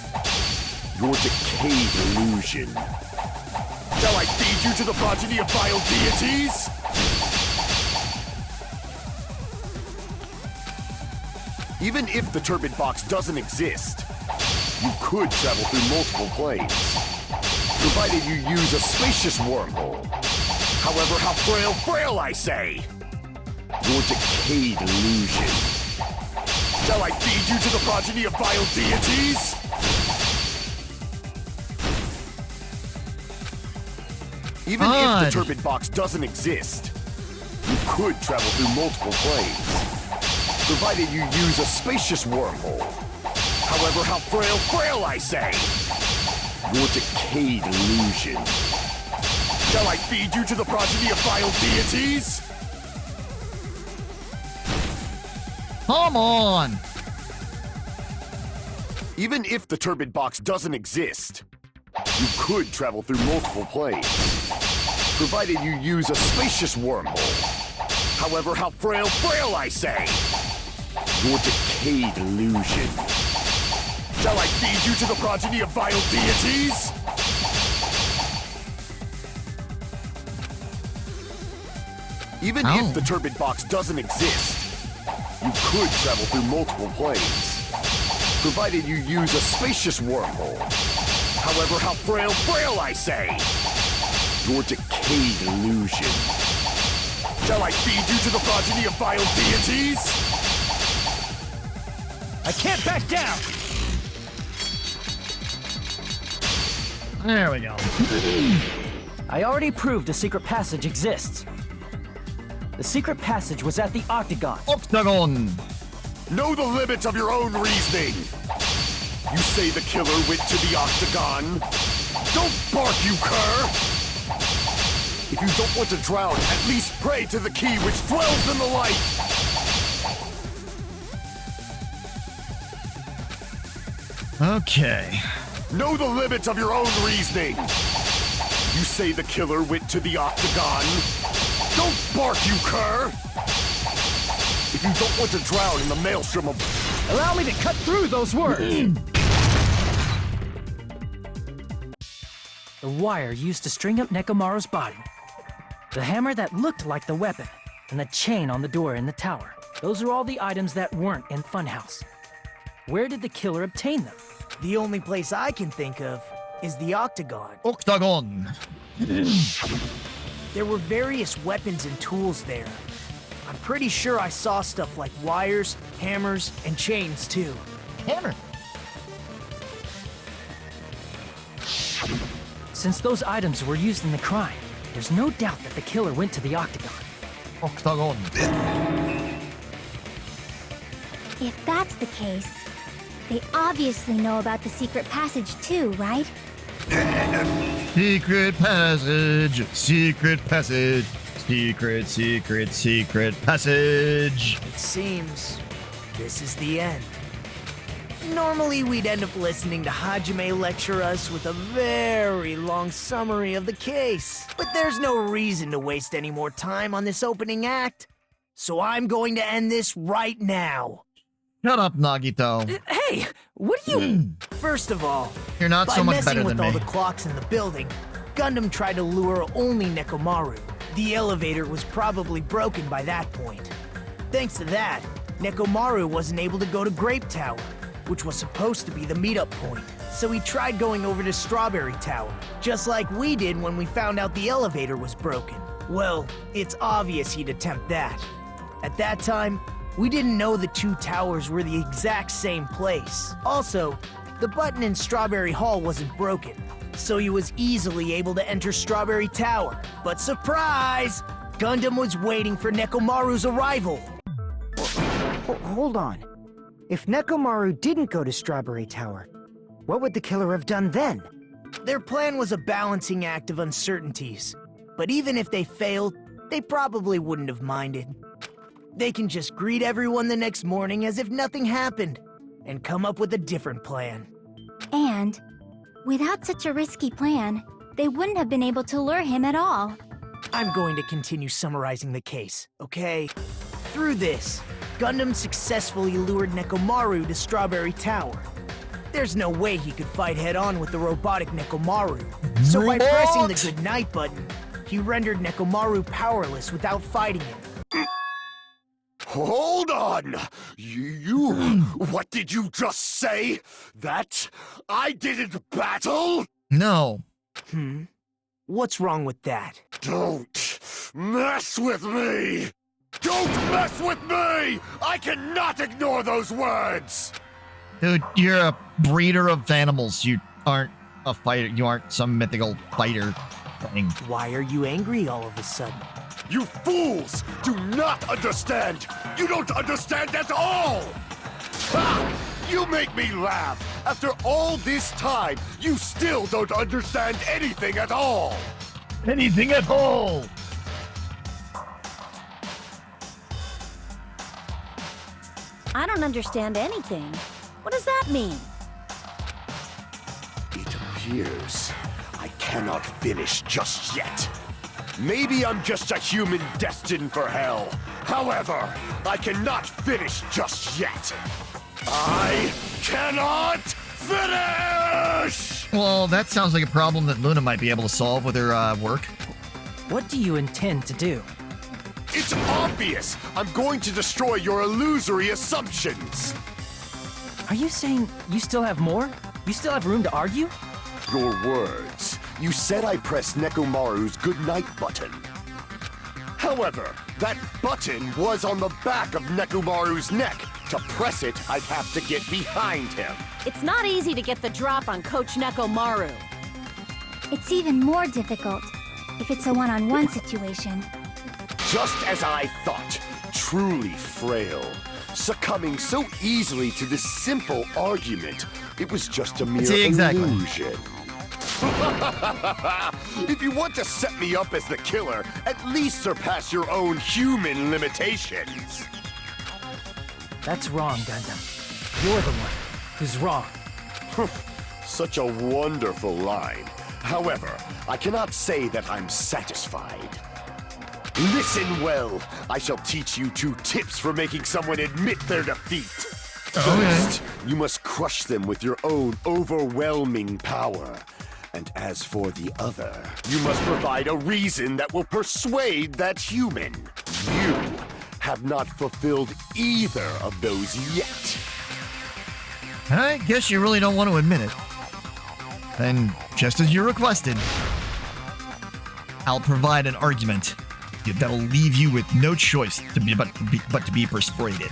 [SPEAKER 8] Your decayed illusion. Shall I feed you to the progeny of vile deities? Even if the turbid box doesn't exist, you could travel through multiple planes, provided you use a spacious wormhole. However, how frail I say! Your decayed illusion. Shall I feed you to the progeny of vile deities? Even if the turbid box doesn't exist, you could travel through multiple planes, provided you use a spacious wormhole. However, how frail I say! Your decayed illusion. Shall I feed you to the progeny of vile deities?
[SPEAKER 1] Come on!
[SPEAKER 8] Even if the turbid box doesn't exist, you could travel through multiple planes, provided you use a spacious wormhole. However, how frail I say! Your decayed illusion. Shall I feed you to the progeny of vile deities? Even if the turbid box doesn't exist, you could travel through multiple planes, provided you use a spacious wormhole. However, how frail I say! Your decayed illusion. Shall I feed you to the progeny of vile deities?
[SPEAKER 9] I can't back down!
[SPEAKER 1] There we go.
[SPEAKER 7] I already proved a secret passage exists. The secret passage was at the Octagon.
[SPEAKER 1] Octagon!
[SPEAKER 8] Know the limits of your own reasoning! You say the killer went to the Octagon? Don't bark, you cur! If you don't want to drown, at least pray to the key which dwells in the light!
[SPEAKER 1] Okay.
[SPEAKER 8] Know the limits of your own reasoning! You say the killer went to the Octagon? Don't bark, you cur! If you don't want to drown in the maelstrom of...
[SPEAKER 9] Allow me to cut through those words!
[SPEAKER 7] The wire used to string up Nekomaru's body. The hammer that looked like the weapon. And the chain on the door in the tower. Those are all the items that weren't in Funhouse. Where did the killer obtain them?
[SPEAKER 9] The only place I can think of is the octagon.
[SPEAKER 1] Octagon.
[SPEAKER 9] There were various weapons and tools there. I'm pretty sure I saw stuff like wires, hammers, and chains too.
[SPEAKER 12] Hammer.
[SPEAKER 7] Since those items were used in the crime, there's no doubt that the killer went to the octagon.
[SPEAKER 1] Octagon.
[SPEAKER 3] If that's the case, they obviously know about the secret passage too, right?
[SPEAKER 1] Secret passage. Secret passage. Secret passage.
[SPEAKER 9] It seems this is the end. Normally, we'd end up listening to Hajime lecture us with a very long summary of the case. But there's no reason to waste any more time on this opening act. So I'm going to end this right now.
[SPEAKER 1] Shut up, Nagito.
[SPEAKER 9] Hey, what do you... First of all,
[SPEAKER 1] You're not so much better
[SPEAKER 9] by messing
[SPEAKER 1] than
[SPEAKER 9] with all
[SPEAKER 1] me.
[SPEAKER 9] the clocks in the building, Gundam tried to lure only Nekomaru. The elevator was probably broken by that point. Thanks to that, Nekomaru wasn't able to go to Grape Tower, which was supposed to be the meetup point. So he tried going over to Strawberry Tower, just like we did when we found out the elevator was broken. Well, it's obvious he'd attempt that. At that time, we didn't know the two towers were the exact same place. Also, the button in Strawberry Hall wasn't broken, so he was easily able to enter Strawberry Tower. But surprise! Gundam was waiting for Nekomaru's arrival.
[SPEAKER 5] Hold on. If Nekomaru didn't go to Strawberry Tower, what would the killer have done then?
[SPEAKER 9] Their plan was a balancing act of uncertainties. But even if they failed, they probably wouldn't have minded. They can just greet everyone the next morning as if nothing happened, and come up with a different plan.
[SPEAKER 3] And without such a risky plan, they wouldn't have been able to lure him at all.
[SPEAKER 9] I'm going to continue summarizing the case, okay? Through this, Gundam successfully lured Nekomaru to Strawberry Tower. There's no way he could fight head-on with the robotic Nekomaru. So by pressing the goodnight button, he rendered Nekomaru powerless without fighting him.
[SPEAKER 8] Hold on! You... What did you just say? That I didn't battle?
[SPEAKER 1] No.
[SPEAKER 9] What's wrong with that?
[SPEAKER 8] Don't mess with me! Don't mess with me! I cannot ignore those words!
[SPEAKER 1] Dude, you're a breeder of animals. You aren't a fighter. You aren't some mythical fighter thing.
[SPEAKER 9] Why are you angry all of a sudden?
[SPEAKER 8] You fools do not understand! You don't understand at all! Ha! You make me laugh! After all this time, you still don't understand anything at all!
[SPEAKER 1] Anything at all!
[SPEAKER 4] I don't understand anything. What does that mean?
[SPEAKER 8] It appears I cannot finish just yet. Maybe I'm just a human destined for hell. However, I cannot finish just yet. I cannot finish!
[SPEAKER 1] Well, that sounds like a problem that Luna might be able to solve with her work.
[SPEAKER 7] What do you intend to do?
[SPEAKER 8] It's obvious! I'm going to destroy your illusory assumptions!
[SPEAKER 7] Are you saying you still have more? You still have room to argue?
[SPEAKER 8] Your words. You said I pressed Nekomaru's goodnight button. However, that button was on the back of Nekomaru's neck. To press it, I'd have to get behind him.
[SPEAKER 4] It's not easy to get the drop on Coach Nekomaru.
[SPEAKER 3] It's even more difficult if it's a one-on-one situation.
[SPEAKER 8] Just as I thought, truly frail. Succumbing so easily to this simple argument, it was just a mere illusion. If you want to set me up as the killer, at least surpass your own human limitations.
[SPEAKER 7] That's wrong, Gundam. You're the one who's wrong.
[SPEAKER 8] Such a wonderful line. However, I cannot say that I'm satisfied. Listen well. I shall teach you 2 tips for making someone admit their defeat. First, you must crush them with your own overwhelming power. And as for the other, you must provide a reason that will persuade that human. You have not fulfilled either of those yet.
[SPEAKER 1] I guess you really don't want to admit it. Then, just as you requested, I'll provide an argument that'll leave you with no choice but to be persuaded.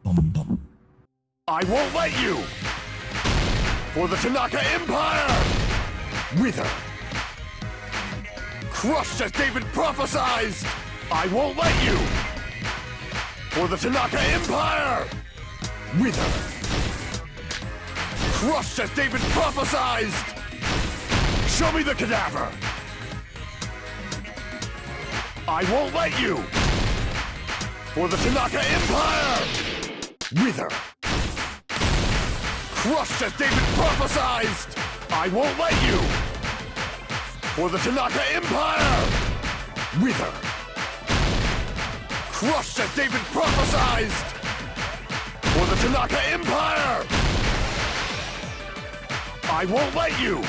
[SPEAKER 1] Bum, bum.
[SPEAKER 8] I won't let you! For the Tanaka Empire! Wither! Crushed as David prophesied! I won't let you! For the Tanaka Empire! Wither! Crushed as David prophesied! Show me the cadaver! I won't let you! For the Tanaka Empire! Wither! Crushed as David prophesied! I won't let you! For the Tanaka Empire! Wither! Crushed as David prophesied! For the Tanaka Empire! I won't let you!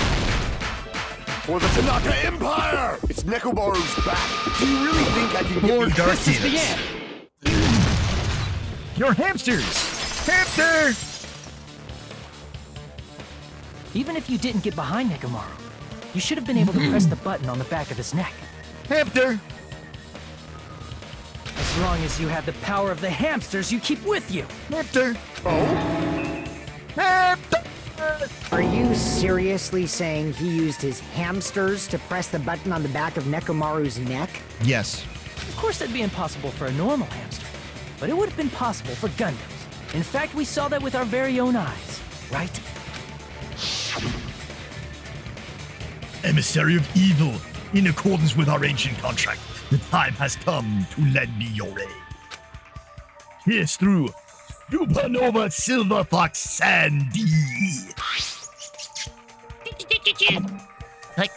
[SPEAKER 8] For the Tanaka Empire! It's Nekomaru's back. Do you really think I can
[SPEAKER 1] Lord
[SPEAKER 8] get
[SPEAKER 1] Darth
[SPEAKER 8] this?
[SPEAKER 1] Your hamsters! Hamster!
[SPEAKER 7] Even if you didn't get behind Nekomaru, you should have been able to press the button on the back of his neck.
[SPEAKER 1] Hamster!
[SPEAKER 7] As long as you have the power of the hamsters you keep with you.
[SPEAKER 1] Hamster!
[SPEAKER 8] Oh?
[SPEAKER 1] Hamster!
[SPEAKER 5] Are you seriously saying he used his hamsters to press the button on the back of Nekomaru's neck?
[SPEAKER 1] Yes.
[SPEAKER 7] Of course that'd be impossible for a normal hamster, but it would have been possible for Gundams. In fact, we saw that with our very own eyes, right?
[SPEAKER 13] Emissary of evil, in accordance with our ancient contract, the time has come to lend me your aid. Pierce through Supernova Silver Fox Sandy.
[SPEAKER 12] Like,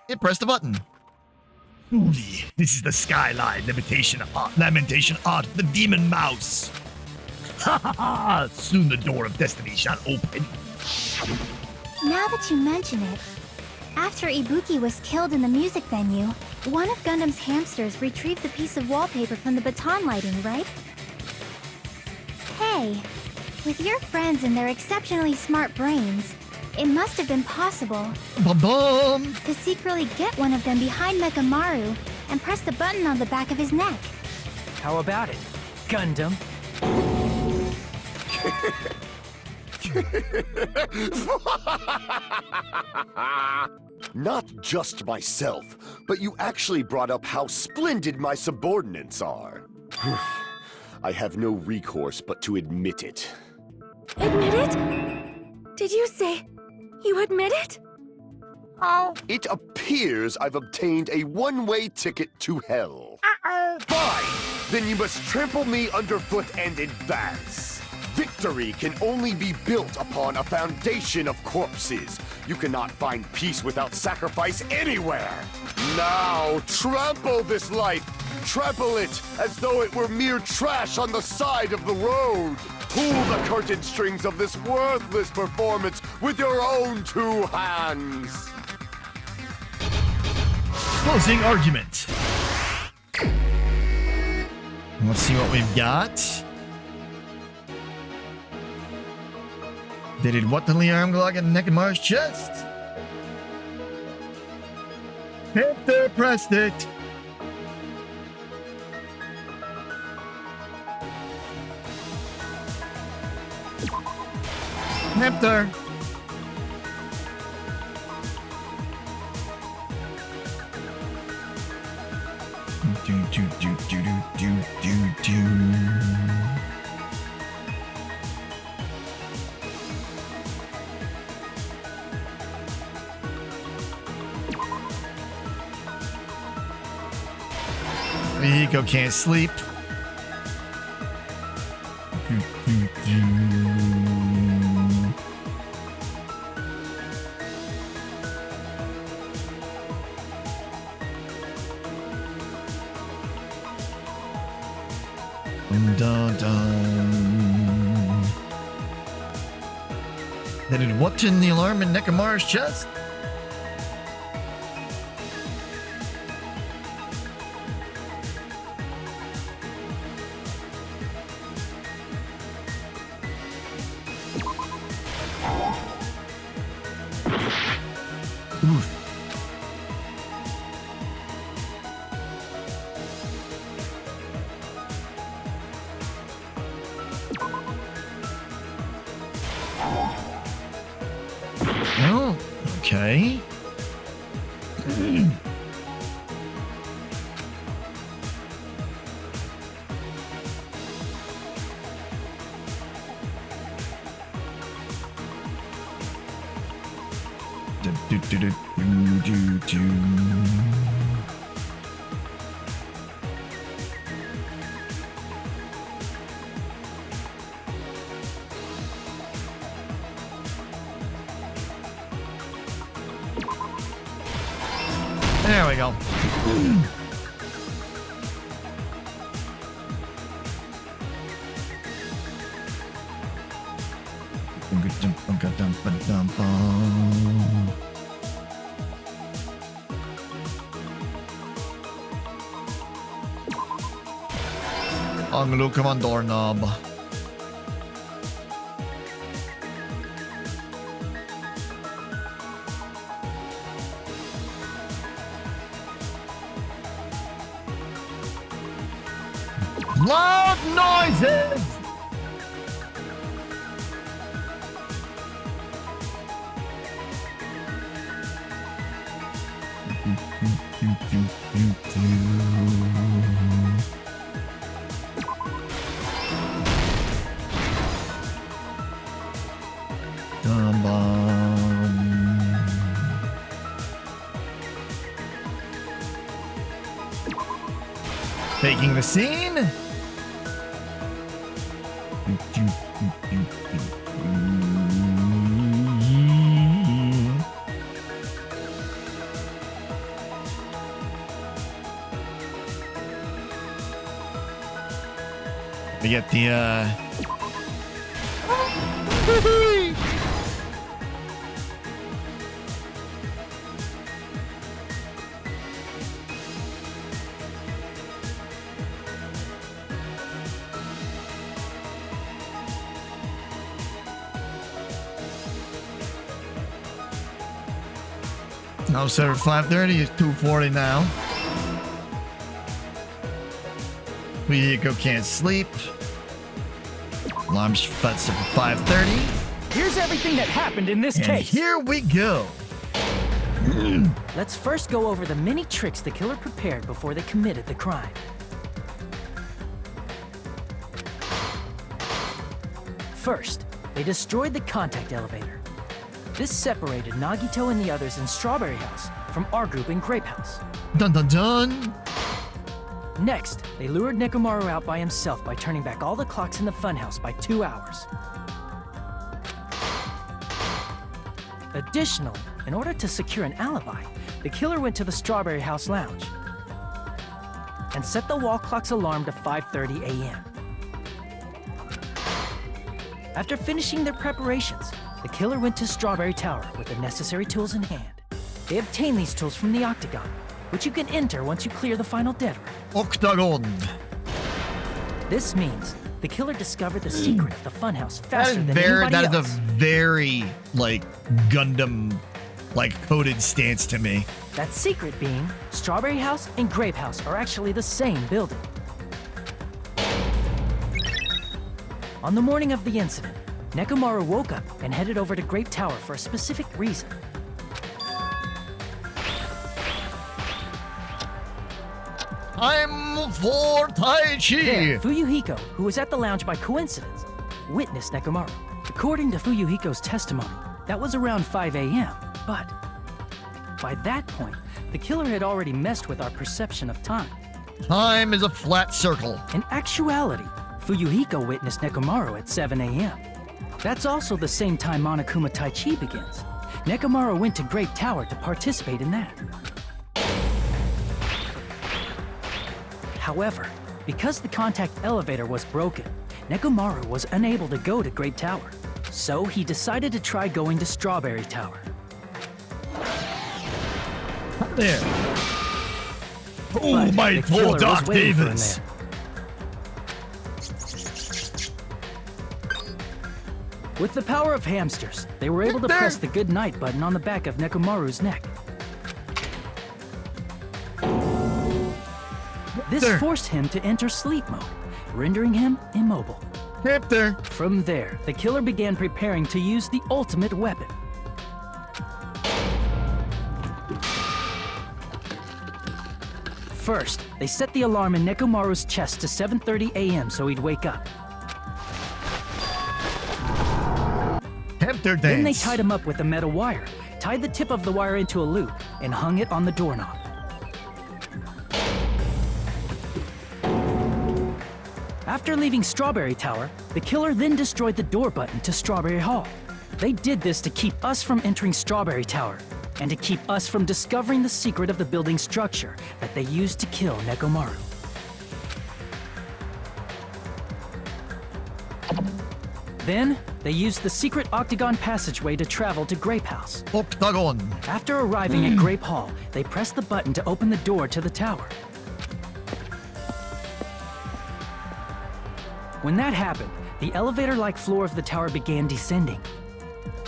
[SPEAKER 1] It pressed the button.
[SPEAKER 13] Truly, this is the skyline lamentation art of the demon mouse. Ha ha ha! Soon the door of destiny shall open.
[SPEAKER 3] Now that you mention it, after Ibuki was killed in the music venue, one of Gundam's hamsters retrieved the piece of wallpaper from the baton lighting, right? Hey, with your friends and their exceptionally smart brains, it must have been possible
[SPEAKER 1] Bum-bum!
[SPEAKER 3] to secretly get one of them behind Nekomaru and press the button on the back of his neck.
[SPEAKER 7] How about it, Gundam?
[SPEAKER 8] Not just myself, but you actually brought up how splendid my subordinates are. I have no recourse but to admit it.
[SPEAKER 11] Admit it? Did you say you admit it?
[SPEAKER 12] oh,
[SPEAKER 8] It appears I've obtained a one-way ticket to hell.
[SPEAKER 12] uh-oh.
[SPEAKER 8] Fine! Then you must trample me underfoot and advance. Victory can only be built upon a foundation of corpses. You cannot find peace without sacrifice anywhere. Now, trample this life. Trample it as though it were mere trash on the side of the road. Pull the curtain strings of this worthless performance with your own two hands.
[SPEAKER 13] Closing argument.
[SPEAKER 1] Let's see what we've got. They did what to the arm glock in Nekomaru's chest?
[SPEAKER 13] Hamster pressed it.
[SPEAKER 1] Hamster! Do. Mihiko can't sleep. Dun, dun. They did what in the alarm in Nekomaru's chest? Okay. There we go. Ang lukaman doorknob. Loud noises! Taking the scene. We get the now set at 5:30 is 2:40 now. Fuyuhiko can't sleep. Alarm's set at 5:30.
[SPEAKER 7] Here's everything that happened in this
[SPEAKER 1] And
[SPEAKER 7] case.
[SPEAKER 1] here we go.
[SPEAKER 7] Let's first go over the many tricks the killer prepared before they committed the crime. First, they destroyed the contact elevator. This separated Nagito and the others in Strawberry House from our group in Grape House.
[SPEAKER 1] Dun dun dun.
[SPEAKER 7] Next, they lured Nekomaru out by himself by turning back all the clocks in the funhouse by 2 hours. Additionally, in order to secure an alibi, the killer went to the Strawberry House lounge and set the wall clock's alarm to 5:30 a.m. After finishing their preparations, the killer went to Strawberry Tower with the necessary tools in hand. They obtained these tools from the Octagon, which you can enter once you clear the final dead room.
[SPEAKER 1] Octagon.
[SPEAKER 7] This means the killer discovered the secret of the funhouse faster than
[SPEAKER 1] That
[SPEAKER 7] anybody
[SPEAKER 1] is
[SPEAKER 7] else.
[SPEAKER 1] a very like Gundam like coded stance to me.
[SPEAKER 7] That secret being, Strawberry House and Grape House are actually the same building. On the morning of the incident, Nekomaru woke up and headed over to Grape Tower for a specific reason.
[SPEAKER 1] I'm for Tai Chi.
[SPEAKER 7] There, Fuyuhiko, who was at the lounge by coincidence, witnessed Nekomaru. According to Fuyuhiko's testimony, that was around 5 a.m., but by that point, the killer had already messed with our perception of time.
[SPEAKER 1] Time is a flat circle.
[SPEAKER 7] In actuality, Fuyuhiko witnessed Nekomaru at 7 a.m. That's also the same time Monokuma Tai Chi begins. Nekomaru went to Grape Tower to participate in that. However, because the contact elevator was broken, Nekomaru was unable to go to Grape Tower. So he decided to try going to Strawberry Tower.
[SPEAKER 1] There. Oh,
[SPEAKER 7] But
[SPEAKER 1] my
[SPEAKER 7] the
[SPEAKER 1] poor
[SPEAKER 7] killer was
[SPEAKER 1] Dark
[SPEAKER 7] waiting for him
[SPEAKER 1] Davis.
[SPEAKER 7] there. With the power of hamsters, they were able to
[SPEAKER 1] There.
[SPEAKER 7] press the good night button on the back of Nekomaru's neck. This
[SPEAKER 1] There.
[SPEAKER 7] forced him to enter sleep mode, rendering him immobile.
[SPEAKER 1] Yep, there.
[SPEAKER 7] From there, the killer began preparing to use the ultimate weapon. First, they set the alarm in Nekomaru's chest to 7:30 a.m. so he'd wake up.
[SPEAKER 13] Hamster dance.
[SPEAKER 7] Then they tied him up with a metal wire, tied the tip of the wire into a loop, and hung it on the doorknob. After leaving Strawberry Tower, the killer then destroyed the door button to Strawberry Hall. They did this to keep us from entering Strawberry Tower, and to keep us from discovering the secret of the building's structure that they used to kill Nekomaru. Then, they used the secret octagon passageway to travel to Grape House.
[SPEAKER 13] Octagon.
[SPEAKER 7] After arriving at Grape Hall, they pressed the button to open the door to the tower. When that happened, the elevator-like floor of the tower began descending.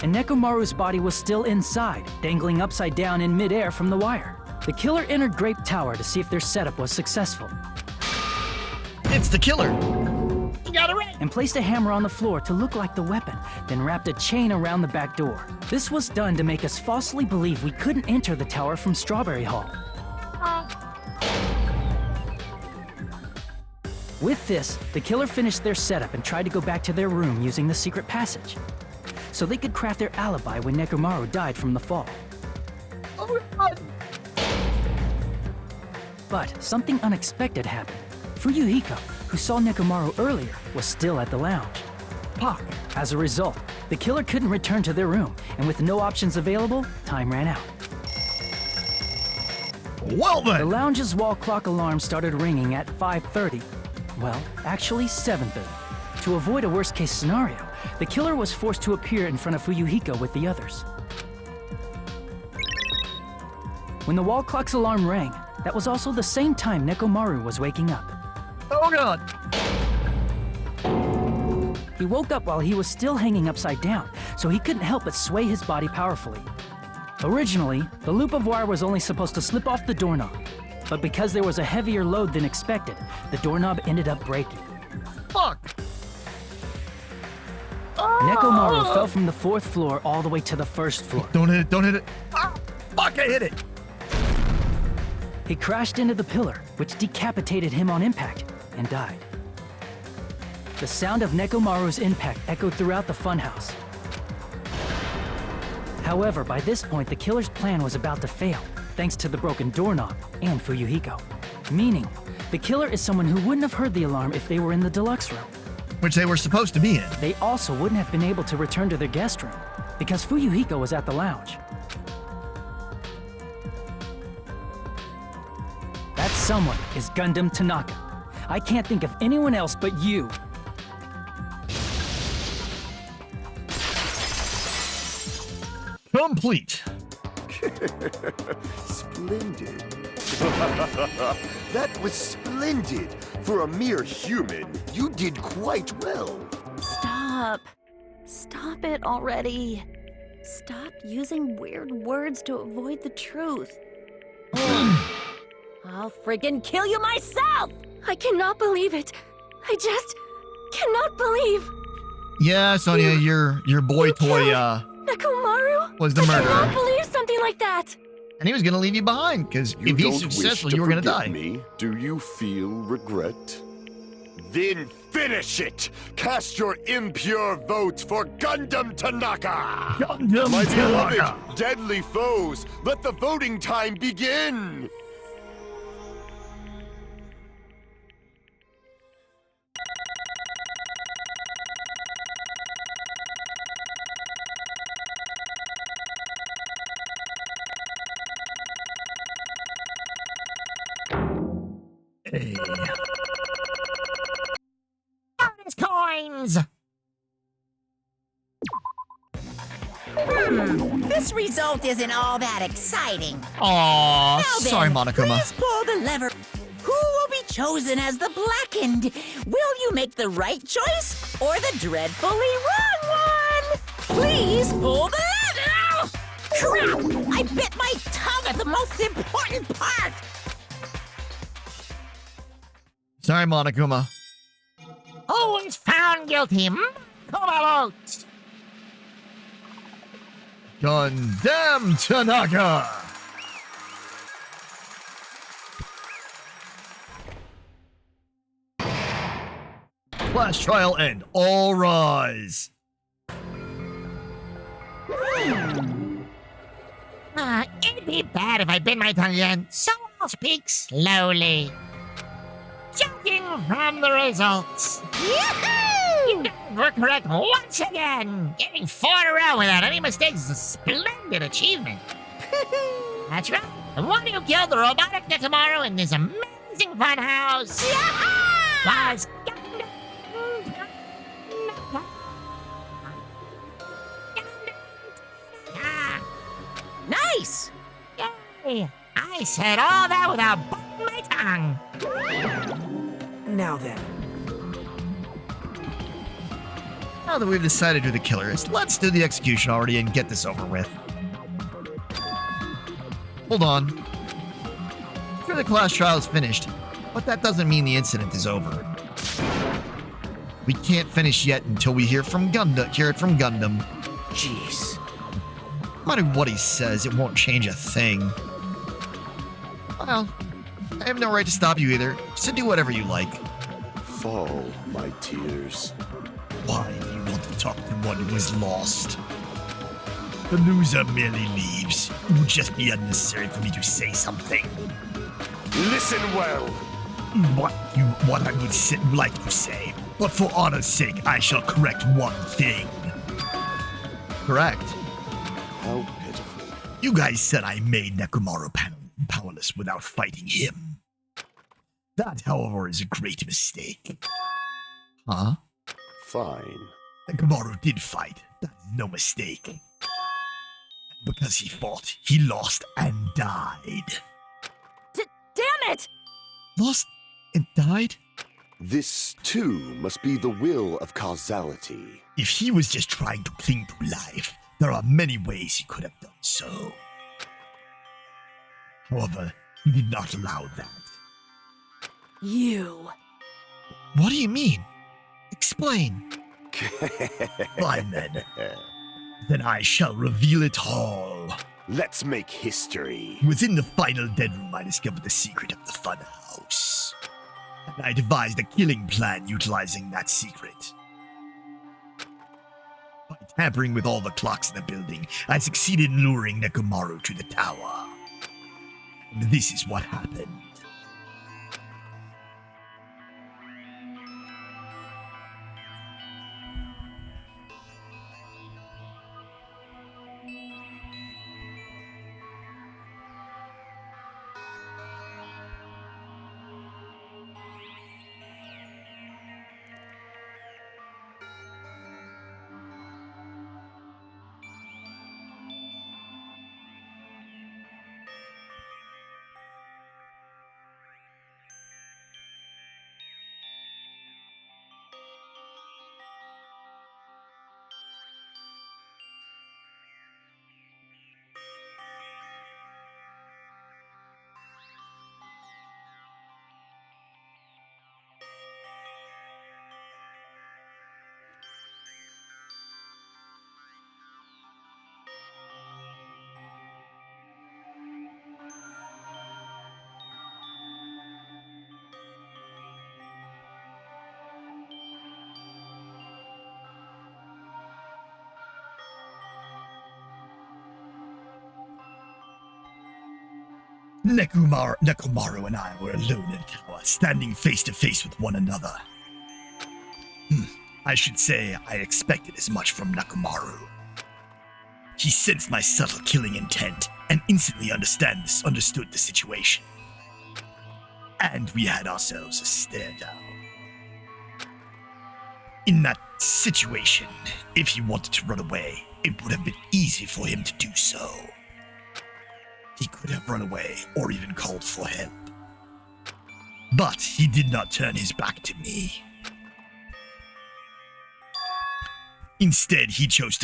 [SPEAKER 7] And Nekomaru's body was still inside, dangling upside down in midair from the wire. The killer entered Grape Tower to see if their setup was successful.
[SPEAKER 13] It's the killer.
[SPEAKER 12] You got it right.
[SPEAKER 7] And placed a hammer on the floor to look like the weapon, then wrapped a chain around the back door. This was done to make us falsely believe we couldn't enter the tower from Strawberry Hall. With this, the killer finished their setup and tried to go back to their room using the secret passage, so they could craft their alibi when Nekomaru died from the fall.
[SPEAKER 12] Oh, God.
[SPEAKER 7] But something unexpected happened. Fuyuhiko, who saw Nekomaru earlier, was still at the lounge.
[SPEAKER 13] Fuck.
[SPEAKER 7] As a result, the killer couldn't return to their room, and with no options available, time ran out.
[SPEAKER 13] Well
[SPEAKER 7] The
[SPEAKER 13] then.
[SPEAKER 7] lounge's wall clock alarm started ringing at 5:30. Well, actually 7:30. To avoid a worst-case scenario, the killer was forced to appear in front of Fuyuhiko with the others. When the wall clock's alarm rang, that was also the same time Nekomaru was waking up.
[SPEAKER 13] Oh god.
[SPEAKER 7] He woke up while he was still hanging upside down, so he couldn't help but sway his body powerfully. Originally, the loop of wire was only supposed to slip off the doorknob, but because there was a heavier load than expected, the doorknob ended up breaking.
[SPEAKER 13] Fuck.
[SPEAKER 7] Nekomaru fell from the 4th floor all the way to the 1st floor.
[SPEAKER 13] Don't hit it. Don't hit it. Ah, fuck, I hit it.
[SPEAKER 7] He crashed into the pillar, which decapitated him on impact, and died. The sound of Nekomaru's impact echoed throughout the funhouse. However, by this point, the killer's plan was about to fail, thanks to the broken doorknob and Fuyuhiko. Meaning, the killer is someone who wouldn't have heard the alarm if they were in the deluxe room.
[SPEAKER 13] Which they were supposed to be in.
[SPEAKER 7] They also wouldn't have been able to return to their guest room, because Fuyuhiko was at the lounge. That someone is Gundam Tanaka. I can't think of anyone else but you.
[SPEAKER 13] Complete.
[SPEAKER 8] Splendid. That was splendid. For a mere human, you did quite well.
[SPEAKER 4] Stop. Stop it already. Stop using weird words to avoid the truth. I'll friggin' kill you myself!
[SPEAKER 11] I cannot believe it. I just cannot believe.
[SPEAKER 13] Yeah, Sonia, your boy toy
[SPEAKER 11] Nekomaru?
[SPEAKER 13] was the
[SPEAKER 11] I
[SPEAKER 13] murderer.
[SPEAKER 11] cannot believe something like that.
[SPEAKER 13] And he was gonna leave you behind, because
[SPEAKER 8] You
[SPEAKER 13] if he's
[SPEAKER 8] don't
[SPEAKER 13] successful,
[SPEAKER 8] wish to
[SPEAKER 13] you were gonna
[SPEAKER 8] forgive
[SPEAKER 13] die.
[SPEAKER 8] me, do you feel regret? Then finish it! Cast your impure votes for Gundam Tanaka!
[SPEAKER 13] Gundam
[SPEAKER 8] My
[SPEAKER 13] Tanaka.
[SPEAKER 8] beloved, deadly foes, let the voting time begin!
[SPEAKER 13] Hey.
[SPEAKER 12] Bonus coins.
[SPEAKER 2] This result isn't all that exciting.
[SPEAKER 1] Aw,
[SPEAKER 2] Now
[SPEAKER 1] sorry,
[SPEAKER 2] then,
[SPEAKER 1] Monokuma.
[SPEAKER 2] please pull the lever. Who will be chosen as the blackened? Will you make the right choice or the dreadfully wrong one? Please pull the lever! Crap! I bit my tongue at the most important part!
[SPEAKER 1] Sorry, Monokuma.
[SPEAKER 12] Who is found guilty? Come out.
[SPEAKER 1] Gundam Tanaka.
[SPEAKER 13] class trial end. All rise.
[SPEAKER 12] It'd be bad if I bit my tongue again, so I'll speak slowly. Judging from the results, you guys were correct once again. Getting 4 in a row without any mistakes is a splendid achievement. That's right. The one who killed the robotic Nekomaru in this amazing fun house was
[SPEAKER 2] Nice!
[SPEAKER 12] Yay! I said all that without biting my tongue.
[SPEAKER 9] Now then,
[SPEAKER 1] Now that we've decided who the killer is, let's do the execution already and get this over with. Hold on. Sure, the class trial is finished, but that doesn't mean the incident is over. We can't finish yet until we hear it from Gundam.
[SPEAKER 9] jeez.
[SPEAKER 1] No matter what he says, it won't change a thing. Well, I have no right to stop you either, so do whatever you like.
[SPEAKER 8] Fall, my tears.
[SPEAKER 13] Why do you want to talk to one who is lost? The loser merely leaves. It would just be unnecessary for me to say something.
[SPEAKER 8] Listen well.
[SPEAKER 13] What I would like to say, but for honor's sake, I shall correct one thing.
[SPEAKER 1] Correct.
[SPEAKER 8] How pitiful.
[SPEAKER 13] You guys said I made Nekomaru powerless without fighting him. That, however, is a great mistake.
[SPEAKER 1] Huh?
[SPEAKER 8] Fine.
[SPEAKER 13] Nekomaru did fight. That is no mistake. Because he fought, he lost and died.
[SPEAKER 4] Damn it!
[SPEAKER 1] Lost and died?
[SPEAKER 8] This, too, must be the will of causality.
[SPEAKER 13] If he was just trying to cling to life, there are many ways he could have done so. However, he did not allow that.
[SPEAKER 4] You.
[SPEAKER 1] What do you mean? Explain.
[SPEAKER 13] Fine then. Then I shall reveal it all.
[SPEAKER 8] Let's make history.
[SPEAKER 13] Within the final dead room, I discovered the secret of the fun house. And I devised a killing plan utilizing that secret. By tampering with all the clocks in the building, I succeeded in luring Nekomaru to the tower. And this is what happened. Nekomaru and I were alone in the tower, standing face to face with one another. I should say I expected as much from Nekomaru. He sensed my subtle killing intent and instantly understood the situation. And we had ourselves a stare down. In that situation, if he wanted to run away, it would have been easy for him to do so. He could have run away or even called for help. But he did not turn his back to me. Instead, he chose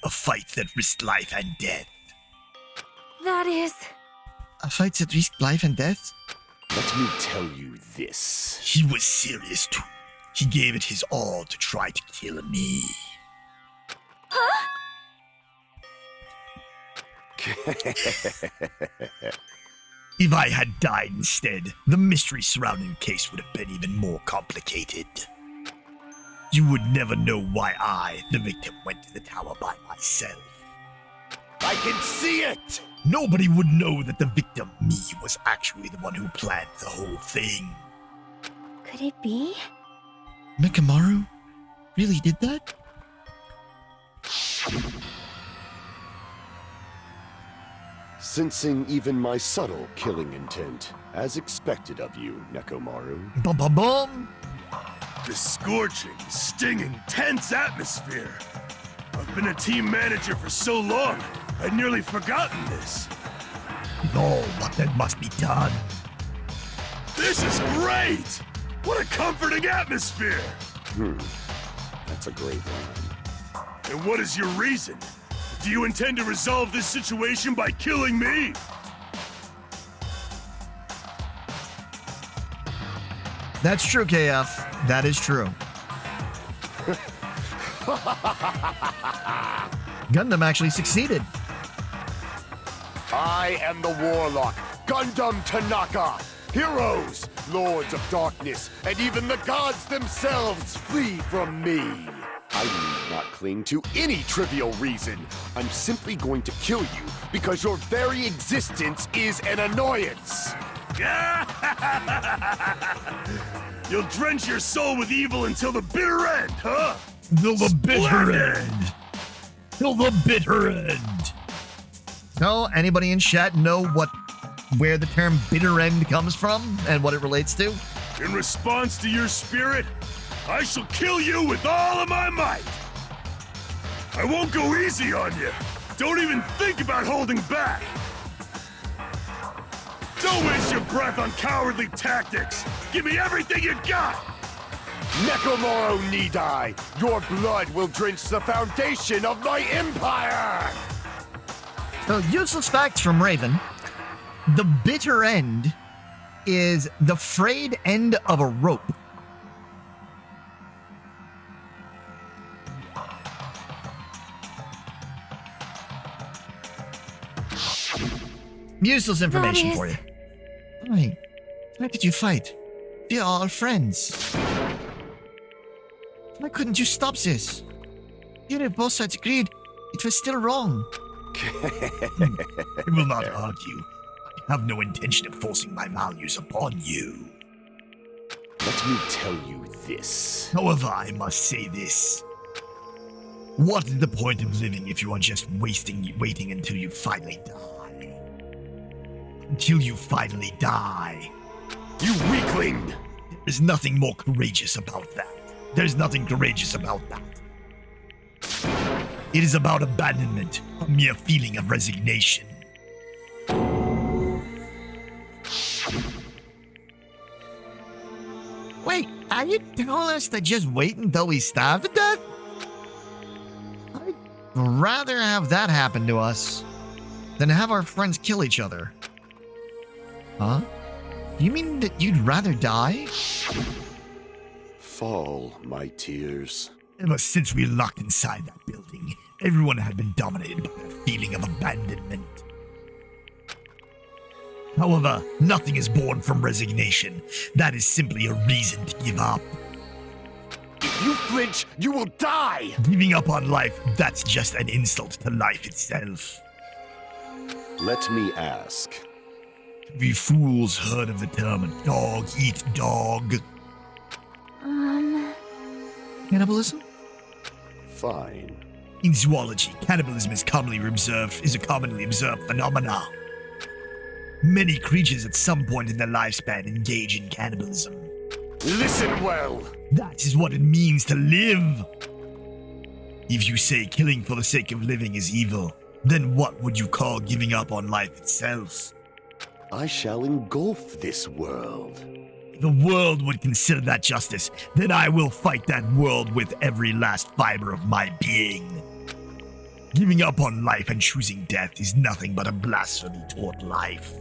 [SPEAKER 13] a fight that risked life and death.
[SPEAKER 11] That is...
[SPEAKER 1] A fight that risked life and death?
[SPEAKER 8] Let me tell you this.
[SPEAKER 13] He was serious too. He gave it his all to try to kill me.
[SPEAKER 11] Huh?
[SPEAKER 13] If I had died instead, the mystery surrounding the case would have been even more complicated. You would never know why I, the victim, went to the tower by myself.
[SPEAKER 8] I can see it!
[SPEAKER 13] Nobody would know that the victim, me, was actually the one who planned the whole thing.
[SPEAKER 3] Could it be?
[SPEAKER 1] Nekomaru really did that?
[SPEAKER 8] Sensing even my subtle killing intent, as expected of you, Nekomaru.
[SPEAKER 1] Bum bum bum!
[SPEAKER 14] This scorching, stinging, tense atmosphere. I've been a team manager for so long, I'd nearly forgotten this.
[SPEAKER 13] No, but that must be done.
[SPEAKER 14] This is great! What a comforting atmosphere!
[SPEAKER 8] That's a great line.
[SPEAKER 14] And what is your reason? Do you intend to resolve this situation by killing me?
[SPEAKER 1] That's true, KF. That is true. Gundam actually succeeded.
[SPEAKER 8] I am the Warlock, Gundam Tanaka. Heroes, Lords of Darkness, and even the gods themselves flee from me. I need not cling to any trivial reason. I'm simply going to kill you because your very existence is an annoyance.
[SPEAKER 14] You'll drench your soul with evil until the bitter end, huh?
[SPEAKER 13] Till the bitter
[SPEAKER 14] Splendid!
[SPEAKER 13] end. Till the bitter end.
[SPEAKER 1] So, anybody in chat know where the term bitter end comes from and what it relates to?
[SPEAKER 14] In response to your spirit, I shall kill you with all of my might. I won't go easy on you. Don't even think about holding back. Don't waste your breath on cowardly tactics. Give me everything you got.
[SPEAKER 8] Nekomaru need die. Your blood will drench the foundation of my empire.
[SPEAKER 1] So, useless facts from Raven. The bitter end is the frayed end of a rope. Useless information for you. Why? Why did you fight? We are all friends. Why couldn't you stop this? You know, both sides agreed it was still wrong.
[SPEAKER 13] I will not argue. I have no intention of forcing my values upon you.
[SPEAKER 8] Let me tell you this.
[SPEAKER 13] However, I must say this. What is the point of living if you are just waiting until you finally die? Until you finally die.
[SPEAKER 8] You weakling!
[SPEAKER 13] There's nothing more courageous about that. There's nothing courageous about that. It is about abandonment, a mere feeling of resignation.
[SPEAKER 1] Wait, are you telling us to just wait until we starve to death? I'd rather have that happen to us than have our friends kill each other. Huh? You mean that you'd rather die?
[SPEAKER 8] Fall, my tears.
[SPEAKER 13] Ever since we locked inside that building, everyone had been dominated by a feeling of abandonment. However, nothing is born from resignation. That is simply a reason to give up.
[SPEAKER 8] If you flinch, you will die!
[SPEAKER 13] Giving up on life, that's just an insult to life itself.
[SPEAKER 8] Let me ask.
[SPEAKER 13] We fools heard of the term dog eat dog.
[SPEAKER 1] Cannibalism?
[SPEAKER 8] Fine.
[SPEAKER 13] In zoology, cannibalism is a commonly observed phenomenon. Many creatures at some point in their lifespan engage in cannibalism.
[SPEAKER 8] Listen well.
[SPEAKER 13] That is what it means to live. If you say killing for the sake of living is evil, then what would you call giving up on life itself?
[SPEAKER 8] I shall engulf this world.
[SPEAKER 13] If the world would consider that justice, then I will fight that world with every last fiber of my being. Giving up on life and choosing death is nothing but a blasphemy toward life.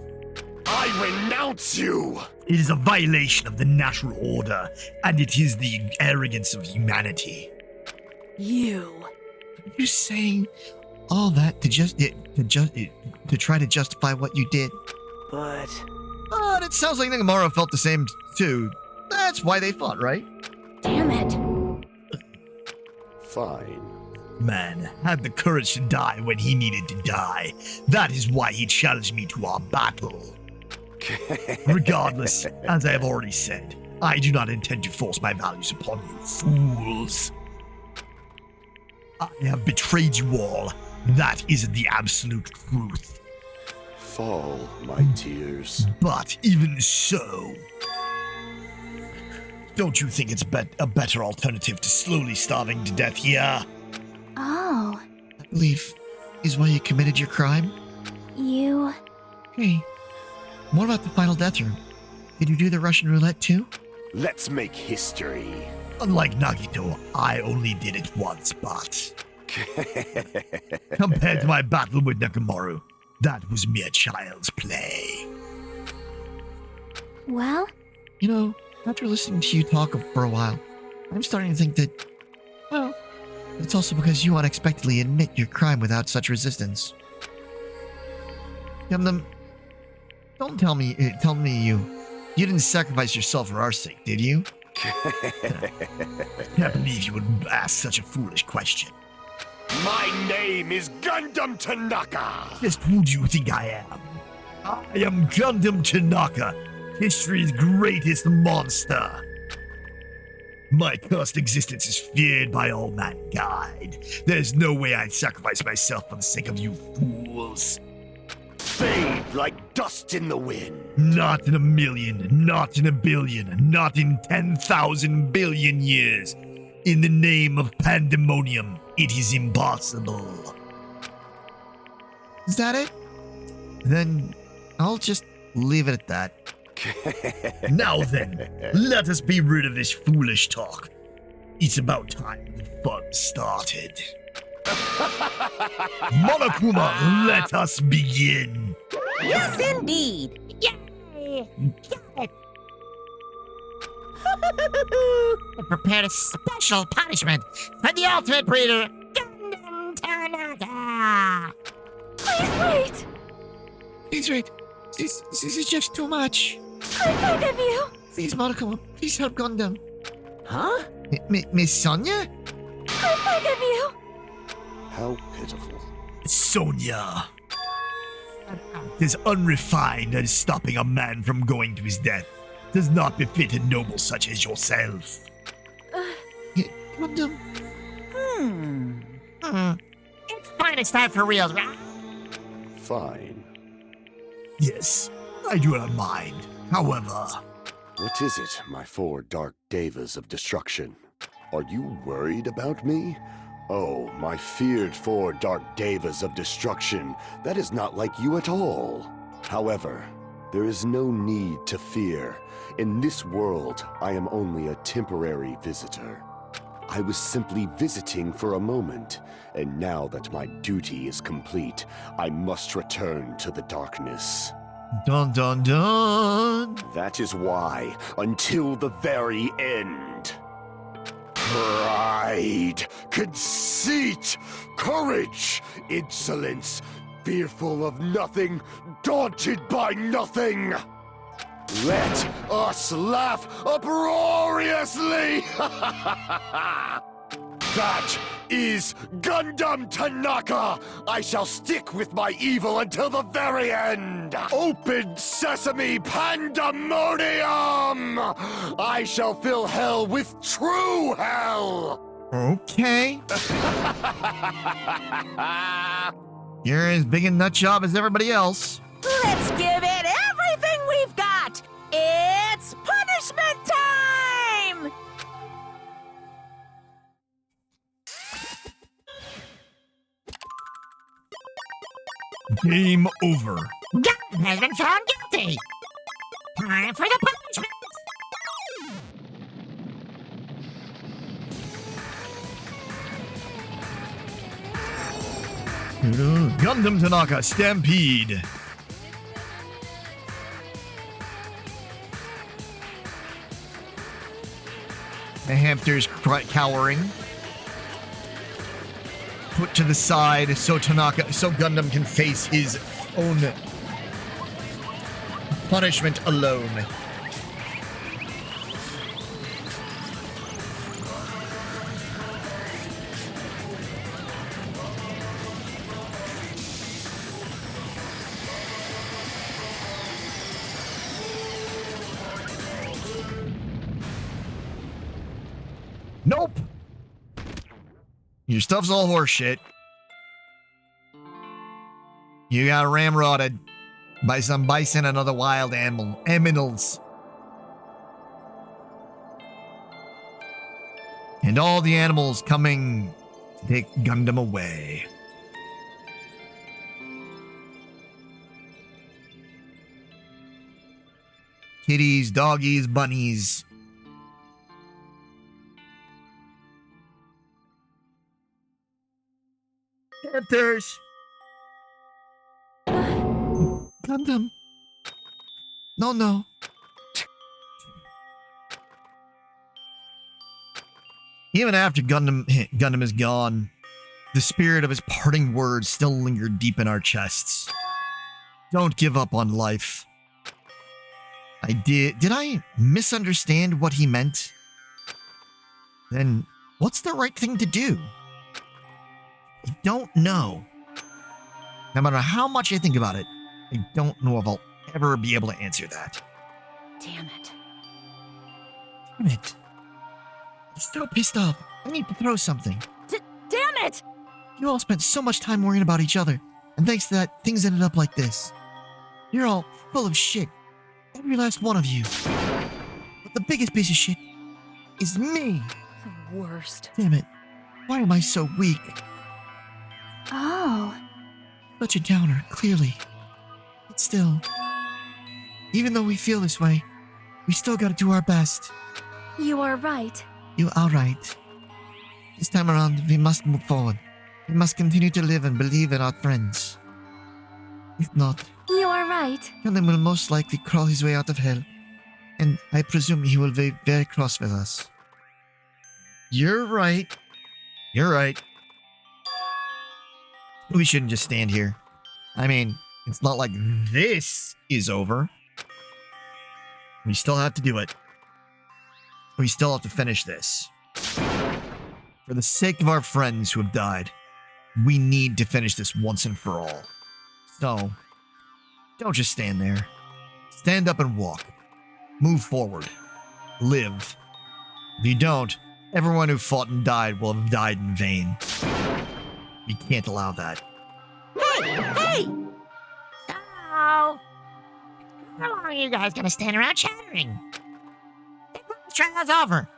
[SPEAKER 8] I renounce you!
[SPEAKER 13] It is a violation of the natural order, and it is the arrogance of humanity.
[SPEAKER 11] You.
[SPEAKER 1] Are you saying all that to try to justify what you did?
[SPEAKER 9] But
[SPEAKER 1] It sounds like Nekomaru felt the same too. That's why they fought, right?
[SPEAKER 3] Damn it.
[SPEAKER 8] Fine.
[SPEAKER 13] Man had the courage to die when he needed to die. That is why he challenged me to our battle. Regardless, as I have already said, I do not intend to force my values upon you fools. I have betrayed you all. That is the absolute truth.
[SPEAKER 8] Fall, my tears.
[SPEAKER 13] But even so, don't you think it's a better alternative to slowly starving to death here?
[SPEAKER 3] Oh,
[SPEAKER 1] I believe is why you committed your crime?
[SPEAKER 3] you...
[SPEAKER 1] Hey, what about the final death room? Did you do the Russian roulette too?
[SPEAKER 8] Let's make history.
[SPEAKER 13] Unlike Nagito, I only did it once, but... compared to my battle with Nekomaru, that was mere child's play.
[SPEAKER 3] Well,
[SPEAKER 1] You know, after listening to you talk for a while, I'm starting to think that, well, it's also because you unexpectedly admit your crime without such resistance. Gundam, don't tell me you didn't sacrifice yourself for our sake, did you?
[SPEAKER 13] Can't believe you would ask such a foolish question.
[SPEAKER 8] My name is Gundam Tanaka!
[SPEAKER 13] Just who do you think I am? I am Gundam Tanaka, history's greatest monster. My cursed existence is feared by all mankind. There's no way I'd sacrifice myself for the sake of you fools.
[SPEAKER 8] Fade like dust in the wind.
[SPEAKER 13] Not in a million, not in a billion, not in 10,000 billion years. In the name of pandemonium, it is impossible.
[SPEAKER 1] Is that it? Then I'll just leave it at that.
[SPEAKER 13] Now then, let us be rid of this foolish talk. It's about time the fun started. Monokuma, let us begin.
[SPEAKER 2] Yes, indeed.
[SPEAKER 12] Yay! Got it! I prepared a special punishment for the ultimate breeder, Gundam Tanaka!
[SPEAKER 11] Please wait!
[SPEAKER 1] Please wait. This is just too much.
[SPEAKER 11] I beg of you!
[SPEAKER 1] Please, Monokuma, please help Gundam.
[SPEAKER 2] Huh?
[SPEAKER 1] Miss Sonia?
[SPEAKER 11] I beg of you!
[SPEAKER 8] How pitiful.
[SPEAKER 13] Sonia. An act as unrefined as stopping a man from going to his death does not befit a noble such as yourself.
[SPEAKER 1] Gundam.
[SPEAKER 12] It's fine to start for real, right?
[SPEAKER 8] Fine.
[SPEAKER 13] Yes, I do not mind. However,
[SPEAKER 8] What is it, my 4 dark devas of destruction? Are you worried about me? Oh, my feared 4 dark devas of destruction, that is not like you at all. However, there is no need to fear. In this world, I am only a temporary visitor. I was simply visiting for a moment, and now that my duty is complete, I must return to the darkness.
[SPEAKER 1] Dun dun dun.
[SPEAKER 8] That is why, until the very end. Pride, conceit, courage, insolence, fearful of nothing, daunted by nothing. Let us laugh uproariously! That is Gundam Tanaka! I shall stick with my evil until the very end! Open sesame pandemonium! I shall fill hell with true hell!
[SPEAKER 1] Okay. You're as big a nut job as everybody else.
[SPEAKER 2] Let's give it everything we've got! It's punishment time!
[SPEAKER 13] game over.
[SPEAKER 12] Gundam has been found guilty! Time for the punishment!
[SPEAKER 13] Gundam Tanaka Stampede.
[SPEAKER 1] The hamster's cowering. Put to the side so Gundam can face his own punishment alone. Nope. Your stuff's all horseshit. You got ramrodded by some bison and other wild animals. And all the animals coming to take Gundam away. Kitties, doggies, bunnies. Panthers. Gundam. No. Even after Gundam is gone, the spirit of his parting words still lingered deep in our chests. Don't give up on life. Did I misunderstand what he meant? Then what's the right thing to do? I don't know. No matter how much I think about it, I don't know if I'll ever be able to answer that.
[SPEAKER 4] Damn it.
[SPEAKER 1] Damn it. I'm so pissed off. I need to throw something.
[SPEAKER 4] Damn it!
[SPEAKER 1] You all spent so much time worrying about each other, and thanks to that, things ended up like this. You're all full of shit. Every last one of you. But the biggest piece of shit is me.
[SPEAKER 4] The worst.
[SPEAKER 1] Damn it. Why am I so weak?
[SPEAKER 3] Oh.
[SPEAKER 1] Such a downer, clearly. But still, even though we feel this way, we still gotta do our best.
[SPEAKER 11] You are right.
[SPEAKER 1] You are right. This time around, we must move forward. We must continue to live and believe in our friends. If not,
[SPEAKER 11] You are right.
[SPEAKER 1] Gundam will most likely crawl his way out of hell, and I presume he will be very cross with us. You're right. You're right. We shouldn't just stand here. I mean, it's not like this is over. We still have to do it. We still have to finish this. For the sake of our friends who have died, we need to finish this once and for all. So, don't just stand there. Stand up and walk. Move forward. Live. If you don't, everyone who fought and died will have died in vain. We can't allow that.
[SPEAKER 12] Hey! So, how long are you guys gonna stand around chattering? The trial's over.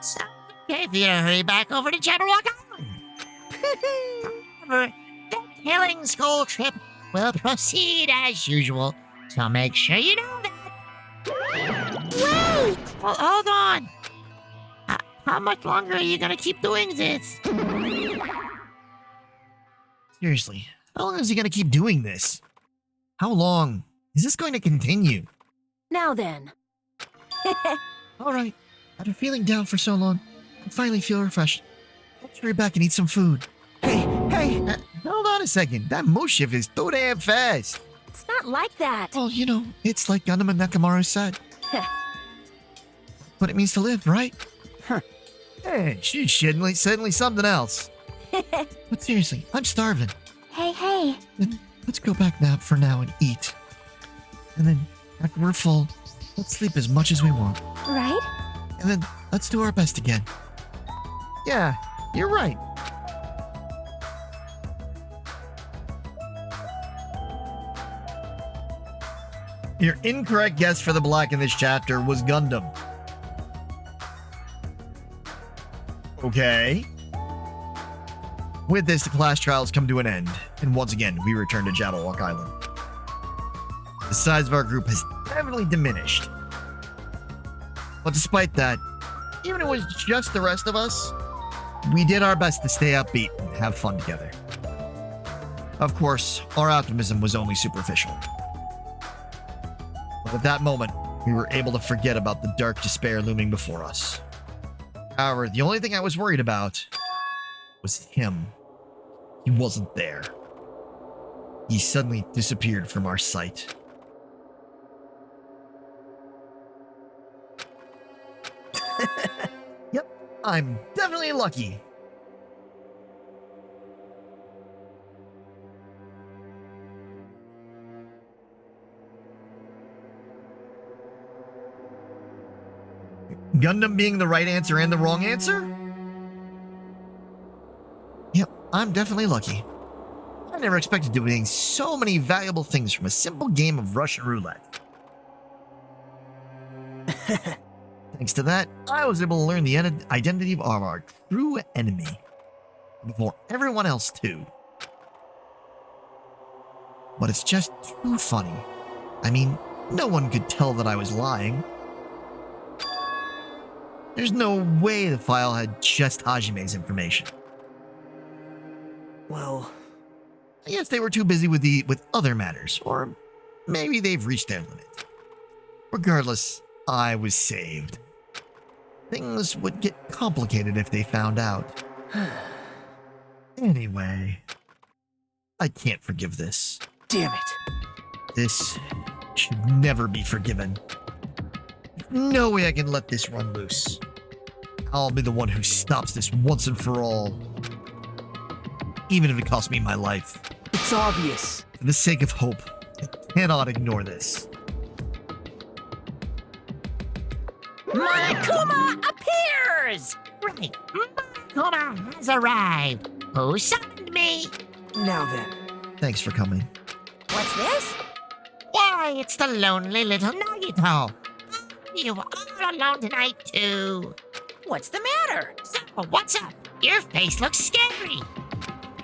[SPEAKER 12] So, okay if you hurry back over to Jabberwock Island. However, the Killing Skull trip will proceed as usual, so make sure you know that.
[SPEAKER 10] Wait!
[SPEAKER 12] Well, hold on. How much longer are you gonna keep doing this?
[SPEAKER 1] Seriously, how long is he going to keep doing this? How long is this going to continue?
[SPEAKER 4] Now then.
[SPEAKER 1] All right, after feeling down for so long, I finally feel refreshed. Let's hurry back and eat some food.
[SPEAKER 6] Hey!
[SPEAKER 1] Hold on a second. That motion is too damn fast.
[SPEAKER 4] It's not like that.
[SPEAKER 1] Well, you know, it's like Gundam and Nekomaru said. What it means to live, right? Hey, she's suddenly something else. But seriously, I'm starving.
[SPEAKER 3] Hey.
[SPEAKER 1] Then let's go back now for now and eat. And then, after we're full, let's sleep as much as we want.
[SPEAKER 3] Right?
[SPEAKER 1] And then, let's do our best again. Yeah, you're right. Your incorrect guess for the black in this chapter was Gundam. Okay. With this, the class trials come to an end, and once again, we return to Jabberwock Island. The size of our group has definitely diminished. But despite that, even if it was just the rest of us, we did our best to stay upbeat and have fun together. Of course, our optimism was only superficial. But at that moment, we were able to forget about the dark despair looming before us. However, the only thing I was worried about was him. He wasn't there. He suddenly disappeared from our sight. Yep, I'm definitely lucky. Gundam being the right answer and the wrong answer? I'm definitely lucky. I never expected to gain so many valuable things from a simple game of Russian roulette. Thanks to that, I was able to learn the identity of our true enemy. Before everyone else, too. But it's just too funny. I mean, no one could tell that I was lying. There's no way the file had just Hajime's information.
[SPEAKER 9] Well,
[SPEAKER 1] I guess they were too busy with other matters, or maybe they've reached their limit. Regardless, I was saved. Things would get complicated if they found out. Anyway, I can't forgive this.
[SPEAKER 9] Damn it.
[SPEAKER 1] This should never be forgiven. No way I can let this run loose. I'll be the one who stops this once and for all. Even if it costs me my life.
[SPEAKER 9] It's obvious.
[SPEAKER 1] For the sake of hope, I cannot ignore this.
[SPEAKER 2] Monokuma appears!
[SPEAKER 12] Right. Monokuma has arrived. Who summoned me?
[SPEAKER 9] Now then.
[SPEAKER 1] Thanks for coming.
[SPEAKER 2] What's this?
[SPEAKER 12] Why, it's the lonely little Nagito. You were all alone tonight, too.
[SPEAKER 2] What's the matter?
[SPEAKER 12] So, what's up? Your face looks scary.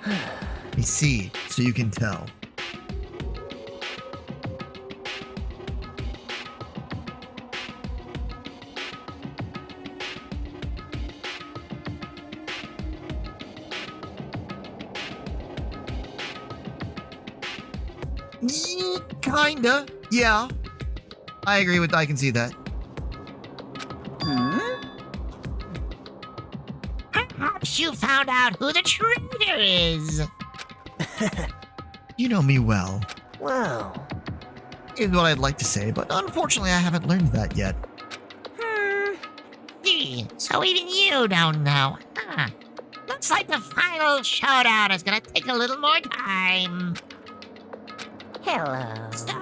[SPEAKER 1] I see, so you can tell. Kinda, yeah. I can see that.
[SPEAKER 12] Perhaps you found out who the traitor is.
[SPEAKER 1] You know me well,
[SPEAKER 9] Well,
[SPEAKER 1] is what I'd like to say, but unfortunately I haven't learned that yet.
[SPEAKER 12] Gee, so even you don't know. Huh. Looks like the final showdown is gonna take a little more time.
[SPEAKER 2] Hello.
[SPEAKER 12] So,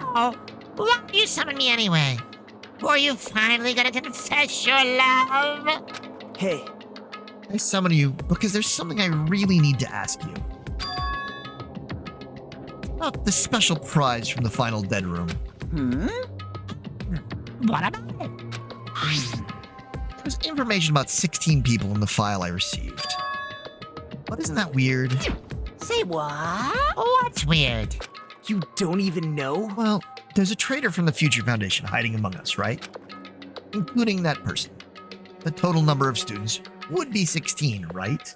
[SPEAKER 12] why did you summon me anyway? Were you finally gonna confess your love?
[SPEAKER 9] hey,
[SPEAKER 1] I summon you because there's something I really need to ask you. About the special prize from the final dead room.
[SPEAKER 12] What about it?
[SPEAKER 1] There was information about 16 people in the file I received. But isn't that weird?
[SPEAKER 2] Say what?
[SPEAKER 12] What's weird?
[SPEAKER 9] you don't even know?
[SPEAKER 1] Well, there's a traitor from the Future Foundation hiding among us, right? Including that person. The total number of students would be 16, right?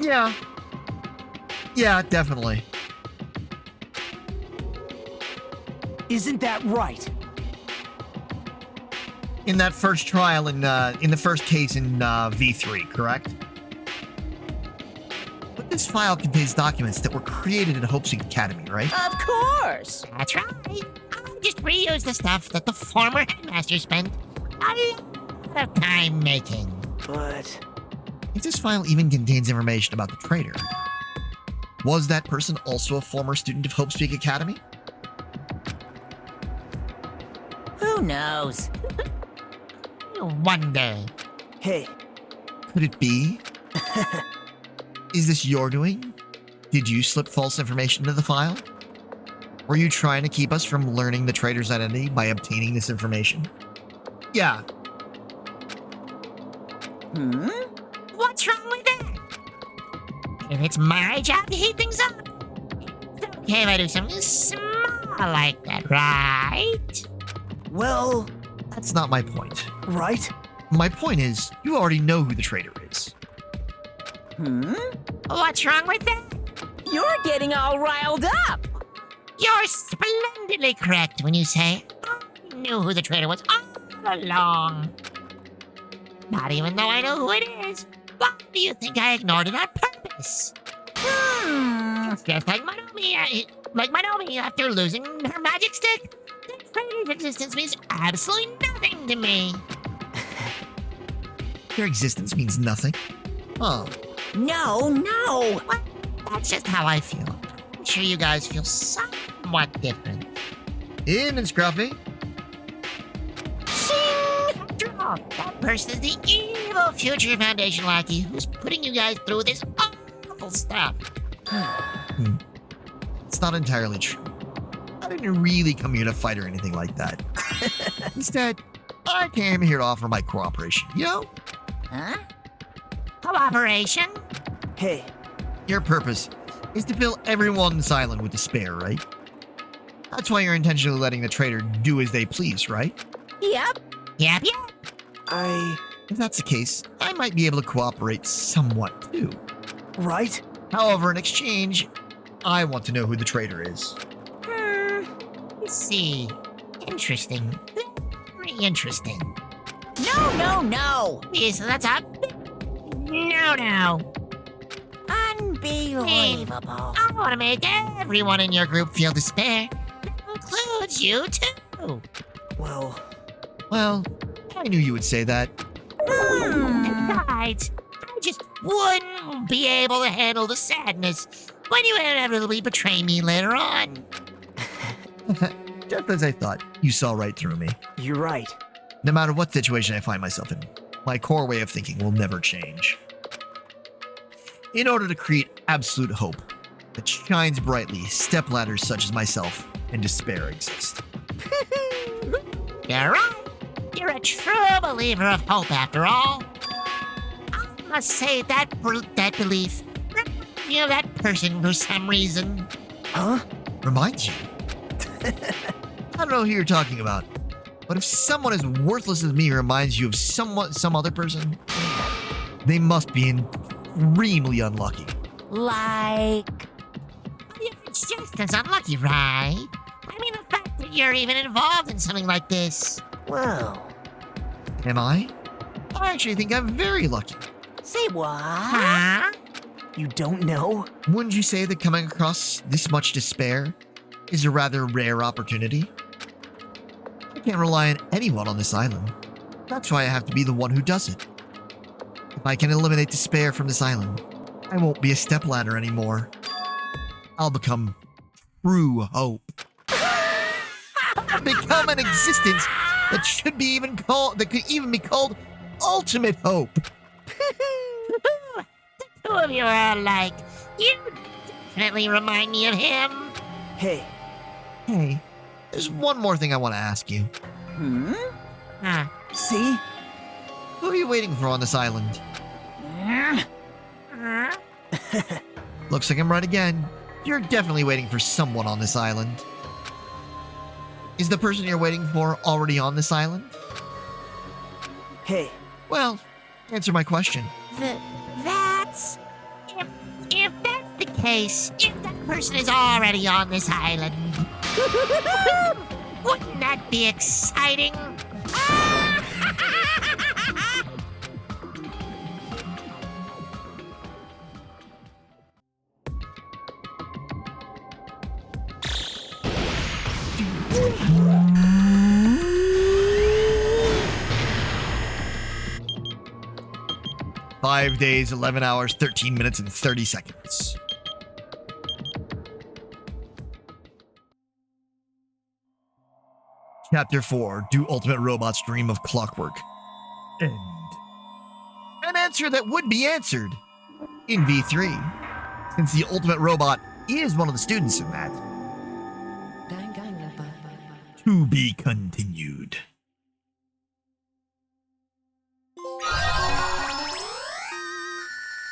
[SPEAKER 1] Yeah. Yeah, definitely.
[SPEAKER 9] Isn't that right?
[SPEAKER 1] In that first trial in the first case in V3, correct? But this file contains documents that were created at Hope Seek Academy, right?
[SPEAKER 2] Of course.
[SPEAKER 12] That's right. I just reused the stuff that the former headmaster spent a lot of time making.
[SPEAKER 9] But
[SPEAKER 1] If this file even contains information about the traitor, was that person also a former student of Hope Seek Academy?
[SPEAKER 2] Who knows?
[SPEAKER 12] One day.
[SPEAKER 9] hey,
[SPEAKER 1] Could it be? Is this your doing? Did you slip false information into the file? Were you trying to keep us from learning the traitor's identity by obtaining this information? Yeah.
[SPEAKER 12] What's wrong with that? If it's my job to heat things up, it's okay if I do something small like that, right?
[SPEAKER 9] well,
[SPEAKER 1] That's not my point.
[SPEAKER 9] right?
[SPEAKER 1] My point is, you already know who the traitor is.
[SPEAKER 12] What's wrong with that?
[SPEAKER 2] You're getting all riled up.
[SPEAKER 12] You're splendidly correct when you say I knew who the traitor was all along. Not even though I know who it is. Why do you think I ignored it on purpose? It's just like Monomi after losing her magic stick. The traitor's existence means absolutely nothing to me.
[SPEAKER 1] Their existence means nothing. Oh,
[SPEAKER 2] No.
[SPEAKER 12] Well, that's just how I feel. I'm sure you guys feel somewhat different.
[SPEAKER 1] In and Scruffy.
[SPEAKER 12] After all, that person is the evil future Foundation lackey who's putting you guys through this awful stuff.
[SPEAKER 1] It's not entirely true. I didn't really come here to fight or anything like that. Instead, I came here to offer my cooperation, you know?
[SPEAKER 12] Huh? Cooperation?
[SPEAKER 9] Hey,
[SPEAKER 1] Your purpose is to fill everyone on this island with despair, right? That's why you're intentionally letting the traitor do as they please, right?
[SPEAKER 2] Yep.
[SPEAKER 12] Yep.
[SPEAKER 1] If that's the case, I might be able to cooperate somewhat too.
[SPEAKER 9] right?
[SPEAKER 1] However, in exchange, I want to know who the traitor is.
[SPEAKER 12] Let's see. Interesting. Very interesting.
[SPEAKER 2] No.
[SPEAKER 12] Yes, that's a no.
[SPEAKER 2] Unbelievable.
[SPEAKER 12] I want to make everyone in your group feel despair. That includes you too.
[SPEAKER 9] Well,
[SPEAKER 1] I knew you would say that.
[SPEAKER 12] Besides, I just wouldn't be able to handle the sadness when you inevitably betray me later on.
[SPEAKER 1] Just as I thought, you saw right through me.
[SPEAKER 9] you're right.
[SPEAKER 1] No matter what situation I find myself in, my core way of thinking will never change. In order to create absolute hope that shines brightly, stepladders such as myself and despair exist.
[SPEAKER 12] You're right. You're a true believer of hope, after all. I must say that belief reminds me of that person for some reason.
[SPEAKER 9] Huh?
[SPEAKER 1] Reminds you? I don't know who you're talking about, but if someone as worthless as me reminds you of some other person, they must be extremely unlucky.
[SPEAKER 2] Like...
[SPEAKER 12] It's just as unlucky, right? I mean, the fact that you're even involved in something like this.
[SPEAKER 9] Well,
[SPEAKER 1] Am I? I actually think I'm very lucky.
[SPEAKER 2] Say what?
[SPEAKER 12] Huh?
[SPEAKER 9] you don't know?
[SPEAKER 1] Wouldn't you say that coming across this much despair is a rather rare opportunity? I can't rely on anyone on this island. That's why I have to be the one who does it. If I can eliminate despair from this island, I won't be a stepladder anymore. I'll become true hope. I'll become an existence that could even be called ultimate hope.
[SPEAKER 12] The two of you are alike. You definitely remind me of him.
[SPEAKER 9] Hey,
[SPEAKER 1] Hey, there's one more thing I want to ask you.
[SPEAKER 12] Huh.
[SPEAKER 9] see?
[SPEAKER 1] Who are you waiting for on this island?
[SPEAKER 12] Huh?
[SPEAKER 1] Looks like I'm right again. You're definitely waiting for someone on this island. Is the person you're waiting for already on this island?
[SPEAKER 9] Hey,
[SPEAKER 1] Well, answer my question.
[SPEAKER 12] That's... If that's the case, if that person is already on this island, wouldn't that be exciting?
[SPEAKER 1] 5 days, 11 hours, 13 minutes, and 30 seconds. Chapter 4, Do Ultimate Robots Dream of Clockwork? End. An answer that would be answered in V3, since the Ultimate Robot is one of the students in that. To be continued.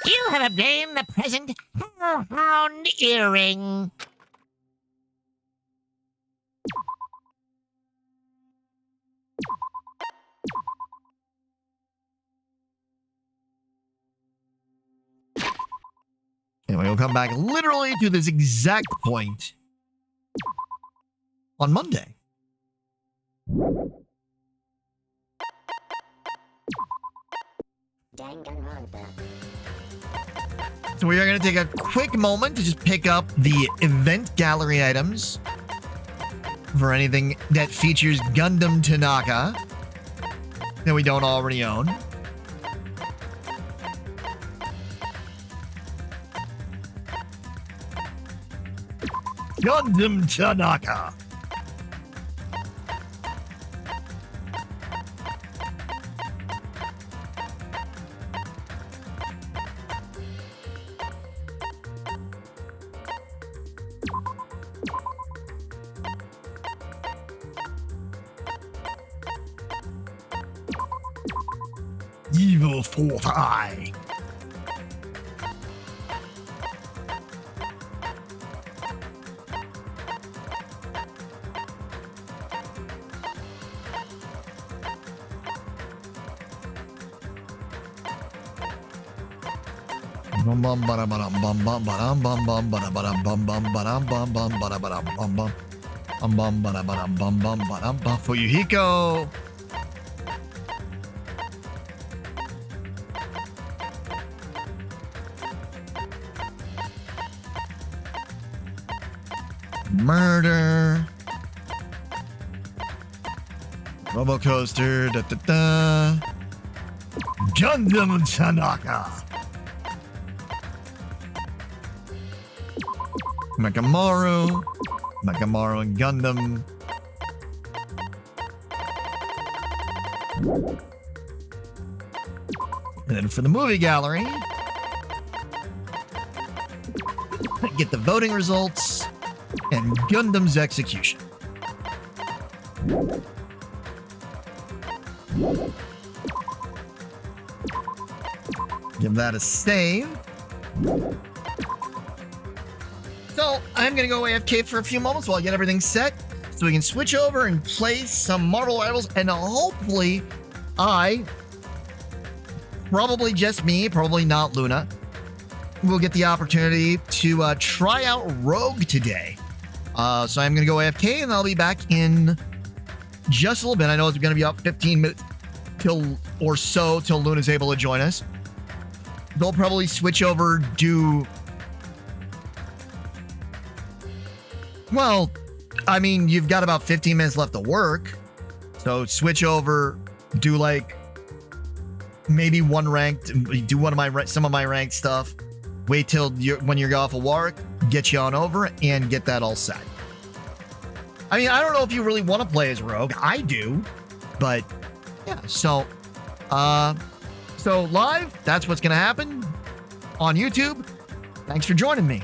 [SPEAKER 12] You have obtained the present Hellhound earring.
[SPEAKER 1] Anyway, we'll come back literally to this exact point on Monday.
[SPEAKER 10] Danganronpa.
[SPEAKER 1] So we are going to take a quick moment to just pick up the event gallery items for anything that features Gundam Tanaka that we don't already own. Gundam Tanaka.
[SPEAKER 13] your fourth eye. Bum bum bada bada bum bum bada bum bum bada bada bum bum bada bum bum bada bada bum bum bum bada bada bum bum bada bum for Yuhiko. Murder. Robocoaster. Da da da. Gundam Tanaka. Mechamaru and Gundam. And then for the movie gallery, get the voting results and Gundam's execution. Give that a save. So I'm going to go AFK for a few moments while I get everything set so we can switch over and play some Marvel Rivals, and hopefully probably just me, probably not Luna, will get the opportunity to try out Rogue today. So I'm going to go AFK and I'll be back in just a little bit. I know it's going to be up 15 minutes till Luna's able to join us. They'll probably switch over, well, I mean, you've got about 15 minutes left of work. So switch over, do like maybe one ranked, do some of my ranked stuff. Wait till when you're off of work, get you on over and get that all set. I mean, I don't know if you really want to play as Rogue. I do, but yeah. So live, that's what's going to happen on YouTube. Thanks for joining me.